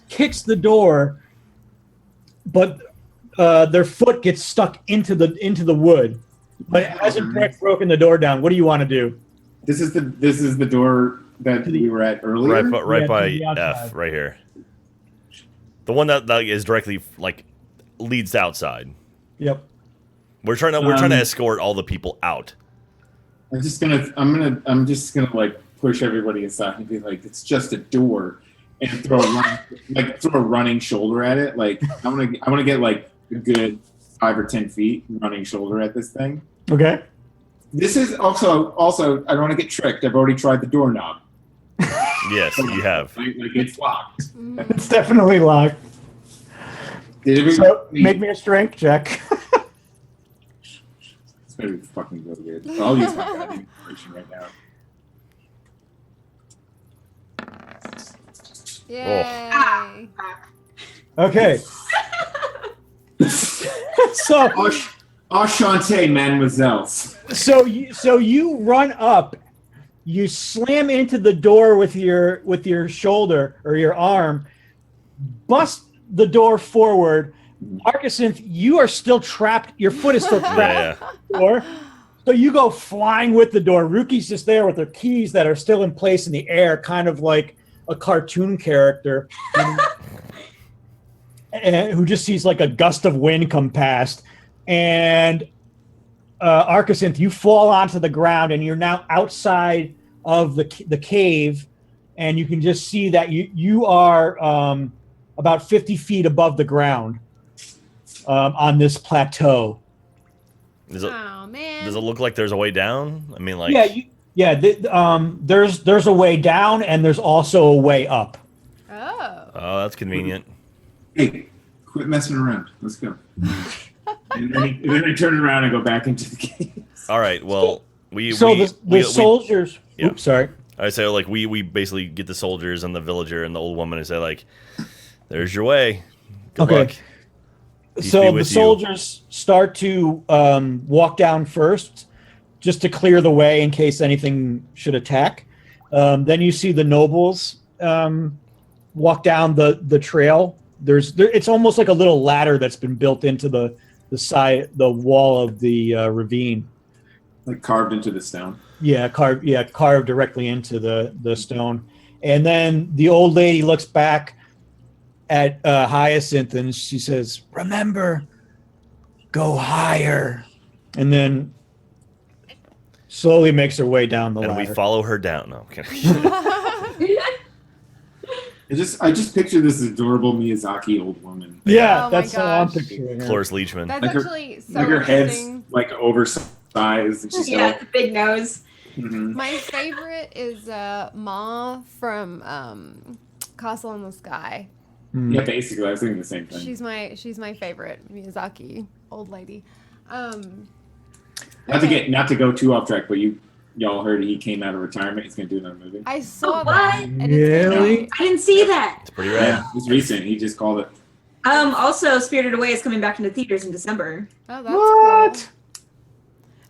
[SPEAKER 5] kicks the door, but their foot gets stuck into the wood. But it hasn't broken the door down. What do you want to do?
[SPEAKER 4] This is the door that we were at earlier.
[SPEAKER 1] Right
[SPEAKER 5] Yeah,
[SPEAKER 1] by
[SPEAKER 5] to the outside.
[SPEAKER 1] F, right here. The one that is directly leads outside.
[SPEAKER 5] Yep.
[SPEAKER 1] We're trying to escort all the people out.
[SPEAKER 4] I'm just gonna push everybody aside and be like, it's just a door, and throw a running shoulder at it. Like I want to get like a good 5 or 10 feet running shoulder at this thing.
[SPEAKER 5] Okay.
[SPEAKER 4] This is also I don't want to get tricked. I've already tried the doorknob.
[SPEAKER 1] Yes, you have.
[SPEAKER 4] Like it's locked.
[SPEAKER 5] It's definitely locked. So make me a strength check.
[SPEAKER 4] It's gonna be fucking really good. I'll use my guiding information right now.
[SPEAKER 2] Yay.
[SPEAKER 5] Okay. So
[SPEAKER 4] Enchanté, mademoiselles.
[SPEAKER 5] So you run up, you slam into the door with your shoulder or your arm, bust the door forward. Arcasinth, you are still trapped. Your foot is still trapped in the door. So you go flying with the door. Ruki's just there with her keys that are still in place in the air, kind of like a cartoon character, and who just sees like a gust of wind come past. And Arcasinth, you fall onto the ground, and you're now outside of the cave, and you can just see that you are about 50 feet above the ground on this plateau.
[SPEAKER 2] Oh man.
[SPEAKER 1] Does it look like there's a way down? I mean, like
[SPEAKER 5] there's a way down, and there's also a way up.
[SPEAKER 1] Oh, that's convenient.
[SPEAKER 4] Hey, quit messing around. Let's go. and then I turn around and go back into the cave.
[SPEAKER 1] All right. Well,
[SPEAKER 5] the soldiers.
[SPEAKER 1] Yeah.
[SPEAKER 5] Oops, sorry.
[SPEAKER 1] I say like we basically get the soldiers and the villager and the old woman and say like, "There's your way. Good luck." Peace
[SPEAKER 5] So
[SPEAKER 1] be
[SPEAKER 5] the
[SPEAKER 1] with you.
[SPEAKER 5] soldiers start to walk down first, just to clear the way in case anything should attack. Then you see the nobles walk down the trail. It's almost like a little ladder that's been built into the wall of the ravine.
[SPEAKER 4] Like carved into the stone.
[SPEAKER 5] Carved directly into the stone. And then the old lady looks back at Hyacinth and she says, "Remember, go higher." And then slowly makes her way down the ladder.
[SPEAKER 1] And we follow her down. No, okay.
[SPEAKER 4] I just picture this adorable Miyazaki old woman.
[SPEAKER 5] Yeah,
[SPEAKER 2] Oh my
[SPEAKER 5] that's how I'm
[SPEAKER 2] gosh.
[SPEAKER 5] picturing her.
[SPEAKER 1] Cloris Leachman.
[SPEAKER 2] That's
[SPEAKER 4] Like her-
[SPEAKER 2] actually so
[SPEAKER 4] Like her head's
[SPEAKER 2] interesting.
[SPEAKER 4] like oversized. And she's
[SPEAKER 3] Yeah, the big nose.
[SPEAKER 4] Mhm.
[SPEAKER 2] My favorite is Ma from Castle in the Sky.
[SPEAKER 4] Yeah, basically, I was thinking the same thing.
[SPEAKER 2] She's my favorite Miyazaki old lady.
[SPEAKER 4] Not to go too off track, but y'all heard he came out of retirement. He's gonna do another movie.
[SPEAKER 2] I saw
[SPEAKER 3] Oh,
[SPEAKER 2] that.
[SPEAKER 3] what?
[SPEAKER 2] And it's gonna
[SPEAKER 5] Really?
[SPEAKER 2] be-
[SPEAKER 3] I didn't see that.
[SPEAKER 1] It's pretty rad.
[SPEAKER 4] Yeah, it's recent. He just called it.
[SPEAKER 3] Also, Spirited Away is coming back into theaters in December.
[SPEAKER 2] Oh, that's
[SPEAKER 5] What?
[SPEAKER 2] cool.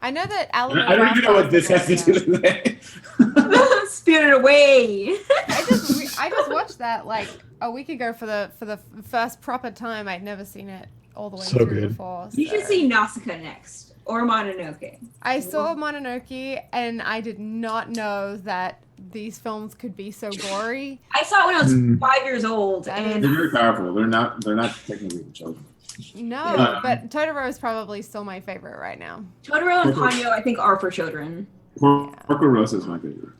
[SPEAKER 2] I know that
[SPEAKER 4] I
[SPEAKER 2] Alan.
[SPEAKER 4] don't even know what this has to do with that.
[SPEAKER 3] Spirited Away.
[SPEAKER 2] I just watched that like a week ago for the first proper time. I'd never seen it all the way
[SPEAKER 5] So
[SPEAKER 2] through
[SPEAKER 5] good.
[SPEAKER 2] before.
[SPEAKER 3] You should
[SPEAKER 2] so.
[SPEAKER 3] see Nausicaa next, or Mononoke.
[SPEAKER 2] I saw Mononoke, and I did not know that these films could be so gory.
[SPEAKER 3] I saw it when I was
[SPEAKER 5] Hmm.
[SPEAKER 3] 5 years old,
[SPEAKER 4] They're
[SPEAKER 3] and
[SPEAKER 4] very powerful. They're not technically for children.
[SPEAKER 2] No,
[SPEAKER 4] Yeah.
[SPEAKER 2] but Totoro is probably still my favorite right now.
[SPEAKER 3] Totoro and Ponyo, I think, are for children.
[SPEAKER 4] Porco Rosso is my favorite.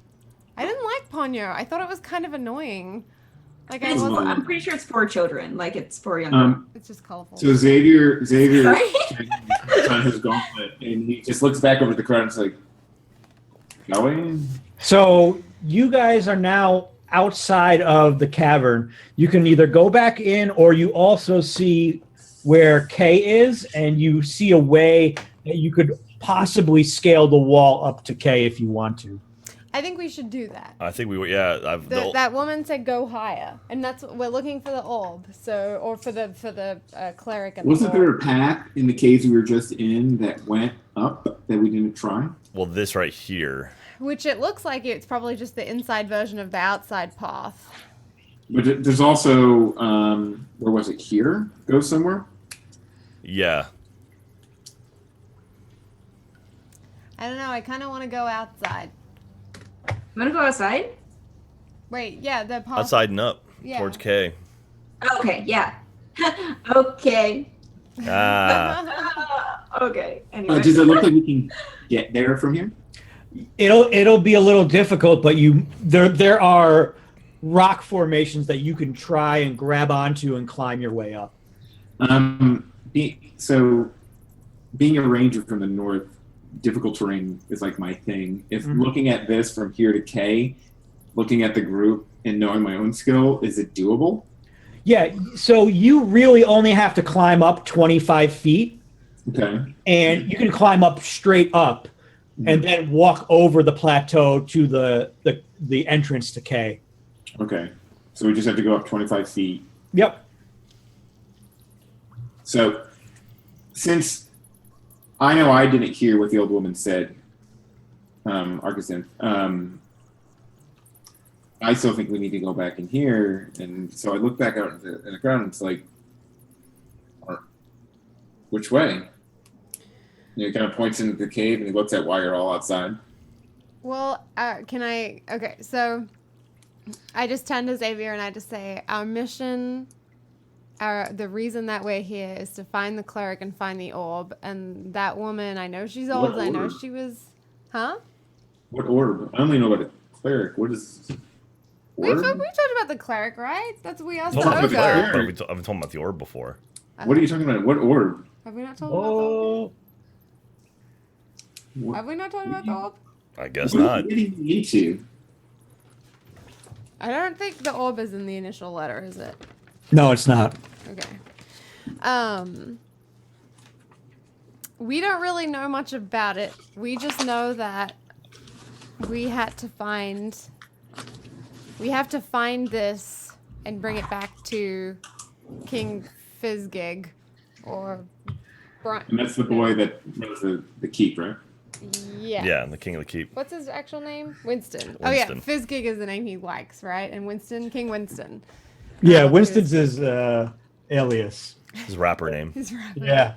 [SPEAKER 2] I didn't like Ponyo. I thought it was kind of annoying. Like I
[SPEAKER 3] It's,
[SPEAKER 2] wasn't.
[SPEAKER 3] I'm pretty sure it's for children. Like it's for younger.
[SPEAKER 2] It's just colorful.
[SPEAKER 4] So Xavier
[SPEAKER 3] Right?
[SPEAKER 4] puts on his gauntlet, and he just looks back over the crowd and is like, "Going."
[SPEAKER 5] So you guys are now outside of the cavern. You can either go back in, or you also see where K is, and you see a way that you could possibly scale the wall up to K if you want to.
[SPEAKER 2] I think we should do that.
[SPEAKER 1] I think we. Yeah.
[SPEAKER 2] That woman said go higher, and that's we're looking for the orb. So, or for the cleric. And
[SPEAKER 4] Wasn't
[SPEAKER 2] the
[SPEAKER 4] there
[SPEAKER 2] orb.
[SPEAKER 4] a path in the caves we were just in that went up that we didn't try?
[SPEAKER 1] Well, this right here.
[SPEAKER 2] Which it looks like it's probably just the inside version of the outside path.
[SPEAKER 4] But there's also where was it? Here? Go somewhere?
[SPEAKER 1] Yeah.
[SPEAKER 2] I don't know. I kind of want to go outside.
[SPEAKER 3] I'm gonna go outside.
[SPEAKER 2] Wait, yeah, the path.
[SPEAKER 1] Outside and up
[SPEAKER 2] Yeah.
[SPEAKER 1] towards K.
[SPEAKER 3] Okay, yeah. Okay.
[SPEAKER 1] Ah.
[SPEAKER 3] Okay. Anyway.
[SPEAKER 4] Does it look like we can get there from here?
[SPEAKER 5] It'll be a little difficult, but there are rock formations that you can try and grab onto and climb your way up.
[SPEAKER 4] So being a ranger from the north, difficult terrain is like my thing. If looking at this from here to K, looking at the group and knowing my own skill, is it doable?
[SPEAKER 5] Yeah, so you really only have to climb up 25 feet,
[SPEAKER 4] Okay.
[SPEAKER 5] and you can climb up straight up and then walk over the plateau to the entrance to K.
[SPEAKER 4] Okay. So we just have to go up 25 feet.
[SPEAKER 5] Yep.
[SPEAKER 4] So since I know I didn't hear what the old woman said, Arkasan, I still think we need to go back in here. And so I look back out in the ground and it's like, which way? And he kind of points into the cave and he looks at why you're all outside.
[SPEAKER 2] Well, okay, so I just turn to Xavier and I just say, our mission, the reason that we're here is to find the cleric and find the orb. And that woman, I know she's old.
[SPEAKER 4] What
[SPEAKER 2] I know
[SPEAKER 4] orb?
[SPEAKER 2] she was, huh?
[SPEAKER 4] What orb? I only know about a cleric. What is
[SPEAKER 2] We
[SPEAKER 4] orb?
[SPEAKER 2] talked about the cleric, right? That's what we asked
[SPEAKER 1] Told
[SPEAKER 2] the
[SPEAKER 1] about the
[SPEAKER 4] Okay.
[SPEAKER 1] cleric,
[SPEAKER 2] ogre.
[SPEAKER 1] but I've been talking about the orb before.
[SPEAKER 4] What are you talking about? What orb?
[SPEAKER 2] Have we not told about the orb?
[SPEAKER 5] Oh,
[SPEAKER 2] Have we not talked about the orb?
[SPEAKER 1] I guess
[SPEAKER 4] What are
[SPEAKER 1] not.
[SPEAKER 4] you getting me into?
[SPEAKER 2] I don't think the orb is in the initial letter, is it?
[SPEAKER 5] no, it's not.
[SPEAKER 2] Okay. We don't really know much about it. We just know that we have to find this and bring it back to King Fizzgig or
[SPEAKER 4] And that's the boy that runs the keep, right?
[SPEAKER 2] Yeah.
[SPEAKER 1] Yeah, the king of the keep.
[SPEAKER 2] What's his actual name? Winston. Oh yeah,
[SPEAKER 1] Winston.
[SPEAKER 2] Fizzgig is the name he likes, right? And Winston, King Winston.
[SPEAKER 5] Yeah,
[SPEAKER 2] Um,
[SPEAKER 5] Winston's his alias.
[SPEAKER 1] His rapper name.
[SPEAKER 2] He's right.
[SPEAKER 5] Yeah.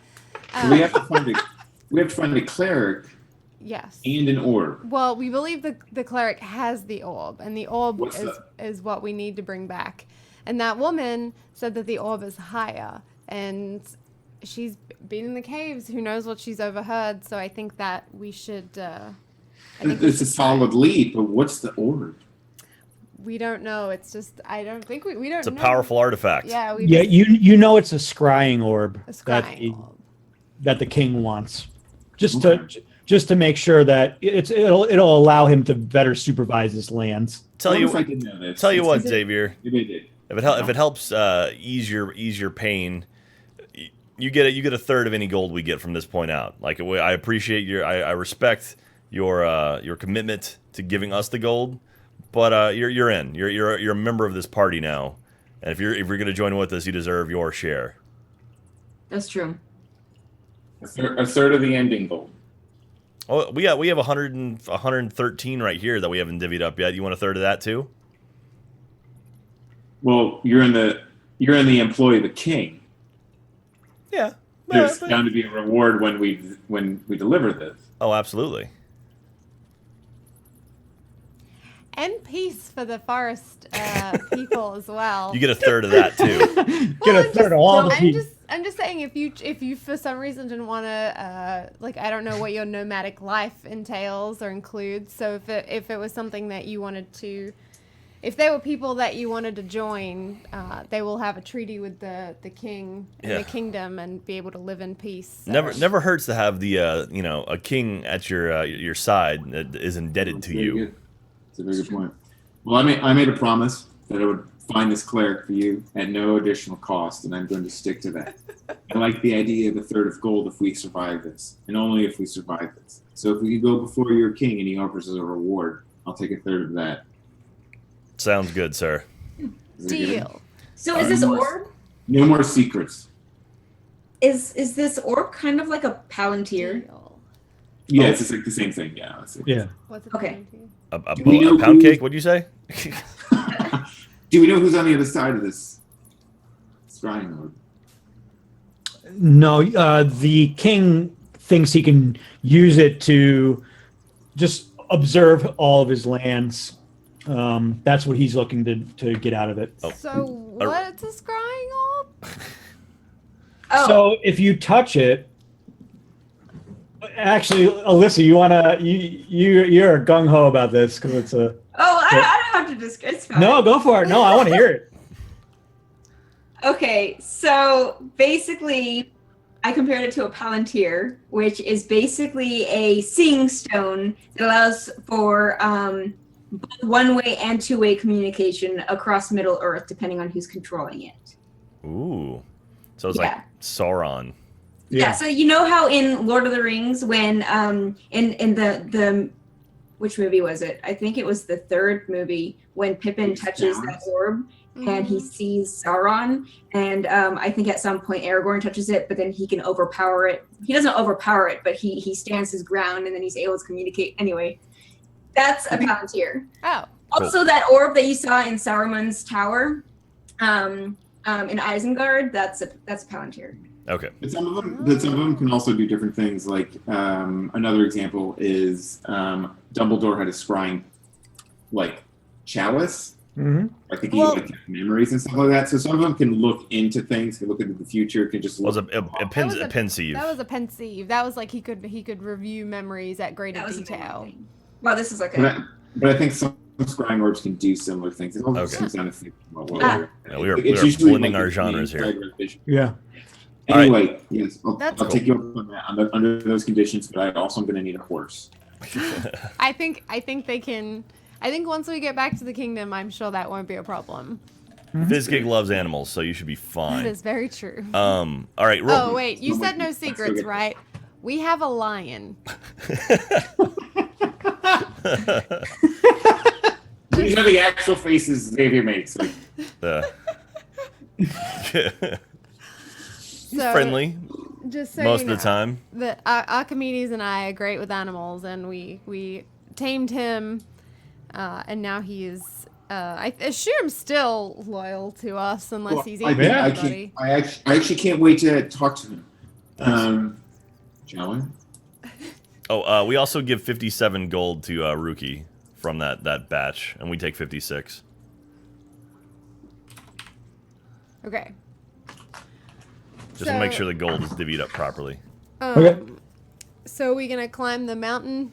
[SPEAKER 4] So we have to find a cleric
[SPEAKER 2] Yes.
[SPEAKER 4] and an orb.
[SPEAKER 2] Well, we believe the cleric has the orb, and the orb
[SPEAKER 4] What's
[SPEAKER 2] is what we need to bring back. And that woman said that the orb is higher, and she's been in the caves. Who knows what she's overheard? So I think that we should.
[SPEAKER 4] It's a solid lead, but what's the orb?
[SPEAKER 2] We don't know. It's just I don't think we don't.
[SPEAKER 1] It's a
[SPEAKER 2] know.
[SPEAKER 1] powerful artifact.
[SPEAKER 2] Yeah. We
[SPEAKER 5] Yeah,
[SPEAKER 2] just,
[SPEAKER 5] you know it's a scrying orb
[SPEAKER 2] a scrying orb.
[SPEAKER 5] that the king wants, just
[SPEAKER 4] Okay.
[SPEAKER 5] to make sure that it'll allow him to better supervise his lands.
[SPEAKER 1] Tell you
[SPEAKER 4] What if I didn't know this?
[SPEAKER 1] Tell you what,
[SPEAKER 2] Is it-
[SPEAKER 1] Xavier.
[SPEAKER 4] Maybe I did.
[SPEAKER 1] If it helps ease your pain, you get a third of any gold we get from this point out. Like I appreciate I respect your commitment to giving us the gold, but you're in. You're a member of this party now, and if you're gonna join with us, you deserve your share.
[SPEAKER 3] That's true.
[SPEAKER 4] A third of the ending gold.
[SPEAKER 1] Oh, we have 113 right here that we haven't divvied up yet. You want a third of that too?
[SPEAKER 4] Well, you're in the employ of the king.
[SPEAKER 1] Yeah.
[SPEAKER 4] There's bound to be a reward when we deliver this.
[SPEAKER 1] Oh, absolutely.
[SPEAKER 2] And peace for the forest people as well.
[SPEAKER 1] You get a third of that too.
[SPEAKER 5] Get a third of all the
[SPEAKER 2] I'm
[SPEAKER 5] people.
[SPEAKER 2] I'm just saying if you for some reason didn't want to like I don't know what your nomadic life entails or includes. So if it was something that you wanted to, if there were people that you wanted to join, they will have a treaty with the king and the kingdom and be able to live in peace. So.
[SPEAKER 1] Never hurts to have the a king at your side that is indebted to
[SPEAKER 4] Very
[SPEAKER 1] you.
[SPEAKER 4] good. That's a very good point. Well, I made a promise that I would find this cleric for you at no additional cost, and I'm going to stick to that. I like the idea of a third of gold if we survive this, and only if we survive this. So if we could go before your king and he offers us a reward, I'll take a third of that.
[SPEAKER 1] Sounds good, sir.
[SPEAKER 4] Is that good?
[SPEAKER 2] Deal.
[SPEAKER 3] So is this orb?
[SPEAKER 4] No more secrets.
[SPEAKER 3] Is this orb kind of like a palantir?
[SPEAKER 2] Deal.
[SPEAKER 4] Yeah, it's just like the same thing. Yeah.
[SPEAKER 5] Yeah.
[SPEAKER 2] What's it?
[SPEAKER 3] Okay.
[SPEAKER 1] A
[SPEAKER 4] we know
[SPEAKER 1] pound
[SPEAKER 4] who-
[SPEAKER 1] cake? What'd you say?
[SPEAKER 4] Do we know who's on the other side of this scrying orb?
[SPEAKER 5] No, the king thinks he can use it to just observe all of his lands. That's what he's looking to get out of it.
[SPEAKER 1] Oh.
[SPEAKER 2] So what's a scrying orb?
[SPEAKER 3] Oh,
[SPEAKER 5] So if you touch it, actually, Alyssa, you're gung ho about this because it's a
[SPEAKER 3] I don't have to discuss. It's fine.
[SPEAKER 5] no. Go for it. No, I want to hear it.
[SPEAKER 3] Okay, so basically, I compared it to a palantir, which is basically a seeing stone that allows for both one-way and two-way communication across Middle Earth, depending on who's controlling it.
[SPEAKER 1] Ooh. So it's
[SPEAKER 3] Yeah.
[SPEAKER 1] like Sauron.
[SPEAKER 3] Yeah. So you know how in Lord of the Rings, when in the which movie was it? I think it was the third movie when Pippin touches that orb and he sees Sauron, and I think at some point Aragorn touches it, but then he can overpower it. He doesn't overpower it, but he stands his ground, and then he's able to communicate. Anyway, that's a palantir.
[SPEAKER 2] Oh.
[SPEAKER 3] Also, that orb that you saw in Saruman's tower, in Isengard, that's a palantir.
[SPEAKER 1] Okay.
[SPEAKER 4] But some of them can also do different things. Like another example is Dumbledore had a scrying like chalice.
[SPEAKER 5] Mm-hmm.
[SPEAKER 4] I think he like memories and stuff like that. So some of them can look into things, can look into the future, can just
[SPEAKER 1] Was
[SPEAKER 4] look.
[SPEAKER 1] a pensieve.
[SPEAKER 2] That was a pensieve. That was like he could review memories at greater
[SPEAKER 3] That was a
[SPEAKER 2] detail.
[SPEAKER 3] thing. Well, this is like
[SPEAKER 4] But I think some scrying orbs can do similar things. It all
[SPEAKER 1] Okay.
[SPEAKER 4] comes down to thinking about what
[SPEAKER 3] Ah.
[SPEAKER 4] we're-
[SPEAKER 1] Yeah, we are
[SPEAKER 4] it's usually
[SPEAKER 1] blending
[SPEAKER 4] like
[SPEAKER 1] our
[SPEAKER 4] a
[SPEAKER 1] genres here.
[SPEAKER 4] staggered vision.
[SPEAKER 5] Yeah.
[SPEAKER 1] All right.
[SPEAKER 4] Anyway, yes, I'll
[SPEAKER 2] That's
[SPEAKER 4] take you up on that under those conditions, but I also am going to need a horse.
[SPEAKER 2] I think they can. I think once we get back to the kingdom, I'm sure that won't be a problem.
[SPEAKER 1] Fizzgig loves animals, so you should be
[SPEAKER 2] That
[SPEAKER 1] fine.
[SPEAKER 2] is very true.
[SPEAKER 1] All right. Roll.
[SPEAKER 2] Oh wait, you said no secrets,
[SPEAKER 4] okay.
[SPEAKER 2] right? We have a lion.
[SPEAKER 4] These are the actual faces Xavier makes. Like,
[SPEAKER 1] He's
[SPEAKER 2] So,
[SPEAKER 1] friendly
[SPEAKER 2] Just so
[SPEAKER 1] most
[SPEAKER 2] you
[SPEAKER 1] of the
[SPEAKER 2] know,
[SPEAKER 1] time.
[SPEAKER 2] Archimedes and I are great with animals, and we tamed him, and now he is. I assume still loyal to us, unless
[SPEAKER 4] well,
[SPEAKER 2] he's
[SPEAKER 4] I,
[SPEAKER 2] eating
[SPEAKER 5] yeah,
[SPEAKER 2] everybody.
[SPEAKER 4] I actually can't wait to talk to him. Shall we?
[SPEAKER 1] Oh, we also give 57 gold to Rookie from that batch, and we take 56.
[SPEAKER 2] Okay.
[SPEAKER 1] Just to make sure the gold is divvied up properly.
[SPEAKER 5] Okay.
[SPEAKER 2] So we gonna climb the mountain?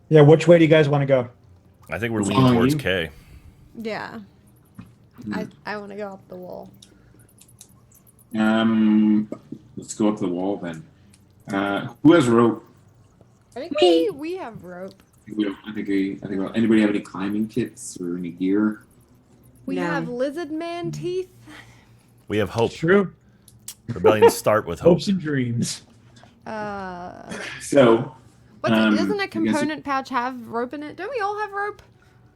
[SPEAKER 5] Yeah. Which way do you guys want to go?
[SPEAKER 1] I think we're
[SPEAKER 4] What's
[SPEAKER 1] leaning
[SPEAKER 4] on
[SPEAKER 1] towards
[SPEAKER 4] you?
[SPEAKER 1] K.
[SPEAKER 2] Yeah. I want to go up the wall.
[SPEAKER 4] Let's go up the wall then. Who has rope?
[SPEAKER 2] I think
[SPEAKER 3] Me.
[SPEAKER 2] we have rope.
[SPEAKER 4] I think anybody have any climbing kits or any gear?
[SPEAKER 2] We
[SPEAKER 3] No.
[SPEAKER 2] have lizard man teeth.
[SPEAKER 1] We have hope.
[SPEAKER 5] True.
[SPEAKER 1] Rebellions start with hope.
[SPEAKER 5] Hopes and dreams.
[SPEAKER 4] So,
[SPEAKER 2] Doesn't a
[SPEAKER 4] I guess
[SPEAKER 2] component pouch have rope in it? Don't we all have rope?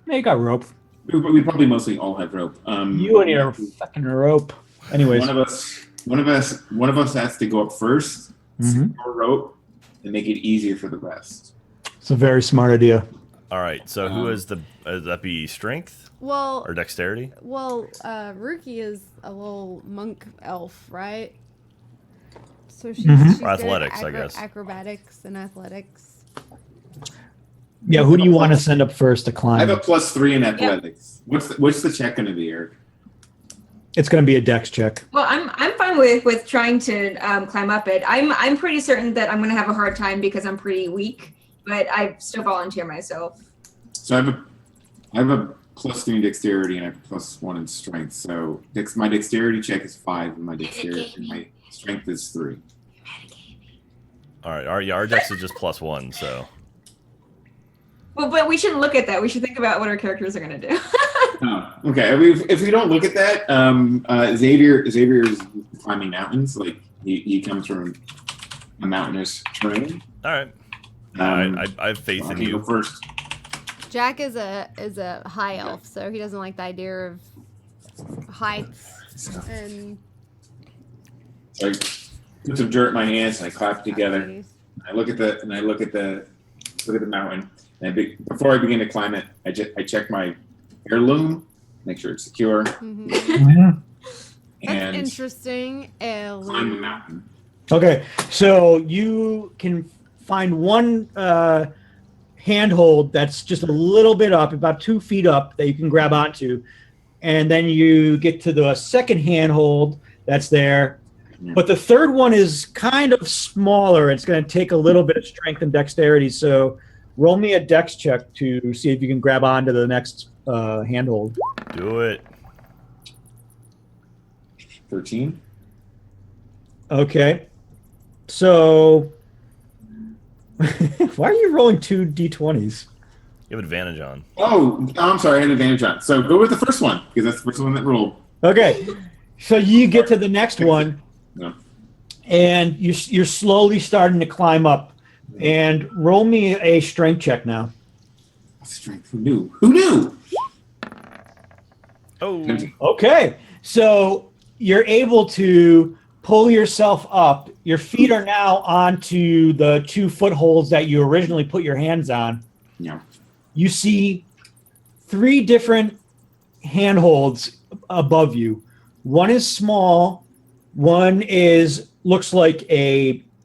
[SPEAKER 5] Yeah, you got rope.
[SPEAKER 4] we probably mostly all have rope.
[SPEAKER 5] You and your fucking rope. Anyways.
[SPEAKER 4] One of us has to go up first,
[SPEAKER 5] Mhm.
[SPEAKER 4] secure rope, and make it easier for the rest.
[SPEAKER 5] It's a very smart idea.
[SPEAKER 1] All right. So who is the? That be strength
[SPEAKER 2] Well,
[SPEAKER 1] or dexterity?
[SPEAKER 2] Rookie is a little monk elf, right? So she's,
[SPEAKER 5] Mhm.
[SPEAKER 2] she's good at
[SPEAKER 1] Athletics, I guess.
[SPEAKER 2] Acrobatics and athletics.
[SPEAKER 5] Yeah. Who do you want to send up first to
[SPEAKER 4] I
[SPEAKER 5] climb?
[SPEAKER 4] have a +3 in athletics. What's the check going to be, Eric?
[SPEAKER 5] It's going to be a dex check.
[SPEAKER 3] Well, I'm fine with trying to climb up it. I'm pretty certain that I'm going to have a hard time because I'm pretty weak, but I still volunteer myself.
[SPEAKER 4] So I have a +3 in dexterity and I have +1 in strength. So my dexterity check is 5, and my strength is 3.
[SPEAKER 1] All right. Our dex is just +1. So
[SPEAKER 3] Well, but we shouldn't look at that. We should think about what our characters are going to do.
[SPEAKER 4] Oh, okay. I mean, if we don't look at that, Xavier is climbing mountains. Like he comes from a mountainous terrain.
[SPEAKER 1] all right. I have faith
[SPEAKER 4] I
[SPEAKER 1] in
[SPEAKER 4] can go
[SPEAKER 1] you.
[SPEAKER 4] first.
[SPEAKER 2] Jack is a high elf, so he doesn't like the idea of heights and
[SPEAKER 4] So I put some dirt in my hands and I clap together.
[SPEAKER 2] activities.
[SPEAKER 4] I look at the mountain. And before I begin to climb it, I check my heirloom, make sure it's secure,
[SPEAKER 2] Mhm.
[SPEAKER 5] Mhm.
[SPEAKER 2] That's
[SPEAKER 4] and
[SPEAKER 2] interesting.
[SPEAKER 4] climb the mountain.
[SPEAKER 5] Okay, so you can find one handhold that's just a little bit up, about 2 feet up, that you can grab onto, and then you get to the second handhold that's there.
[SPEAKER 4] Yeah.
[SPEAKER 5] But the third one is kind of smaller. It's going to take a little bit of strength and dexterity. So roll me a dex check to see if you can grab onto the next handhold.
[SPEAKER 1] Do it.
[SPEAKER 4] 13.
[SPEAKER 5] Okay. So why are you rolling 2 d20s?
[SPEAKER 1] You have advantage on.
[SPEAKER 4] Oh, I'm sorry, I had advantage on. So go with the first one because that's the first one that rolled.
[SPEAKER 5] Okay. So you get to the next one.
[SPEAKER 4] No.
[SPEAKER 5] And you're slowly starting to climb up. And roll me a strength check now.
[SPEAKER 4] Strength. Who knew? Who knew?
[SPEAKER 1] Oh.
[SPEAKER 5] Okay. So you're able to pull yourself up. Your feet are now onto the 2 footholds that you originally put your hands on.
[SPEAKER 4] Yeah.
[SPEAKER 5] You see 3 different handholds above you. One is small. One looks like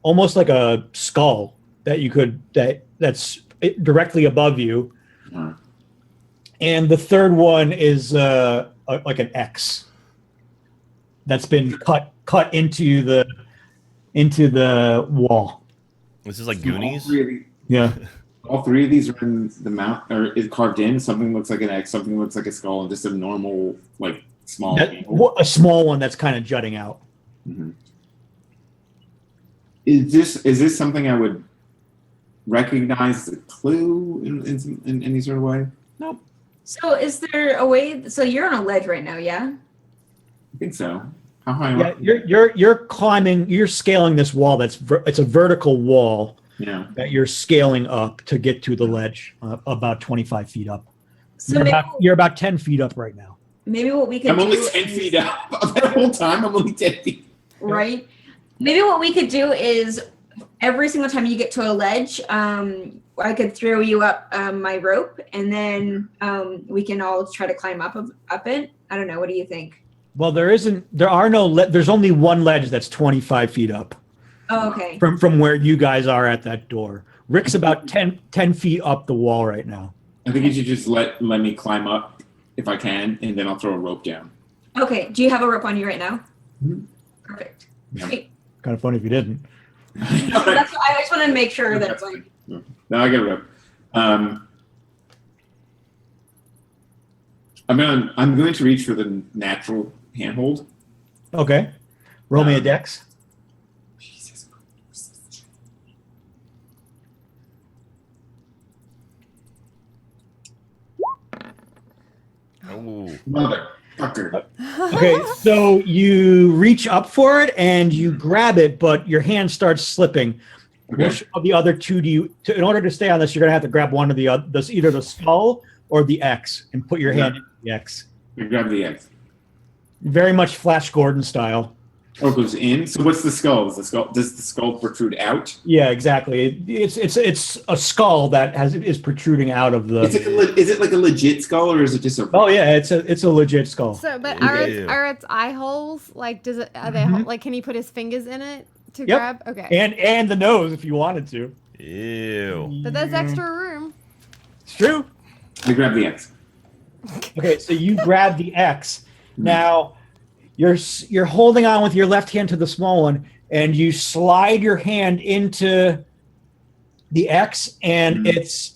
[SPEAKER 5] almost like a skull that's directly above you.
[SPEAKER 4] Uh,
[SPEAKER 5] And the third one is like an X that's been cut into the wall.
[SPEAKER 1] This is like
[SPEAKER 4] all
[SPEAKER 1] Goonies.
[SPEAKER 4] three of these-
[SPEAKER 5] Yeah.
[SPEAKER 4] All 3 of these are in the mount, or is carved in. Something looks like an X, something looks like a skull, and just a normal, like, small.
[SPEAKER 5] A small one that's kind of jutting out.
[SPEAKER 4] Mhm. Is this something I would recognize as a clue in any sort of way?
[SPEAKER 5] Nope.
[SPEAKER 3] So is there a way? So you're on a ledge right now, yeah?
[SPEAKER 4] I think so. How high?
[SPEAKER 5] Yeah, you're climbing. You're scaling this wall. It's a vertical wall
[SPEAKER 4] Yeah.
[SPEAKER 5] that you're scaling up to get to the ledge, about 25 feet up.
[SPEAKER 3] So
[SPEAKER 5] You're about 10 feet up right now.
[SPEAKER 3] maybe what we could
[SPEAKER 4] I'm
[SPEAKER 3] do
[SPEAKER 4] only 10
[SPEAKER 3] is-
[SPEAKER 4] feet up. That whole time, I'm only 10 feet.
[SPEAKER 3] right? Maybe what we could do is every single time you get to a ledge, I could throw you up my rope, and then we can all try to climb up it. I don't know. What do you think?
[SPEAKER 5] Well, there's only one ledge that's 25 feet up
[SPEAKER 3] Oh, okay.
[SPEAKER 5] from where you guys are at that door. Rick's about 10 feet up the wall right now.
[SPEAKER 4] I think you should just let me climb up if I can, and then I'll throw a rope down.
[SPEAKER 3] Okay. Do you have a rope on you right now?
[SPEAKER 4] Mhm.
[SPEAKER 3] Perfect.
[SPEAKER 4] Yeah.
[SPEAKER 3] Great.
[SPEAKER 5] Kind of funny if you didn't.
[SPEAKER 3] That's, I just want to make sure that like.
[SPEAKER 4] No, I get a rope. I'm going to reach for the natural handhold.
[SPEAKER 5] Okay. Roll me a dex.
[SPEAKER 4] Jesus.
[SPEAKER 1] Oh.
[SPEAKER 4] Motherfucker.
[SPEAKER 5] Okay, so you reach up for it and you grab it, but your hand starts slipping.
[SPEAKER 4] Okay.
[SPEAKER 5] Which of the other two in order to stay on this, you're gonna have to grab one of the other, either the skull or the X, and put your hand in the X.
[SPEAKER 4] You grab the X.
[SPEAKER 5] Very much Flash Gordon style.
[SPEAKER 4] Oh, it goes in. So what's the skull? Does the skull protrude out?
[SPEAKER 5] Yeah, exactly. It's a skull that is protruding out of the.
[SPEAKER 4] Is it like a legit skull, or is it just a?
[SPEAKER 5] Oh yeah, it's a legit skull.
[SPEAKER 2] So, but
[SPEAKER 1] Ew.
[SPEAKER 2] are its eye holes like? Are they
[SPEAKER 5] Mhm.
[SPEAKER 2] like? Can he put his fingers in it to
[SPEAKER 5] Yep.
[SPEAKER 2] grab? Okay.
[SPEAKER 5] And the nose if you wanted to.
[SPEAKER 1] Ew.
[SPEAKER 2] But there's extra room.
[SPEAKER 5] It's true.
[SPEAKER 4] I grab the X.
[SPEAKER 5] Okay, so you grab the X. Now you're holding on with your left hand to the small one, and you slide your hand into the X, and it's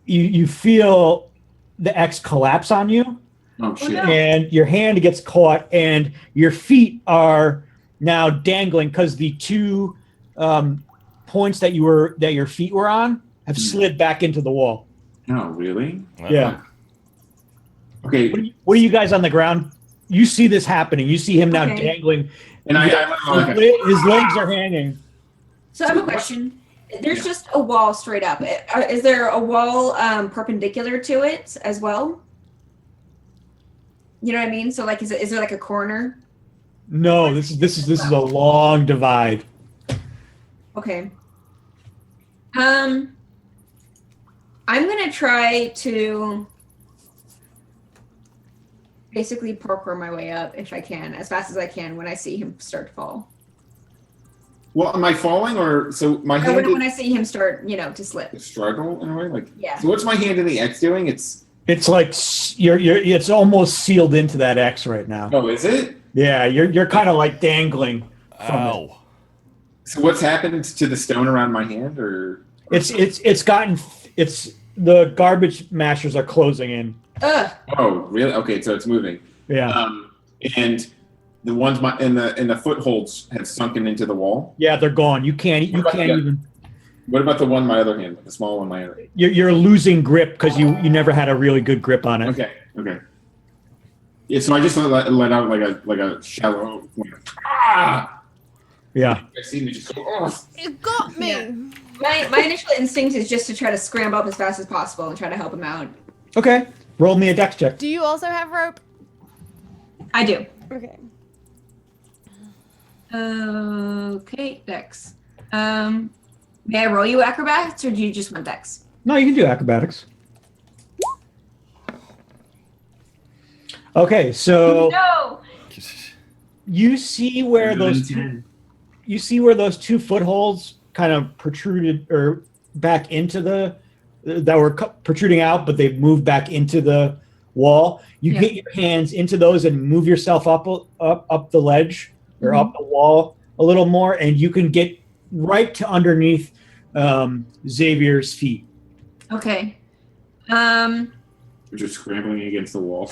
[SPEAKER 5] you feel the X collapse on you,
[SPEAKER 4] Oh shit!
[SPEAKER 3] no.
[SPEAKER 5] and your hand gets caught, and your feet are now dangling because the 2 points that your feet were on have slid back into the wall.
[SPEAKER 4] No, really?
[SPEAKER 5] Yeah.
[SPEAKER 4] Okay.
[SPEAKER 5] What are you guys on the ground? You see this happening. You see him now
[SPEAKER 3] Okay.
[SPEAKER 5] dangling.
[SPEAKER 4] And I
[SPEAKER 5] His legs are hanging.
[SPEAKER 3] So I have a question. There's just a wall straight up. Is there a wall perpendicular to it as well? You know what I mean? So like, is there like a corner?
[SPEAKER 5] No, this is a long divide.
[SPEAKER 3] Okay. I'm gonna try to basically parkour my way up if I can, as fast as I can when I see him start to fall.
[SPEAKER 4] Well, am I falling or so my hand?
[SPEAKER 3] When I see him start, to slip.
[SPEAKER 4] Struggle in a way, like
[SPEAKER 3] Yeah.
[SPEAKER 4] So what's my hand in the X doing? It's
[SPEAKER 5] like it's almost sealed into that X right now.
[SPEAKER 4] Oh, is it?
[SPEAKER 5] Yeah, you're kind of like dangling from it.
[SPEAKER 1] Ow.
[SPEAKER 4] So what's happened to the stone around my hand, or
[SPEAKER 5] It's the garbage mashers are closing in.
[SPEAKER 3] Ugh.
[SPEAKER 4] oh, really? Okay, so it's moving.
[SPEAKER 5] Yeah.
[SPEAKER 4] And the ones in the footholds have sunken into the wall.
[SPEAKER 5] Yeah, they're gone. You can't even.
[SPEAKER 4] What about the one in my other hand, the small one in my other?
[SPEAKER 5] You're losing grip because you never had a really good grip on it.
[SPEAKER 4] Okay. Yeah, so I just let out like a shallow. Ah!
[SPEAKER 5] Yeah.
[SPEAKER 4] I see me just go. Oh.
[SPEAKER 2] It got me.
[SPEAKER 3] Yeah. My initial instinct is just to try to scramble up as fast as possible and try to help him out.
[SPEAKER 5] Okay. Roll me a dex check.
[SPEAKER 2] Do you also have rope?
[SPEAKER 3] I do.
[SPEAKER 2] Okay.
[SPEAKER 3] Okay, Dex. May I roll you acrobatics, or do you just want Dex?
[SPEAKER 5] No, you can do acrobatics. Okay, so
[SPEAKER 3] No.
[SPEAKER 5] you see where those two footholds kind of protruded or back into that were protruding out, but they've moved back into the wall. You get your hands into those and move yourself up the ledge or up the wall a little more, and you can get right to underneath Xavier's feet.
[SPEAKER 3] Okay.
[SPEAKER 4] We're just scrambling against the wall.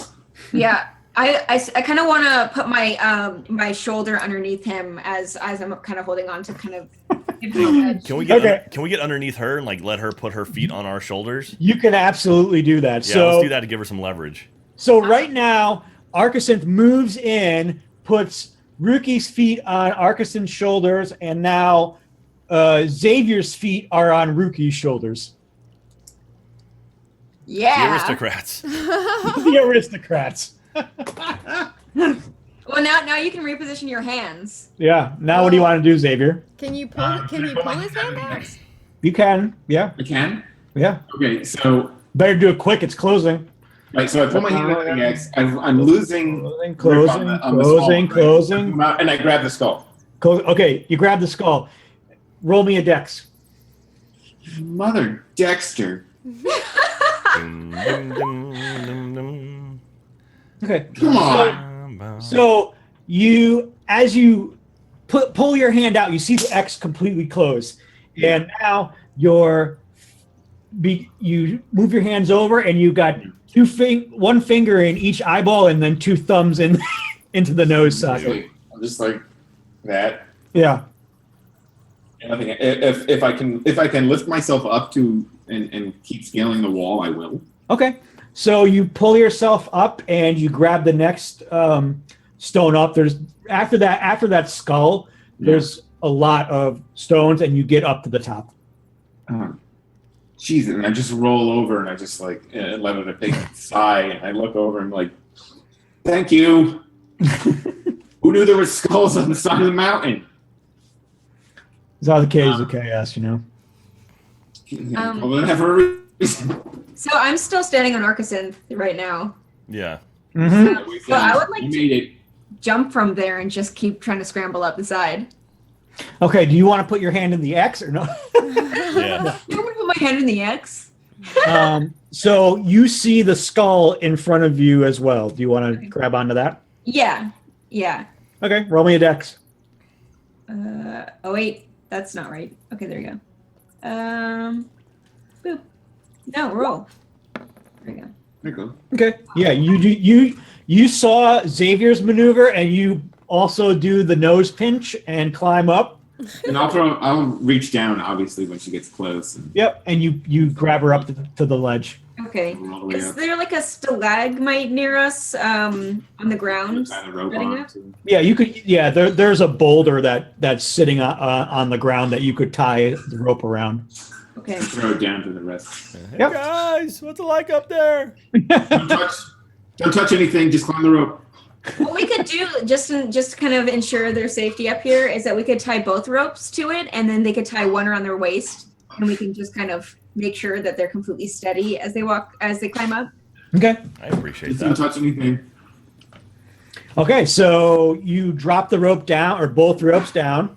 [SPEAKER 3] Yeah. I kind of want to put my my shoulder underneath him as I'm kind of holding on to kind of. Give him a edge.
[SPEAKER 1] Can we get underneath her and like let her put her feet on our shoulders?
[SPEAKER 5] You can absolutely do that.
[SPEAKER 1] Yeah,
[SPEAKER 5] So
[SPEAKER 1] let's do that to give her some leverage.
[SPEAKER 5] So right now, Arkacinth moves in, puts Ruki's feet on Arkacinth's shoulders, and now Xavier's feet are on Ruki's shoulders.
[SPEAKER 3] Yeah.
[SPEAKER 1] The aristocrats.
[SPEAKER 5] The aristocrats.
[SPEAKER 3] Well, now you can reposition your hands.
[SPEAKER 5] Yeah. Now what do you want to do, Xavier?
[SPEAKER 2] Can you pull his hand out?
[SPEAKER 5] You can. Yeah.
[SPEAKER 4] I can?
[SPEAKER 5] Yeah.
[SPEAKER 4] Okay, so
[SPEAKER 5] Better do it quick. It's closing.
[SPEAKER 4] right, so I put my hand on the X. I'm losing
[SPEAKER 5] Closing.
[SPEAKER 4] grip on the skull, right?
[SPEAKER 5] Closing.
[SPEAKER 4] And I grab the skull.
[SPEAKER 5] Okay. You grab the skull. Roll me a dex.
[SPEAKER 4] Mother Dexter.
[SPEAKER 1] Dum, dum, dum, dum, dum.
[SPEAKER 5] Okay.
[SPEAKER 4] Come on.
[SPEAKER 5] So as you pull your hand out, you see the X completely close, and now you move your hands over, and you got one finger in each eyeball, and then two thumbs into the nose socket.
[SPEAKER 4] I'm just like that.
[SPEAKER 5] Yeah.
[SPEAKER 4] Nothing. If I can lift myself up to and keep scaling the wall, I will.
[SPEAKER 5] Okay. So you pull yourself up, and you grab the next stone up. There's after that skull. There's a lot of stones, and you get up to the top.
[SPEAKER 4] Jeez, and I just roll over, and I just like let out a big sigh, and I look over, and I'm like, "Thank you." Who knew there were skulls on the side of the mountain?
[SPEAKER 5] It's all the K's of chaos, you know.
[SPEAKER 4] Well, for a reason.
[SPEAKER 3] So I'm still standing on Arkacinth right now.
[SPEAKER 1] Yeah.
[SPEAKER 5] Mm-hmm.
[SPEAKER 3] So I would like
[SPEAKER 4] You
[SPEAKER 3] to
[SPEAKER 4] made it.
[SPEAKER 3] jump from there and just keep trying to scramble up the side.
[SPEAKER 5] Okay. Do you want to put your hand in the X or no?
[SPEAKER 1] Yeah.
[SPEAKER 3] I'm gonna put my hand in the X.
[SPEAKER 5] So you see the skull in front of you as well. Do you want to grab onto that?
[SPEAKER 3] Yeah.
[SPEAKER 5] Okay. Roll me a dex.
[SPEAKER 3] Oh wait, that's not right. Okay, there you go. Boop. No, roll. There you go.
[SPEAKER 4] There you go.
[SPEAKER 5] Okay. Yeah. You saw Xavier's maneuver, and you also do the nose pinch and climb up.
[SPEAKER 4] And I'll reach down, obviously, when she gets close. And
[SPEAKER 5] Yep. And you grab her up to the ledge.
[SPEAKER 3] Okay.
[SPEAKER 4] All the way
[SPEAKER 3] Is
[SPEAKER 4] up.
[SPEAKER 3] there like a stalagmite near us on the ground?
[SPEAKER 4] Tie the rope
[SPEAKER 3] Spreading
[SPEAKER 4] on
[SPEAKER 3] up?
[SPEAKER 4] to-
[SPEAKER 5] Yeah, you could. Yeah, there's a boulder that's sitting on the ground that you could tie the rope around.
[SPEAKER 3] Okay.
[SPEAKER 4] Throw it down to the rest.
[SPEAKER 1] Hey
[SPEAKER 5] Yep.
[SPEAKER 1] guys, what's it like up there?
[SPEAKER 4] Don't touch anything. Just climb the rope.
[SPEAKER 3] What we could do, just to kind of ensure their safety up here, is that we could tie both ropes to it, and then they could tie one around their waist, and we can just kind of make sure that they're completely steady as they climb up.
[SPEAKER 5] Okay.
[SPEAKER 1] I appreciate
[SPEAKER 4] Just don't
[SPEAKER 1] that.
[SPEAKER 4] touch anything.
[SPEAKER 5] Okay, so you drop the rope down, or both ropes down.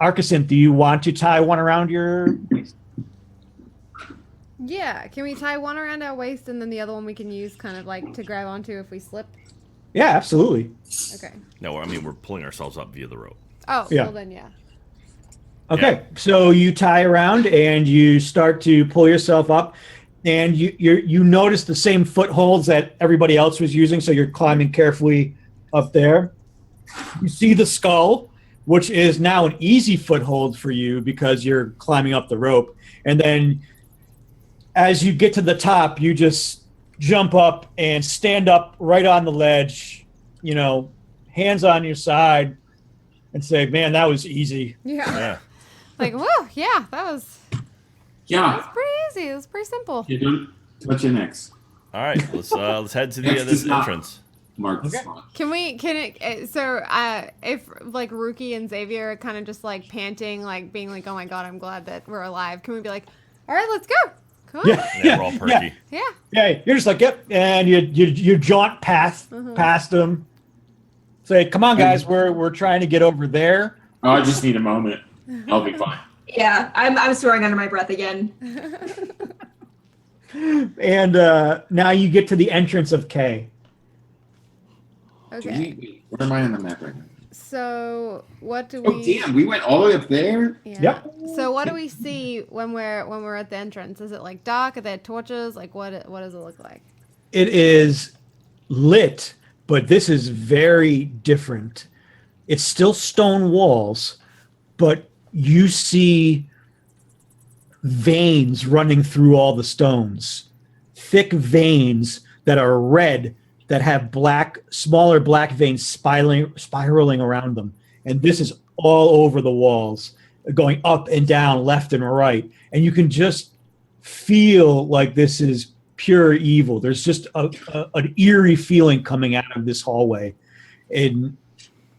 [SPEAKER 5] Arcasinth, do you want to tie one around your waist?
[SPEAKER 2] Yeah, can we tie one around our waist and then the other one we can use kind of like to grab onto if we slip?
[SPEAKER 5] Yeah, absolutely.
[SPEAKER 2] Okay.
[SPEAKER 1] No, I mean we're pulling ourselves up via the rope.
[SPEAKER 2] Oh,
[SPEAKER 5] Yeah.
[SPEAKER 2] well then, yeah.
[SPEAKER 5] Okay, so you tie around and you start to pull yourself up, and you notice the same footholds that everybody else was using, so you're climbing carefully up there. You see the skull, which is now an easy foothold for you because you're climbing up the rope, and then as you get to the top, you just jump up and stand up right on the ledge, hands on your side, and say, "Man, that was easy."
[SPEAKER 2] Yeah.
[SPEAKER 1] Yeah.
[SPEAKER 2] Like, whoa, yeah, that was
[SPEAKER 4] Yeah.
[SPEAKER 2] pretty easy. It was pretty simple.
[SPEAKER 4] You don't touch your necks.
[SPEAKER 1] All right, let's head to
[SPEAKER 4] Next
[SPEAKER 1] this
[SPEAKER 4] is not-
[SPEAKER 1] entrance.
[SPEAKER 4] Mark the
[SPEAKER 5] Okay.
[SPEAKER 4] spot.
[SPEAKER 2] If like Rookie and Xavier are kind of just like panting, like being like, oh my God, I'm glad that we're alive. Can we be like, all right, let's go. Come on.
[SPEAKER 1] Yeah, we're all perky.
[SPEAKER 2] Yeah.
[SPEAKER 5] Yeah, you're just like, yep, and you jaunt past them. Say, come on, guys, we're trying to get over there.
[SPEAKER 4] Oh, I just need a moment. I'll be fine.
[SPEAKER 3] Yeah, I'm swearing under my breath again.
[SPEAKER 5] And now you get to the entrance of K.
[SPEAKER 2] Okay.
[SPEAKER 4] Wait, where am I on the map right now?
[SPEAKER 2] So what do
[SPEAKER 4] Oh,
[SPEAKER 2] we?
[SPEAKER 4] damn, we went all the way up there?
[SPEAKER 2] Yeah.
[SPEAKER 5] Yep.
[SPEAKER 2] So what do we see when we're at the entrance? Is it like dark? Are there torches? Like what does it look like?
[SPEAKER 5] It is lit, but this is very different. It's still stone walls, but you see veins running through all the stones. Thick veins that are red that have smaller black veins spiraling around them. And this is all over the walls, going up and down, left and right. And you can just feel like this is pure evil. There's just an eerie feeling coming out of this hallway. And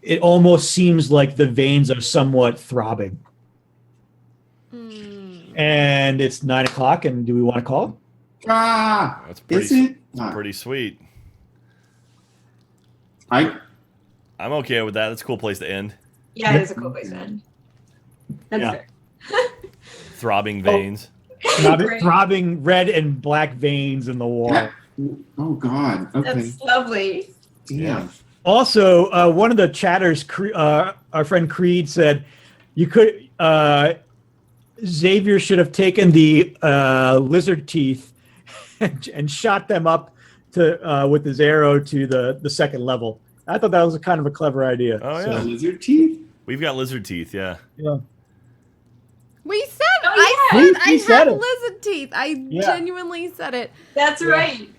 [SPEAKER 5] it almost seems like the veins are somewhat throbbing. And it's 9:00, and do we want to call it?
[SPEAKER 4] Ah!
[SPEAKER 1] That's
[SPEAKER 4] Is it?
[SPEAKER 1] pretty sweet.
[SPEAKER 4] I
[SPEAKER 1] I'm okay with that. That's a cool place to end.
[SPEAKER 3] Yeah, it is a cool place to end. That's
[SPEAKER 5] Yeah.
[SPEAKER 3] fair.
[SPEAKER 1] Throbbing veins.
[SPEAKER 3] Great.
[SPEAKER 5] Throbbing red and black veins in the wall.
[SPEAKER 4] Yeah. Oh God. Okay.
[SPEAKER 3] That's lovely.
[SPEAKER 4] Damn.
[SPEAKER 5] Also, one of the chatters, our friend Creed said, you could Xavier should have taken the lizard teeth and shot them up to with his arrow to the second level. I thought that was a kind of a clever idea.
[SPEAKER 1] Oh,
[SPEAKER 4] The
[SPEAKER 1] yeah.
[SPEAKER 4] lizard teeth?
[SPEAKER 1] We've got lizard teeth, yeah.
[SPEAKER 5] Yeah.
[SPEAKER 2] We said
[SPEAKER 3] Oh,
[SPEAKER 2] I
[SPEAKER 5] yeah.
[SPEAKER 2] said
[SPEAKER 5] We
[SPEAKER 2] I
[SPEAKER 5] said
[SPEAKER 2] have
[SPEAKER 5] it.
[SPEAKER 2] lizard teeth. I
[SPEAKER 5] Yeah.
[SPEAKER 2] genuinely said it.
[SPEAKER 3] That's right.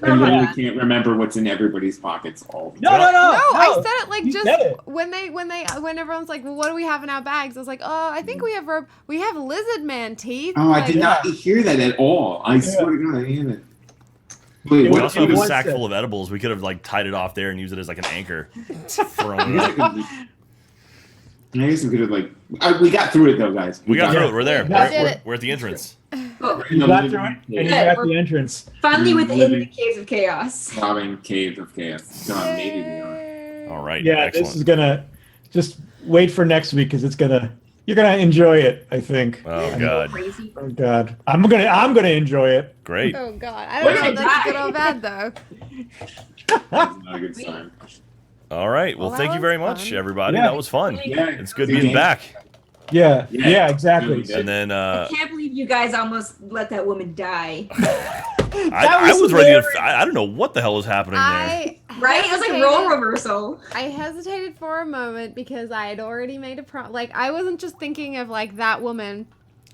[SPEAKER 4] I literally can't remember what's in everybody's pockets all the
[SPEAKER 5] No,
[SPEAKER 4] time.
[SPEAKER 5] no, no.
[SPEAKER 2] No, I said it like
[SPEAKER 5] You
[SPEAKER 2] just
[SPEAKER 5] said it.
[SPEAKER 2] when everyone's like, well, what do we have in our bags? I was like, oh, I think we have lizard man teeth.
[SPEAKER 4] Oh, I
[SPEAKER 2] Like,
[SPEAKER 4] did not hear that at all. I swear to God, I didn't hear it. Wait,
[SPEAKER 1] We
[SPEAKER 5] What-
[SPEAKER 1] also have a
[SPEAKER 5] what's
[SPEAKER 1] sack
[SPEAKER 5] that?
[SPEAKER 1] full of edibles. We could have like tied it off there and used it as like an anchor.
[SPEAKER 4] I
[SPEAKER 1] Throwing it
[SPEAKER 4] guess
[SPEAKER 1] up.
[SPEAKER 4] I guess we could have we got through it though, guys.
[SPEAKER 1] We got
[SPEAKER 5] Yeah.
[SPEAKER 1] through it. We're there.
[SPEAKER 2] We
[SPEAKER 1] We're,
[SPEAKER 2] did
[SPEAKER 1] we're,
[SPEAKER 2] it.
[SPEAKER 1] we're at the entrance.
[SPEAKER 3] Well,
[SPEAKER 5] You got through it, and you're
[SPEAKER 3] Yeah,
[SPEAKER 5] at the entrance.
[SPEAKER 3] finally within the
[SPEAKER 4] Living-
[SPEAKER 3] caves of chaos.
[SPEAKER 4] Throbbing cave of chaos. God, maybe we are.
[SPEAKER 1] All right.
[SPEAKER 5] Yeah,
[SPEAKER 1] Excellent.
[SPEAKER 5] this is gonna just wait for next week because you're gonna enjoy it. I think.
[SPEAKER 1] Oh God.
[SPEAKER 3] Crazy.
[SPEAKER 5] Oh God, I'm gonna enjoy it.
[SPEAKER 1] Great.
[SPEAKER 2] Oh God, I don't know if that's good or bad though.
[SPEAKER 4] That's not a good sign.
[SPEAKER 1] All right. Well,
[SPEAKER 2] Well,
[SPEAKER 1] thank
[SPEAKER 2] that
[SPEAKER 1] you very
[SPEAKER 2] was
[SPEAKER 1] much,
[SPEAKER 2] fun.
[SPEAKER 1] everybody.
[SPEAKER 5] Yeah.
[SPEAKER 1] That was fun.
[SPEAKER 4] Yeah,
[SPEAKER 1] It's good
[SPEAKER 4] Good
[SPEAKER 1] being
[SPEAKER 4] game.
[SPEAKER 1] back.
[SPEAKER 5] Yeah,
[SPEAKER 4] Yeah,
[SPEAKER 5] yeah, exactly.
[SPEAKER 4] really good.
[SPEAKER 1] And then
[SPEAKER 3] I can't believe you guys almost let that woman die.
[SPEAKER 1] I was ready to. I don't know what the hell was happening there.
[SPEAKER 2] I
[SPEAKER 3] Right? It was like role reversal.
[SPEAKER 2] I hesitated for a moment because I had already made a like I wasn't just thinking of like that woman.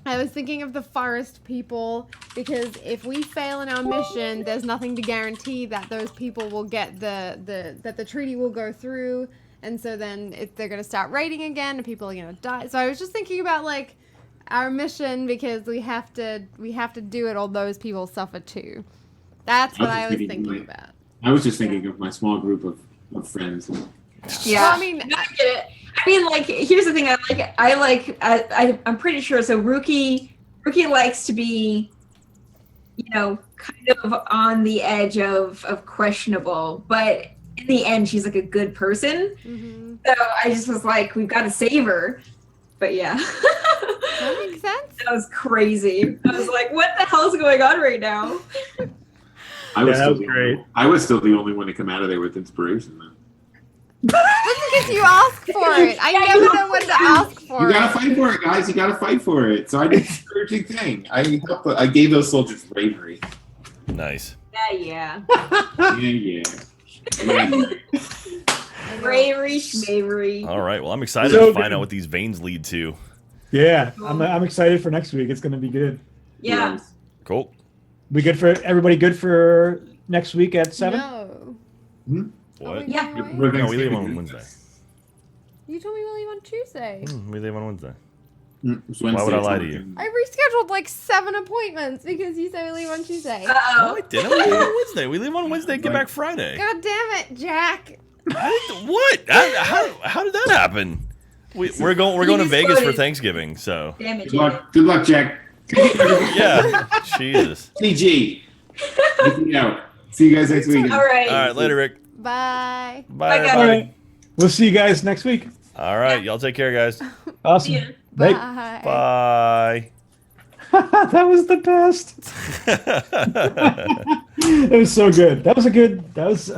[SPEAKER 2] I was thinking of the forest people, because if we fail in our mission, there's nothing to guarantee that those people will get that the treaty will go through, and so then they're gonna start raiding again, and people are gonna die. So I was just thinking about like our mission, because we have to do it, or those people suffer too. That's what I was thinking about.
[SPEAKER 4] I was just thinking of my small group of friends.
[SPEAKER 3] Yeah,
[SPEAKER 2] Well, I mean,
[SPEAKER 3] no, I get it. I mean, like, here's the thing. I'm pretty sure. So Rookie likes to be, kind of on the edge of questionable, but in the end, she's like a good person.
[SPEAKER 2] Mm-hmm.
[SPEAKER 3] So I just was like, we've got to save her. But yeah,
[SPEAKER 2] That makes sense.
[SPEAKER 3] that was crazy. I was like, what the hell's going on right now?
[SPEAKER 4] I was,
[SPEAKER 5] Yeah, that
[SPEAKER 4] still
[SPEAKER 5] was
[SPEAKER 4] the
[SPEAKER 5] great.
[SPEAKER 4] only, I was still the only one to come out of there with inspiration. Then.
[SPEAKER 2] That's because you ask for it. I never know when to ask for
[SPEAKER 4] You gotta
[SPEAKER 2] it.
[SPEAKER 4] fight for it, guys. You gotta fight for it. So I did the encouraging thing. I gave those soldiers bravery.
[SPEAKER 1] Nice.
[SPEAKER 3] Yeah.
[SPEAKER 4] Yeah.
[SPEAKER 3] Bravery, schmavery.
[SPEAKER 1] All right. Well, I'm excited
[SPEAKER 5] So
[SPEAKER 1] to find
[SPEAKER 5] good.
[SPEAKER 1] out what these veins lead to.
[SPEAKER 5] Yeah, I'm excited for next week. It's going to be good.
[SPEAKER 3] Yeah.
[SPEAKER 1] Cool.
[SPEAKER 5] We good for everybody? Good for next week at 7?
[SPEAKER 2] No.
[SPEAKER 1] What?
[SPEAKER 3] Yeah.
[SPEAKER 1] No, we leave on Wednesday.
[SPEAKER 2] You told me we leave on Tuesday.
[SPEAKER 1] We leave on Wednesday.
[SPEAKER 4] It's
[SPEAKER 1] Why would I lie to
[SPEAKER 4] Wednesday.
[SPEAKER 1] you?
[SPEAKER 2] I rescheduled like 7 appointments because you said we leave on Tuesday.
[SPEAKER 1] No,
[SPEAKER 3] Uh-oh.
[SPEAKER 1] I didn't. We leave on Wednesday. We leave on Wednesday. Get back Friday.
[SPEAKER 2] God damn it, Jack.
[SPEAKER 1] What? How did that happen? We're going to
[SPEAKER 3] just
[SPEAKER 1] Vegas for
[SPEAKER 3] voted.
[SPEAKER 1] Thanksgiving. So
[SPEAKER 3] Damn it,
[SPEAKER 4] Good luck. Good luck, Jack.
[SPEAKER 1] yeah. Jesus.
[SPEAKER 4] CG. See you guys next week.
[SPEAKER 3] All right.
[SPEAKER 1] All right. Later, Rick.
[SPEAKER 2] Bye.
[SPEAKER 1] Bye,
[SPEAKER 3] Bye, guys.
[SPEAKER 5] All
[SPEAKER 1] everybody.
[SPEAKER 5] right. We'll see you guys next week.
[SPEAKER 1] All right. Y'all take care, guys.
[SPEAKER 5] Awesome.
[SPEAKER 3] Yeah.
[SPEAKER 5] Bye.
[SPEAKER 2] Bye.
[SPEAKER 1] Bye.
[SPEAKER 5] That was the best. It was so good. That was a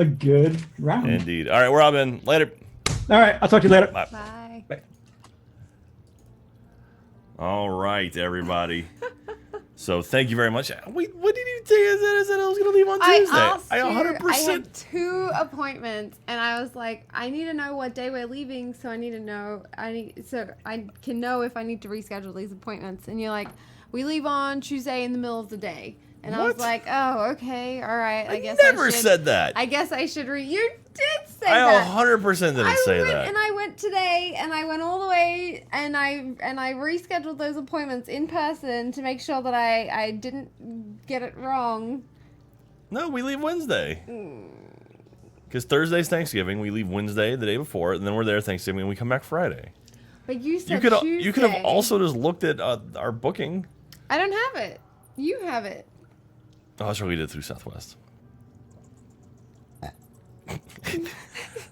[SPEAKER 5] good round.
[SPEAKER 1] Indeed. All right. We're Robin. Later.
[SPEAKER 5] All right. I'll talk to you later.
[SPEAKER 1] Bye.
[SPEAKER 2] Bye.
[SPEAKER 1] All right, everybody. So thank you very much. Wait, what did you say? I said I was going to leave on Tuesday.
[SPEAKER 2] I
[SPEAKER 1] 100%.
[SPEAKER 2] had 2 appointments, and I was like, I need to know what day we're leaving, so I can know if I need to reschedule these appointments. And you're like, we leave on Tuesday in the middle of the day. And I was
[SPEAKER 1] What?
[SPEAKER 2] like, oh, okay, all right. I guess
[SPEAKER 1] never
[SPEAKER 2] I should,
[SPEAKER 1] said that.
[SPEAKER 2] I guess I should You did say
[SPEAKER 1] I
[SPEAKER 2] that.
[SPEAKER 1] 100% didn't say that.
[SPEAKER 2] And I went today, and I went all the way, and I rescheduled those appointments in person to make sure that I didn't get it wrong.
[SPEAKER 1] No, we leave Wednesday. Because Thursday's Thanksgiving. We leave Wednesday, the day before, and then we're there Thanksgiving, and we come back Friday.
[SPEAKER 2] But you said
[SPEAKER 1] You could have
[SPEAKER 2] Tuesday.
[SPEAKER 1] also just looked at our booking.
[SPEAKER 2] I don't have it. You have it.
[SPEAKER 1] Oh, that's right. We did through Southwest.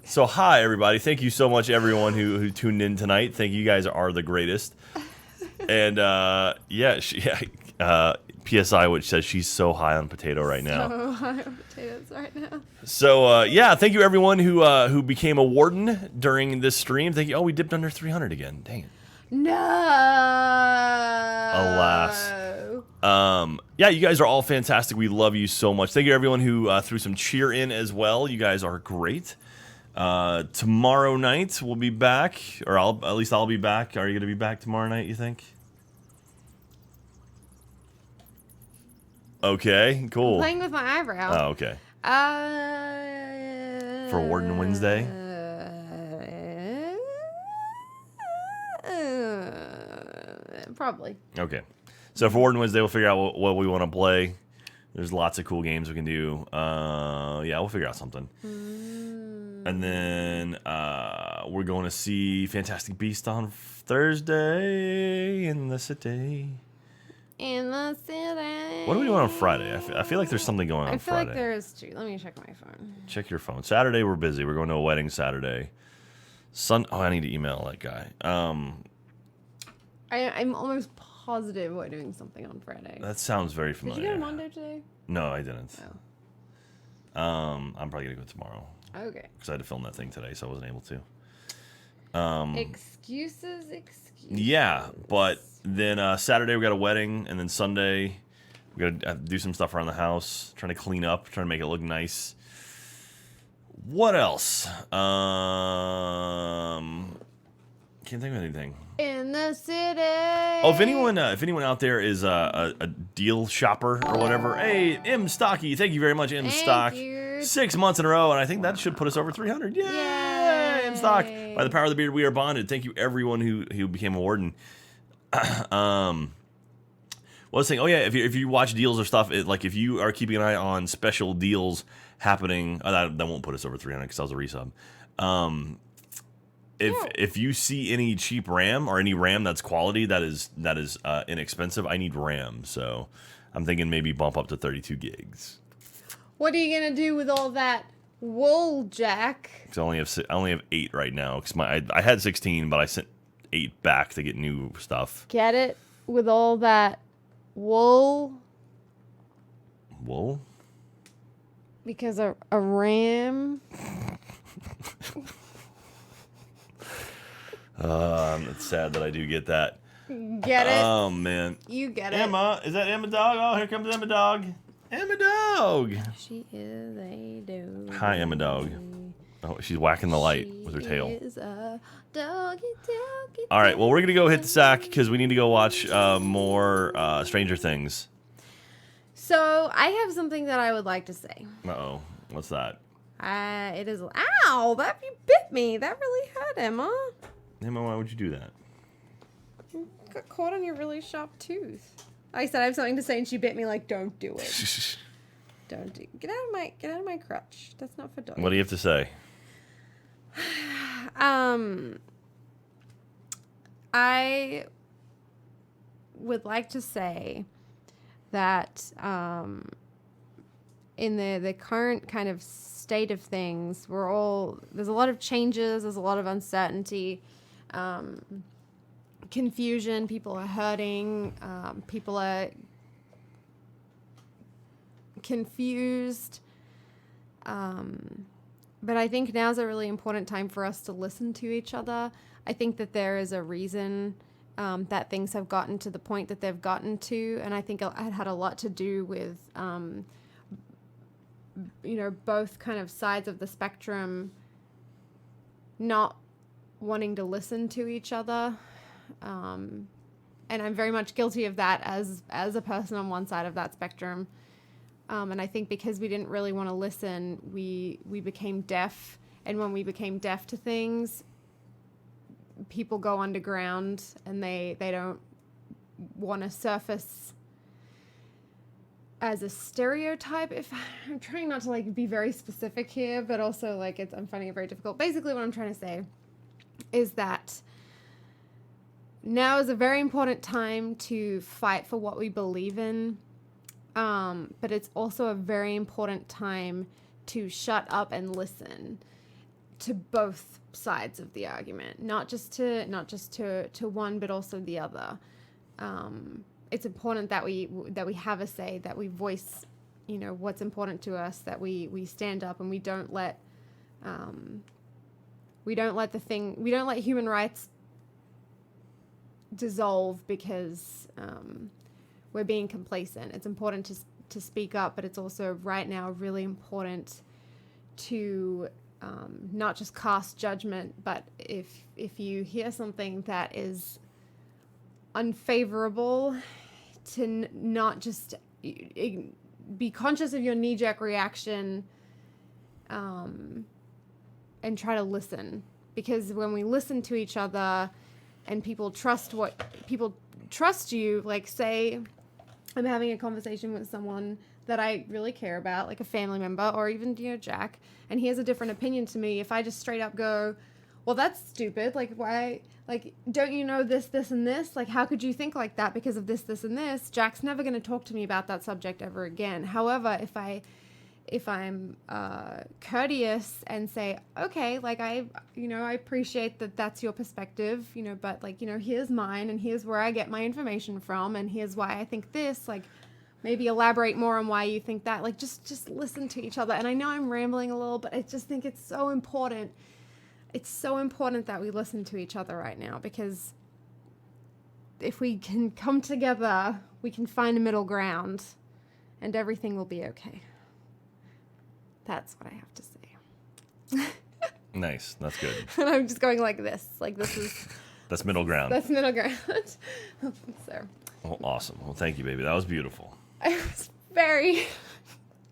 [SPEAKER 1] So, hi, everybody. Thank you so much, everyone who tuned in tonight. Thank you. You guys are the greatest. And, PSI, which says she's so high on potato right now.
[SPEAKER 2] So high on potatoes right now.
[SPEAKER 1] So, thank you, everyone who became a warden during this stream. Thank you. Oh, we dipped under 300 again. Dang it.
[SPEAKER 2] No.
[SPEAKER 1] Alas. You guys are all fantastic. We love you so much. Thank you, everyone who threw some cheer in as well. You guys are great. Tomorrow night we'll be back, or at least I'll be back. Are you going to be back tomorrow night, you think? Okay, cool.
[SPEAKER 2] Playing with my eyebrow.
[SPEAKER 1] Oh, okay. For Warden Wednesday?
[SPEAKER 2] Probably.
[SPEAKER 1] Okay. So for Warden Wednesday, we'll figure out what we want to play. There's lots of cool games we can do. We'll figure out something. And then we're going to see Fantastic Beast on Thursday in the city.
[SPEAKER 2] In the city.
[SPEAKER 1] What do we do on Friday? I feel like there's something going on
[SPEAKER 2] I feel
[SPEAKER 1] Friday.
[SPEAKER 2] like there is too. Let me check my phone.
[SPEAKER 1] Check your phone. Saturday, we're busy. We're going to a wedding Saturday. I need to email that guy.
[SPEAKER 2] I'm almost positive we're doing something on Friday.
[SPEAKER 1] That sounds very
[SPEAKER 2] Did
[SPEAKER 1] familiar.
[SPEAKER 2] you go to Mondo today?
[SPEAKER 1] No, I didn't.
[SPEAKER 2] Oh.
[SPEAKER 1] I'm probably going to go tomorrow.
[SPEAKER 2] Okay.
[SPEAKER 1] Because I had to film that thing today, so I wasn't able to.
[SPEAKER 2] Excuses.
[SPEAKER 1] Yeah, but then Saturday we got a wedding, and then Sunday we got to do some stuff around the house, trying to clean up, trying to make it look nice. What else? Can't think of anything.
[SPEAKER 2] In the city.
[SPEAKER 1] Oh, if anyone out there is a deal shopper or whatever, hey, M Stocky, thank you very much, M Stock.
[SPEAKER 2] You.
[SPEAKER 1] 6 months in a row, and I think that should put us over 300. Yay! M Stock. By the power of the beard, we are bonded. Thank you, everyone who became a warden. What was I saying? Oh yeah, if you watch deals or stuff, like if you are keeping an eye on special deals happening, that won't put us over 300 because that was a resub. If you see any cheap RAM or any RAM that's quality that is inexpensive, I need RAM. So I'm thinking maybe bump up to 32 gigs.
[SPEAKER 2] What are you gonna do with all that wool, Jack?
[SPEAKER 1] Because I only have 8 right now. Because I had 16, but I sent 8 back to get new stuff.
[SPEAKER 2] Get it with all that wool.
[SPEAKER 1] Wool?
[SPEAKER 2] Because a ram.
[SPEAKER 1] It's sad that I do get that.
[SPEAKER 2] Get it?
[SPEAKER 1] Oh man.
[SPEAKER 2] You get it.
[SPEAKER 1] Emma, is that Emma Dog? Oh, here comes Emma Dog. Emma Dog.
[SPEAKER 2] She is a dog.
[SPEAKER 1] Hi, Emma Dog. Oh, she's whacking the light with her tail.
[SPEAKER 2] Is a doggy.
[SPEAKER 1] All right, well, we're gonna go hit the sack because we need to go watch more Stranger Things.
[SPEAKER 2] So I have something that I would like to say.
[SPEAKER 1] Uh-oh, what's that?
[SPEAKER 2] It is. Ow! That you bit me. That really hurt, Emma.
[SPEAKER 1] Emma, why would you do that?
[SPEAKER 2] Got caught on your really sharp tooth. I said I have something to say, and she bit me. Like, don't do it. Don't do. Get out of my crutch. That's not for dogs.
[SPEAKER 1] What do you have to say?
[SPEAKER 2] I would like to say that in the current kind of state of things, there's a lot of changes, there's a lot of uncertainty, confusion, people are hurting, people are confused. But I think now's a really important time for us to listen to each other. I think that there is a reason that things have gotten to the point that they've gotten to, and I think it had a lot to do with, both kind of sides of the spectrum not wanting to listen to each other. And I'm very much guilty of that as a person on one side of that spectrum. And I think because we didn't really want to listen, we became deaf. And when we became deaf to things, people go underground and they don't want to surface as a stereotype. If I'm trying not to like be very specific here, but also like I'm finding it very difficult. Basically what I'm trying to say is that now is a very important time to fight for what we believe in. But it's also a very important time to shut up and listen to both sides of the argument, not just to one, but also the other. It's important that we have a say, that we voice, what's important to us, that we stand up and we don't let human rights dissolve because we're being complacent. It's important to speak up, but it's also right now really important to not just cast judgment, but if you hear something that is unfavorable, to not just be conscious of your knee-jerk reaction and try to listen. Because when we listen to each other and people trust you, like say I'm having a conversation with someone that I really care about, like a family member or even, Jack, and he has a different opinion to me. If I just straight up go, well, that's stupid. Like, why, like, don't you know this, and this? Like, how could you think like that because of this, and this? Jack's never going to talk to me about that subject ever again. However, if I'm courteous and say, okay, like I appreciate that that's your perspective, but like, here's mine and here's where I get my information from and here's why I think this, like maybe elaborate more on why you think that, like just listen to each other. And I know I'm rambling a little, but I just think it's so important. It's so important that we listen to each other right now, because if we can come together, we can find a middle ground and everything will be okay. That's what I have to say.
[SPEAKER 1] Nice. That's good.
[SPEAKER 2] And I'm just going like this. Like this is
[SPEAKER 1] That's middle ground.
[SPEAKER 2] That's middle ground. So.
[SPEAKER 1] Oh, awesome. Well, thank you, baby. That was beautiful.
[SPEAKER 2] I was very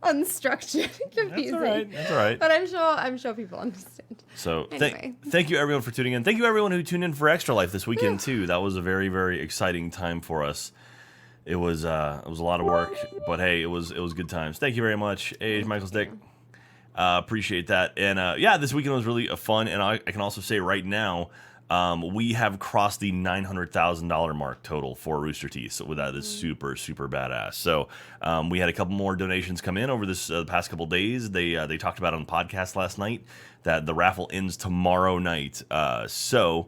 [SPEAKER 2] unstructured, confusing.
[SPEAKER 1] That's all right. That's all right.
[SPEAKER 2] But I'm sure people understand.
[SPEAKER 1] So
[SPEAKER 2] Anyway.
[SPEAKER 1] thank you everyone for tuning in. Thank you everyone who tuned in for Extra Life this weekend too. That was a very, very exciting time for us. It was a lot of work, but hey, it was good times. Thank you very much, Michael's Dick. Appreciate that. And yeah, this weekend was really fun. And I can also say right now, we have crossed the $900,000 mark total for Rooster Teeth. So that is super, super badass. So we had a couple more donations come in over this past couple days. They talked about it on the podcast last night that the raffle ends tomorrow night. So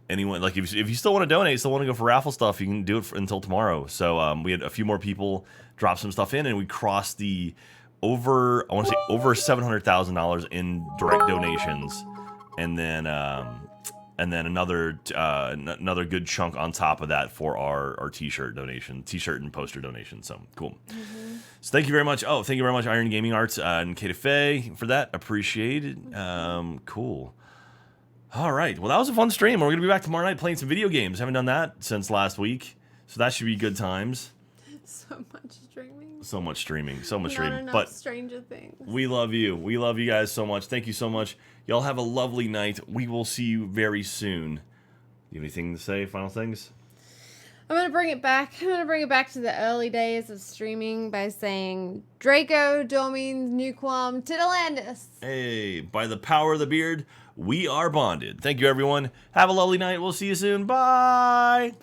[SPEAKER 1] anyone, like if you still want to donate, still want to go for raffle stuff, you can do it until tomorrow. So we had a few more people drop some stuff in, and we crossed the over $700,000 in direct donations, and then another good chunk on top of that for our t-shirt and poster donation. So cool. So thank you very much. Oh, thank you very much, Iron Gaming Arts and Caiti Faye for that. Appreciate it. Cool. All right. Well, that was a fun stream. We're gonna be back tomorrow night playing some video games. Haven't done that since last week, so that should be good times.
[SPEAKER 2] So much streaming.
[SPEAKER 1] So much streaming.
[SPEAKER 2] Not enough
[SPEAKER 1] But
[SPEAKER 2] Stranger Things.
[SPEAKER 1] we love you. We love you guys so much. Thank you so much. Y'all have a lovely night. We will see you very soon. You have anything to say? Final things?
[SPEAKER 2] I'm gonna bring it back. I'm gonna bring it back to the early days of streaming by saying Draco Domines Nuquam Titilandus.
[SPEAKER 1] Hey, by the power of the beard, we are bonded. Thank you, everyone. Have a lovely night. We'll see you soon. Bye.